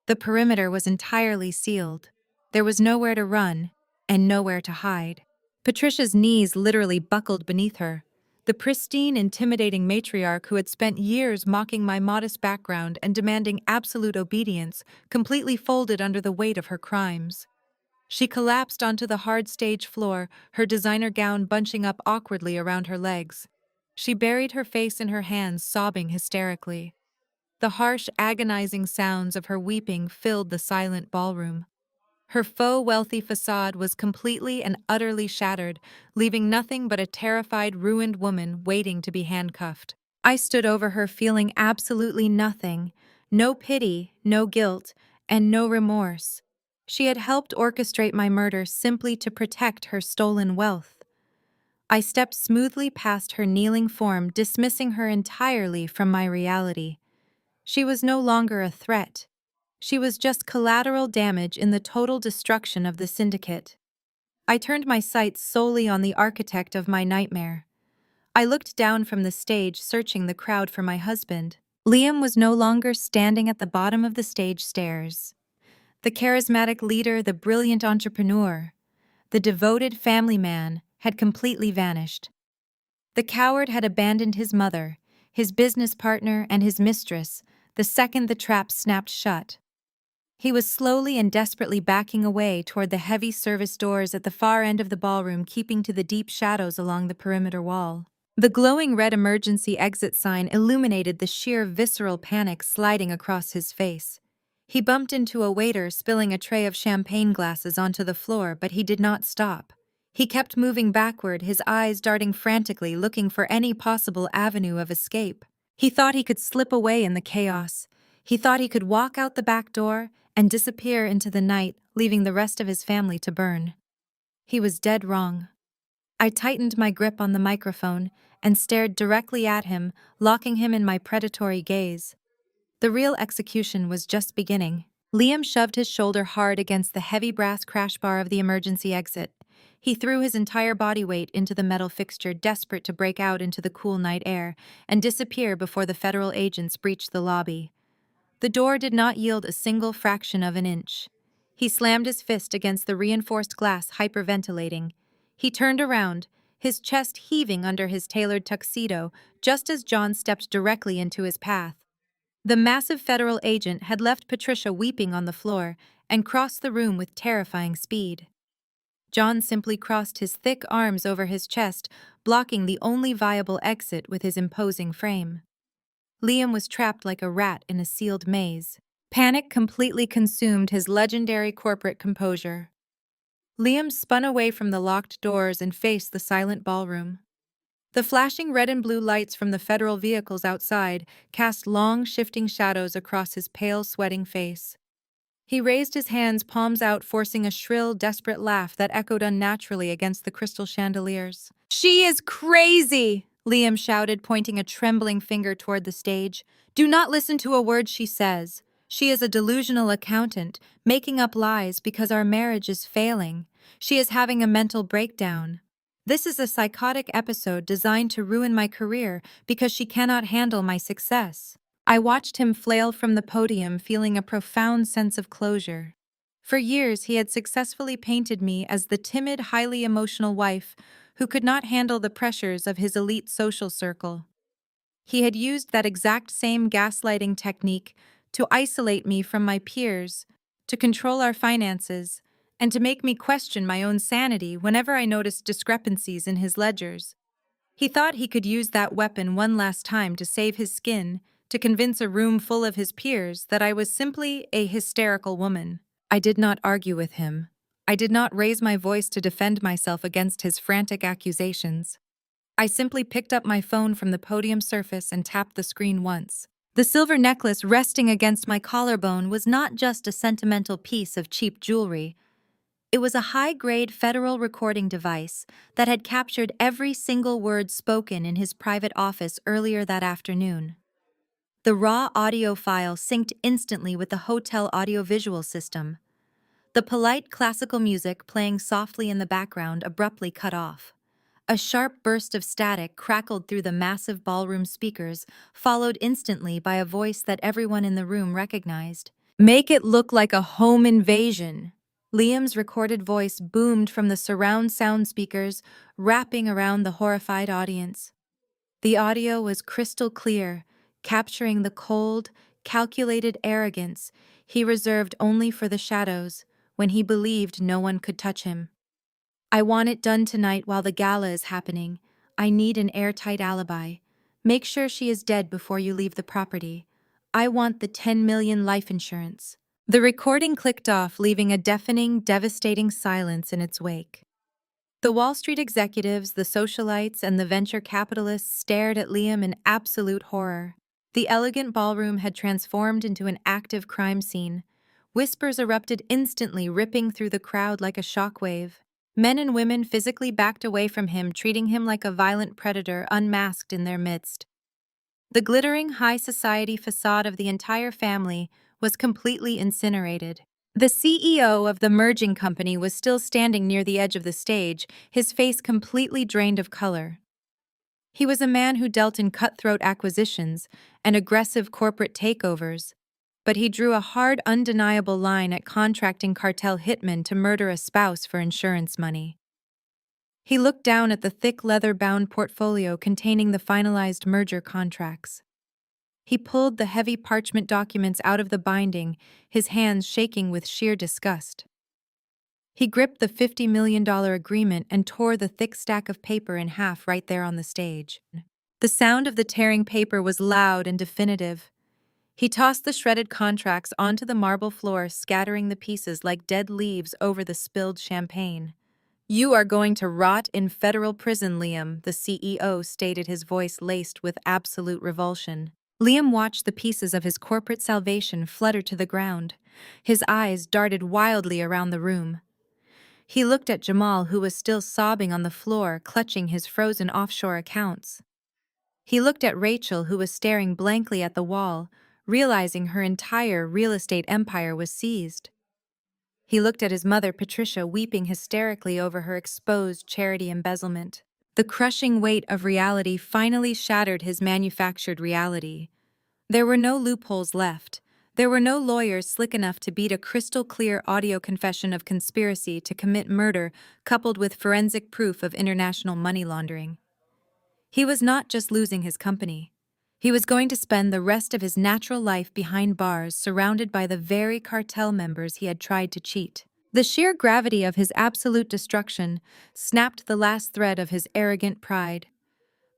The perimeter was entirely sealed. There was nowhere to run, and nowhere to hide. Patricia's knees literally buckled beneath her. The pristine, intimidating matriarch who had spent years mocking my modest background and demanding absolute obedience completely folded under the weight of her crimes. She collapsed onto the hard stage floor, her designer gown bunching up awkwardly around her legs. She buried her face in her hands, sobbing hysterically. The harsh, agonizing sounds of her weeping filled the silent ballroom. Her faux wealthy facade was completely and utterly shattered, leaving nothing but a terrified, ruined woman waiting to be handcuffed. I stood over her feeling absolutely nothing, no pity, no guilt, and no remorse. She had helped orchestrate my murder simply to protect her stolen wealth. I stepped smoothly past her kneeling form, dismissing her entirely from my reality. She was no longer a threat. She was just collateral damage in the total destruction of the syndicate. I turned my sights solely on the architect of my nightmare. I looked down from the stage, searching the crowd for my husband. Liam was no longer standing at the bottom of the stage stairs. The charismatic leader, the brilliant entrepreneur, the devoted family man had completely vanished. The coward had abandoned his mother, his business partner, and his mistress the second the trap snapped shut. He was slowly and desperately backing away toward the heavy service doors at the far end of the ballroom, keeping to the deep shadows along the perimeter wall. The glowing red emergency exit sign illuminated the sheer visceral panic sliding across his face. He bumped into a waiter spilling a tray of champagne glasses onto the floor, but he did not stop. He kept moving backward, his eyes darting frantically, looking for any possible avenue of escape. He thought he could slip away in the chaos. He thought he could walk out the back door and disappear into the night, leaving the rest of his family to burn. He was dead wrong. I tightened my grip on the microphone and stared directly at him, locking him in my predatory gaze. The real execution was just beginning. Liam shoved his shoulder hard against the heavy brass crash bar of the emergency exit. He threw his entire body weight into the metal fixture, desperate to break out into the cool night air and disappear before the federal agents breached the lobby. The door did not yield a single fraction of an inch. He slammed his fist against the reinforced glass, hyperventilating. He turned around, his chest heaving under his tailored tuxedo, just as John stepped directly into his path. The massive federal agent had left Patricia weeping on the floor and crossed the room with terrifying speed. John simply crossed his thick arms over his chest, blocking the only viable exit with his imposing frame. Liam was trapped like a rat in a sealed maze. Panic completely consumed his legendary corporate composure. Liam spun away from the locked doors and faced the silent ballroom. The flashing red and blue lights from the federal vehicles outside cast long, shifting shadows across his pale, sweating face. He raised his hands, palms out, forcing a shrill, desperate laugh that echoed unnaturally against the crystal chandeliers. "She is crazy!" Liam shouted, pointing a trembling finger toward the stage. "Do not listen to a word she says. She is a delusional accountant, making up lies because our marriage is failing. She is having a mental breakdown. This is a psychotic episode designed to ruin my career because she cannot handle my success." I watched him flail from the podium, feeling a profound sense of closure. For years, he had successfully painted me as the timid, highly emotional wife who could not handle the pressures of his elite social circle. He had used that exact same gaslighting technique to isolate me from my peers, to control our finances, and to make me question my own sanity whenever I noticed discrepancies in his ledgers. He thought he could use that weapon one last time to save his skin, to convince a room full of his peers that I was simply a hysterical woman. I did not argue with him. I did not raise my voice to defend myself against his frantic accusations. I simply picked up my phone from the podium surface and tapped the screen once. The silver necklace resting against my collarbone was not just a sentimental piece of cheap jewelry. It was a high-grade federal recording device that had captured every single word spoken in his private office earlier that afternoon. The raw audio file synced instantly with the hotel audiovisual system. The polite classical music playing softly in the background abruptly cut off. A sharp burst of static crackled through the massive ballroom speakers, followed instantly by a voice that everyone in the room recognized. "Make it look like a home invasion." Liam's recorded voice boomed from the surround sound speakers, wrapping around the horrified audience. The audio was crystal clear, capturing the cold, calculated arrogance he reserved only for the shadows when he believed no one could touch him. "I want it done tonight while the gala is happening. I need an airtight alibi. Make sure she is dead before you leave the property. I want the 10 million life insurance." The recording clicked off, leaving a deafening, devastating silence in its wake. The Wall Street executives, the socialites, and the venture capitalists stared at Liam in absolute horror. The elegant ballroom had transformed into an active crime scene. Whispers erupted instantly, ripping through the crowd like a shockwave. Men and women physically backed away from him, treating him like a violent predator unmasked in their midst. The glittering high society facade of the entire family was completely incinerated. The CEO of the merging company was still standing near the edge of the stage, his face completely drained of color. He was a man who dealt in cutthroat acquisitions and aggressive corporate takeovers, but he drew a hard, undeniable line at contracting cartel hitmen to murder a spouse for insurance money. He looked down at the thick leather-bound portfolio containing the finalized merger contracts. He pulled the heavy parchment documents out of the binding, his hands shaking with sheer disgust. He gripped the $50 million agreement and tore the thick stack of paper in half right there on the stage. The sound of the tearing paper was loud and definitive. He tossed the shredded contracts onto the marble floor, scattering the pieces like dead leaves over the spilled champagne. "You are going to rot in federal prison, Liam," the CEO stated, his voice laced with absolute revulsion. Liam watched the pieces of his corporate salvation flutter to the ground. His eyes darted wildly around the room. He looked at Jamal, who was still sobbing on the floor, clutching his frozen offshore accounts. He looked at Rachel, who was staring blankly at the wall, realizing her entire real estate empire was seized. He looked at his mother, Patricia, weeping hysterically over her exposed charity embezzlement. The crushing weight of reality finally shattered his manufactured reality. There were no loopholes left. There were no lawyers slick enough to beat a crystal-clear audio confession of conspiracy to commit murder coupled with forensic proof of international money laundering. He was not just losing his company. He was going to spend the rest of his natural life behind bars, surrounded by the very cartel members he had tried to cheat. The sheer gravity of his absolute destruction snapped the last thread of his arrogant pride.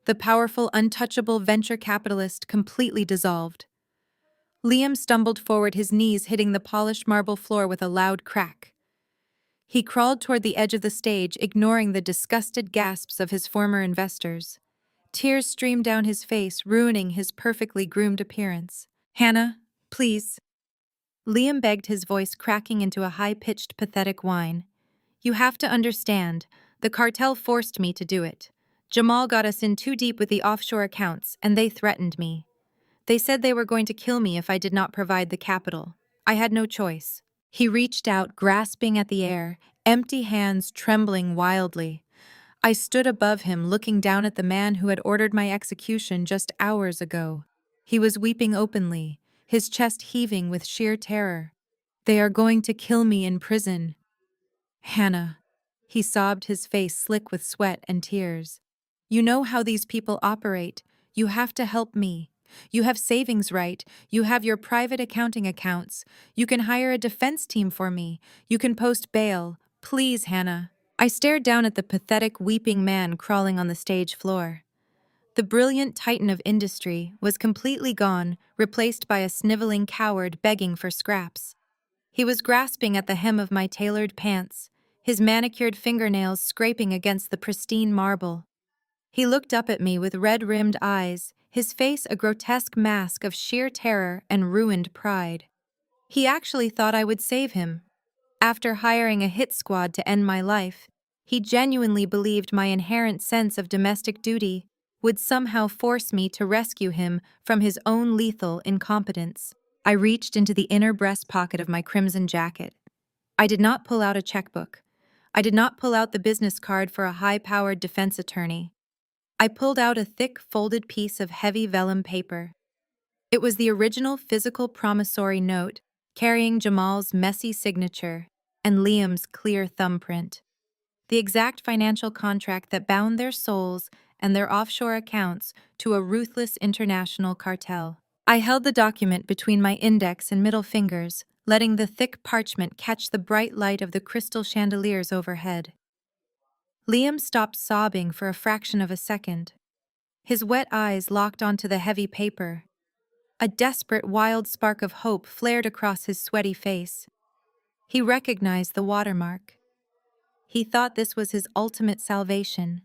The powerful, untouchable venture capitalist completely dissolved. Liam stumbled forward, his knees hitting the polished marble floor with a loud crack. He crawled toward the edge of the stage, ignoring the disgusted gasps of his former investors. Tears streamed down his face, ruining his perfectly groomed appearance. "Hannah, please." Liam begged, his voice cracking into a high-pitched, pathetic whine. "You have to understand, the cartel forced me to do it. Jamal got us in too deep with the offshore accounts, and they threatened me. They said they were going to kill me if I did not provide the capital. I had no choice." He reached out, grasping at the air, empty hands trembling wildly. I stood above him, looking down at the man who had ordered my execution just hours ago. He was weeping openly, his chest heaving with sheer terror. "They are going to kill me in prison. Hannah." He sobbed, his face slick with sweat and tears. "You know how these people operate. You have to help me. You have savings, right? You have your private accounting accounts. You can hire a defense team for me. You can post bail. Please, Hannah. I stared down at the pathetic, weeping man crawling on the stage floor. The brilliant titan of industry was completely gone, replaced by a sniveling coward begging for scraps. He was grasping at the hem of my tailored pants, his manicured fingernails scraping against the pristine marble. He looked up at me with red-rimmed eyes, his face a grotesque mask of sheer terror and ruined pride. He actually thought I would save him. After hiring a hit squad to end my life, he genuinely believed my inherent sense of domestic duty would somehow force me to rescue him from his own lethal incompetence. I reached into the inner breast pocket of my crimson jacket. I did not pull out a checkbook. I did not pull out the business card for a high-powered defense attorney. I pulled out a thick, folded piece of heavy vellum paper. It was the original physical promissory note, carrying Jamal's messy signature and Liam's clear thumbprint. The exact financial contract that bound their souls and their offshore accounts to a ruthless international cartel. I held the document between my index and middle fingers, letting the thick parchment catch the bright light of the crystal chandeliers overhead. Liam stopped sobbing for a fraction of a second. His wet eyes locked onto the heavy paper. A desperate, wild spark of hope flared across his sweaty face. He recognized the watermark. He thought this was his ultimate salvation.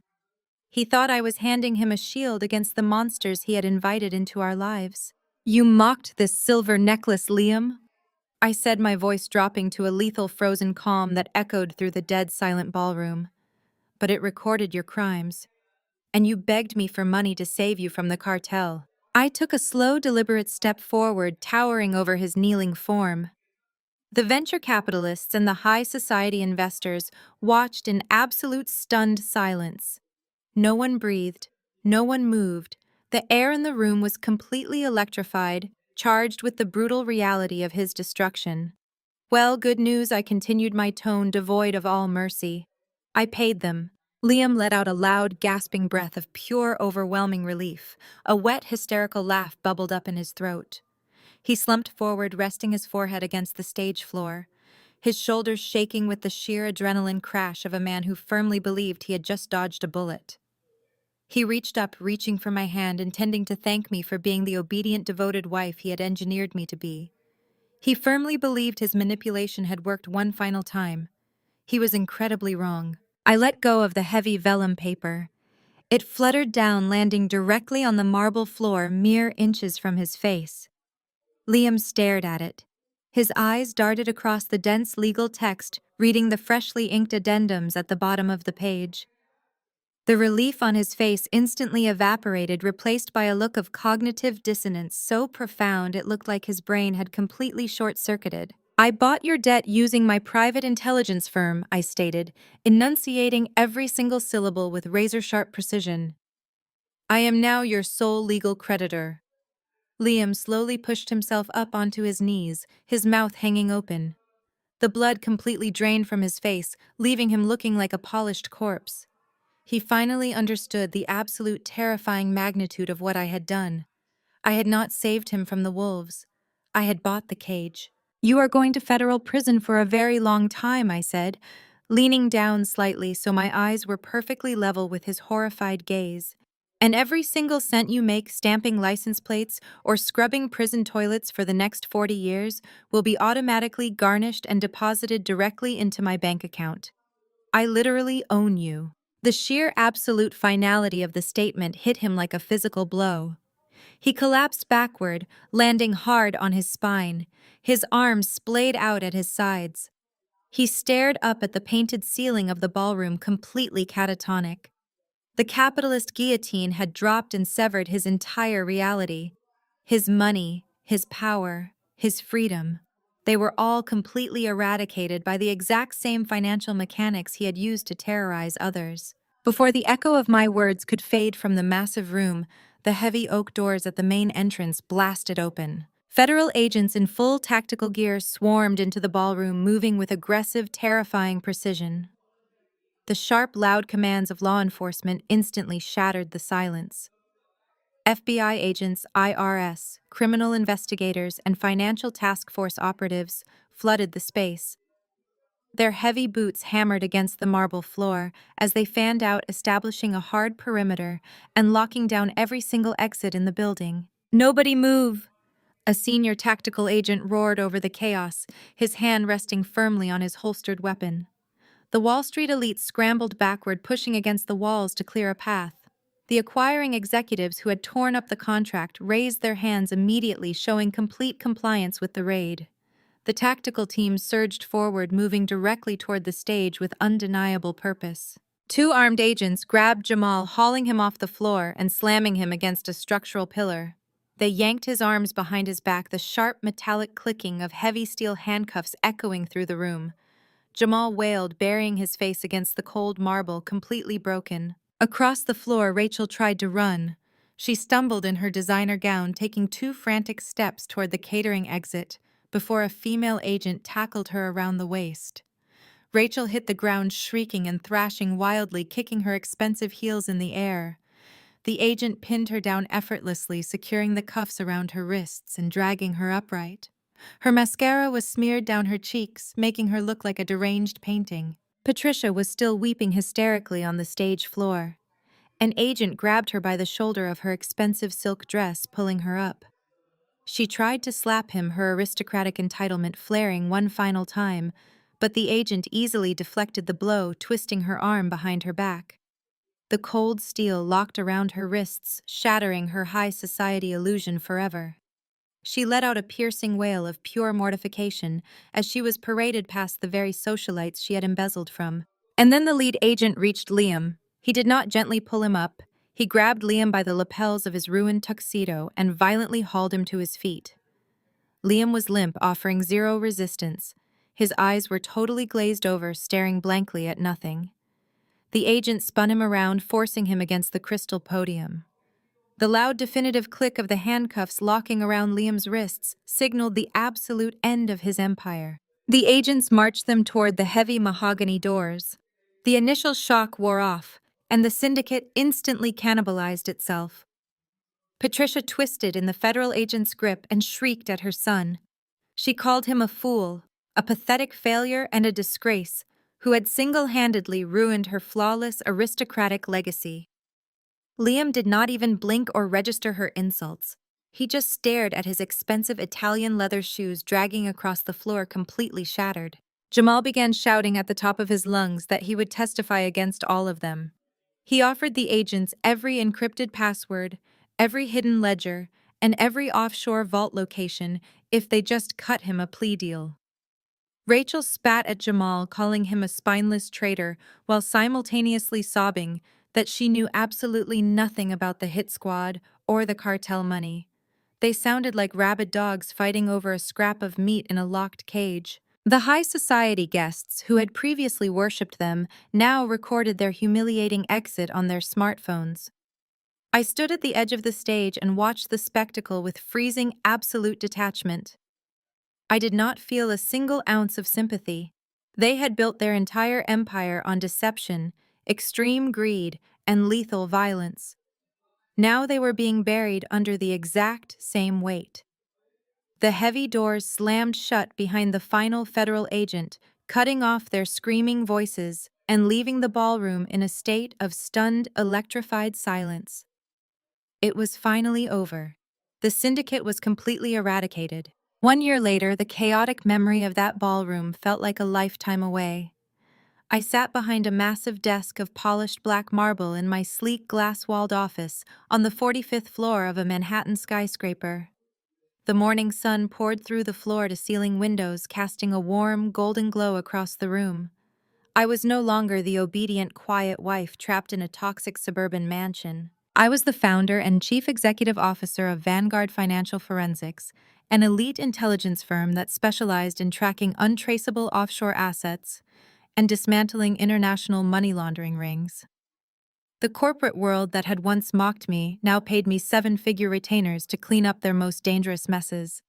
He thought I was handing him a shield against the monsters he had invited into our lives. "You mocked this silver necklace, Liam," I said, my voice dropping to a lethal frozen calm that echoed through the dead silent ballroom. "But it recorded your crimes. And you begged me for money to save you from the cartel." I took a slow, deliberate step forward, towering over his kneeling form. The venture capitalists and the high society investors watched in absolute stunned silence. No one breathed, no one moved. The air in the room was completely electrified, charged with the brutal reality of his destruction. "Well, good news," I continued, my tone devoid of all mercy. "I paid them." Liam let out a loud, gasping breath of pure, overwhelming relief. A wet, hysterical laugh bubbled up in his throat. He slumped forward, resting his forehead against the stage floor, his shoulders shaking with the sheer adrenaline crash of a man who firmly believed he had just dodged a bullet. He reached up, reaching for my hand, intending to thank me for being the obedient, devoted wife he had engineered me to be. He firmly believed his manipulation had worked one final time. He was incredibly wrong. I let go of the heavy vellum paper. It fluttered down, landing directly on the marble floor mere inches from his face. Liam stared at it. His eyes darted across the dense legal text, reading the freshly inked addendums at the bottom of the page. The relief on his face instantly evaporated, replaced by a look of cognitive dissonance so profound it looked like his brain had completely short-circuited. "I bought your debt using my private intelligence firm," I stated, enunciating every single syllable with razor-sharp precision. "I am now your sole legal creditor." Liam slowly pushed himself up onto his knees, his mouth hanging open. The blood completely drained from his face, leaving him looking like a polished corpse. He finally understood the absolute terrifying magnitude of what I had done. I had not saved him from the wolves. I had bought the cage. "You are going to federal prison for a very long time," I said, leaning down slightly so my eyes were perfectly level with his horrified gaze. "And every single cent you make stamping license plates or scrubbing prison toilets for the next 40 years will be automatically garnished and deposited directly into my bank account. I literally own you." The sheer absolute finality of the statement hit him like a physical blow. He collapsed backward, landing hard on his spine, his arms splayed out at his sides. He stared up at the painted ceiling of the ballroom, completely catatonic. The capitalist guillotine had dropped and severed his entire reality. His money, his power, his freedom. They were all completely eradicated by the exact same financial mechanics he had used to terrorize others. Before the echo of my words could fade from the massive room, the heavy oak doors at the main entrance blasted open. Federal agents in full tactical gear swarmed into the ballroom, moving with aggressive, terrifying precision. The sharp, loud commands of law enforcement instantly shattered the silence. FBI agents, IRS, criminal investigators, and financial task force operatives flooded the space. Their heavy boots hammered against the marble floor as they fanned out, establishing a hard perimeter and locking down every single exit in the building. "Nobody move!" A senior tactical agent roared over the chaos, his hand resting firmly on his holstered weapon. The Wall Street elite scrambled backward, pushing against the walls to clear a path. The acquiring executives who had torn up the contract raised their hands immediately, showing complete compliance with the raid. The tactical team surged forward, moving directly toward the stage with undeniable purpose. Two armed agents grabbed Jamal, hauling him off the floor and slamming him against a structural pillar. They yanked his arms behind his back, the sharp metallic clicking of heavy steel handcuffs echoing through the room. Jamal wailed, burying his face against the cold marble, completely broken. Across the floor, Rachel tried to run. She stumbled in her designer gown, taking 2 frantic steps toward the catering exit before a female agent tackled her around the waist. Rachel hit the ground, shrieking and thrashing wildly, kicking her expensive heels in the air. The agent pinned her down effortlessly, securing the cuffs around her wrists and dragging her upright. Her mascara was smeared down her cheeks, making her look like a deranged painting. Patricia was still weeping hysterically on the stage floor. An agent grabbed her by the shoulder of her expensive silk dress, pulling her up. She tried to slap him, her aristocratic entitlement flaring one final time, but the agent easily deflected the blow, twisting her arm behind her back. The cold steel locked around her wrists, shattering her high society illusion forever. She let out a piercing wail of pure mortification as she was paraded past the very socialites she had embezzled from. And then the lead agent reached Liam. He did not gently pull him up. He grabbed Liam by the lapels of his ruined tuxedo and violently hauled him to his feet. Liam was limp, offering zero resistance. His eyes were totally glazed over, staring blankly at nothing. The agent spun him around, forcing him against the crystal podium. The loud, definitive click of the handcuffs locking around Liam's wrists signaled the absolute end of his empire. The agents marched them toward the heavy mahogany doors. The initial shock wore off, and the syndicate instantly cannibalized itself. Patricia twisted in the federal agent's grip and shrieked at her son. She called him a fool, a pathetic failure, and a disgrace, who had single-handedly ruined her flawless, aristocratic legacy. Liam did not even blink or register her insults. He just stared at his expensive Italian leather shoes dragging across the floor, completely shattered. Jamal began shouting at the top of his lungs that he would testify against all of them. He offered the agents every encrypted password, every hidden ledger, and every offshore vault location if they just cut him a plea deal. Rachel spat at Jamal, calling him a spineless traitor, while simultaneously sobbing that she knew absolutely nothing about the hit squad or the cartel money. They sounded like rabid dogs fighting over a scrap of meat in a locked cage. The high society guests who had previously worshipped them now recorded their humiliating exit on their smartphones. I stood at the edge of the stage and watched the spectacle with freezing, absolute detachment. I did not feel a single ounce of sympathy. They had built their entire empire on deception, extreme greed, and lethal violence. Now they were being buried under the exact same weight. The heavy doors slammed shut behind the final federal agent, cutting off their screaming voices and leaving the ballroom in a state of stunned, electrified silence. It was finally over. The syndicate was completely eradicated. 1 year later, the chaotic memory of that ballroom felt like a lifetime away. I sat behind a massive desk of polished black marble in my sleek glass-walled office on the 45th floor of a Manhattan skyscraper. The morning sun poured through the floor-to-ceiling windows, casting a warm, golden glow across the room. I was no longer the obedient, quiet wife trapped in a toxic suburban mansion. I was the founder and chief executive officer of Vanguard Financial Forensics, an elite intelligence firm that specialized in tracking untraceable offshore assets and dismantling international money laundering rings. The corporate world that had once mocked me now paid me 7-figure retainers to clean up their most dangerous messes.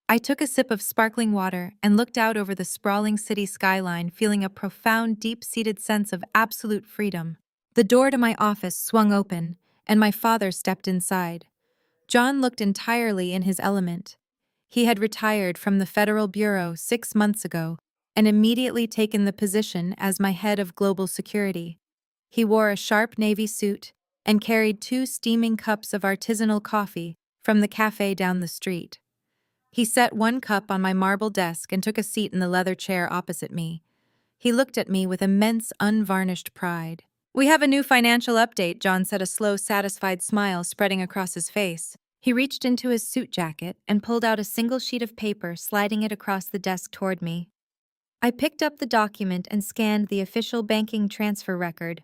I took a sip of sparkling water and looked out over the sprawling city skyline, feeling a profound, deep-seated sense of absolute freedom. The door to my office swung open, and my father stepped inside. John looked entirely in his element. He had retired from the Federal Bureau 6 months ago and immediately taken the position as my head of global security. He wore a sharp navy suit and carried 2 steaming cups of artisanal coffee from the cafe down the street. He set one cup on my marble desk and took a seat in the leather chair opposite me. He looked at me with immense, unvarnished pride. "We have a new financial update," John said, a slow, satisfied smile spreading across his face. He reached into his suit jacket and pulled out a single sheet of paper, sliding it across the desk toward me. I picked up the document and scanned the official banking transfer record.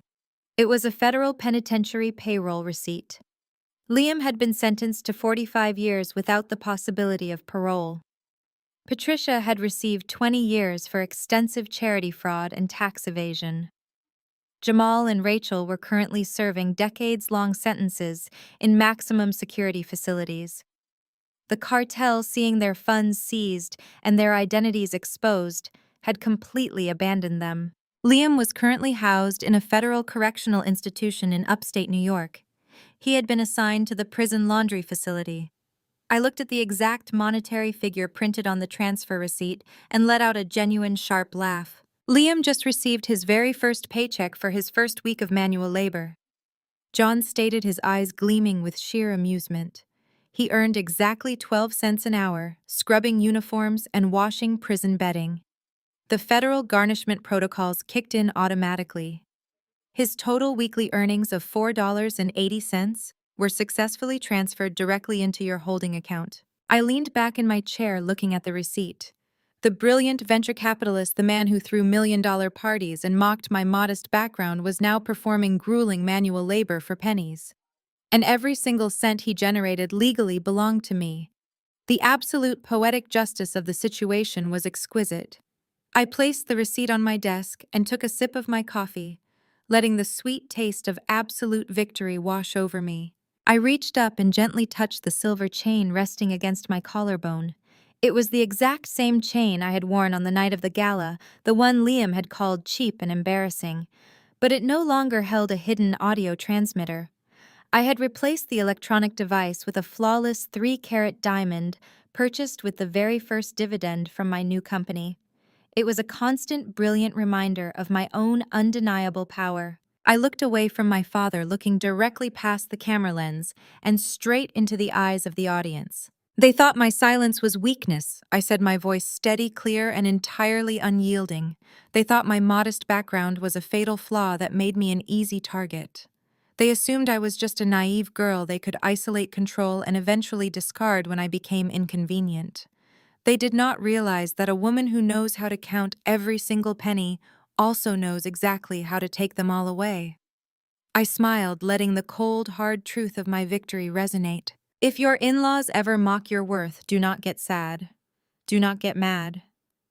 It was a federal penitentiary payroll receipt. Liam had been sentenced to 45 years without the possibility of parole. Patricia had received 20 years for extensive charity fraud and tax evasion. Jamal and Rachel were currently serving decades-long sentences in maximum security facilities. The cartel, seeing their funds seized and their identities exposed, had completely abandoned them. Liam was currently housed in a federal correctional institution in upstate New York. He had been assigned to the prison laundry facility. I looked at the exact monetary figure printed on the transfer receipt and let out a genuine sharp laugh. Liam just received his very first paycheck for his first week of manual labor. John stated, his eyes gleaming with sheer amusement. He earned exactly 12 cents an hour, scrubbing uniforms and washing prison bedding. The federal garnishment protocols kicked in automatically. His total weekly earnings of $4.80 were successfully transferred directly into your holding account. I leaned back in my chair looking at the receipt. The brilliant venture capitalist, the man who threw million-dollar parties and mocked my modest background, was now performing grueling manual labor for pennies. And every single cent he generated legally belonged to me. The absolute poetic justice of the situation was exquisite. I placed the receipt on my desk and took a sip of my coffee, letting the sweet taste of absolute victory wash over me. I reached up and gently touched the silver chain resting against my collarbone. It was the exact same chain I had worn on the night of the gala, the one Liam had called cheap and embarrassing. But it no longer held a hidden audio transmitter. I had replaced the electronic device with a flawless 3-carat diamond purchased with the very first dividend from my new company. It was a constant, brilliant reminder of my own undeniable power. I looked away from my father, looking directly past the camera lens and straight into the eyes of the audience. "They thought my silence was weakness," I said, my voice steady, clear, and entirely unyielding. "They thought my modest background was a fatal flaw that made me an easy target. They assumed I was just a naive girl they could isolate, control, and eventually discard when I became inconvenient. They did not realize that a woman who knows how to count every single penny also knows exactly how to take them all away." I smiled, letting the cold, hard truth of my victory resonate. If your in-laws ever mock your worth, do not get sad. Do not get mad.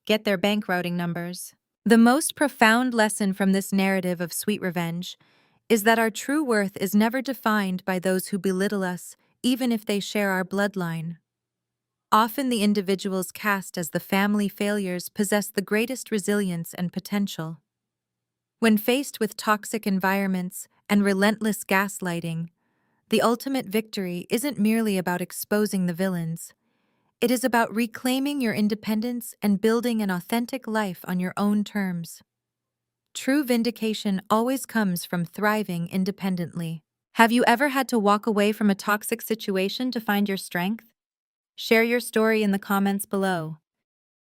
Get their bank routing numbers. The most profound lesson from this narrative of sweet revenge is that our true worth is never defined by those who belittle us, even if they share our bloodline. Often the individuals cast as the family failures possess the greatest resilience and potential. When faced with toxic environments and relentless gaslighting, the ultimate victory isn't merely about exposing the villains. It is about reclaiming your independence and building an authentic life on your own terms. True vindication always comes from thriving independently. Have you ever had to walk away from a toxic situation to find your strength? Share your story in the comments below.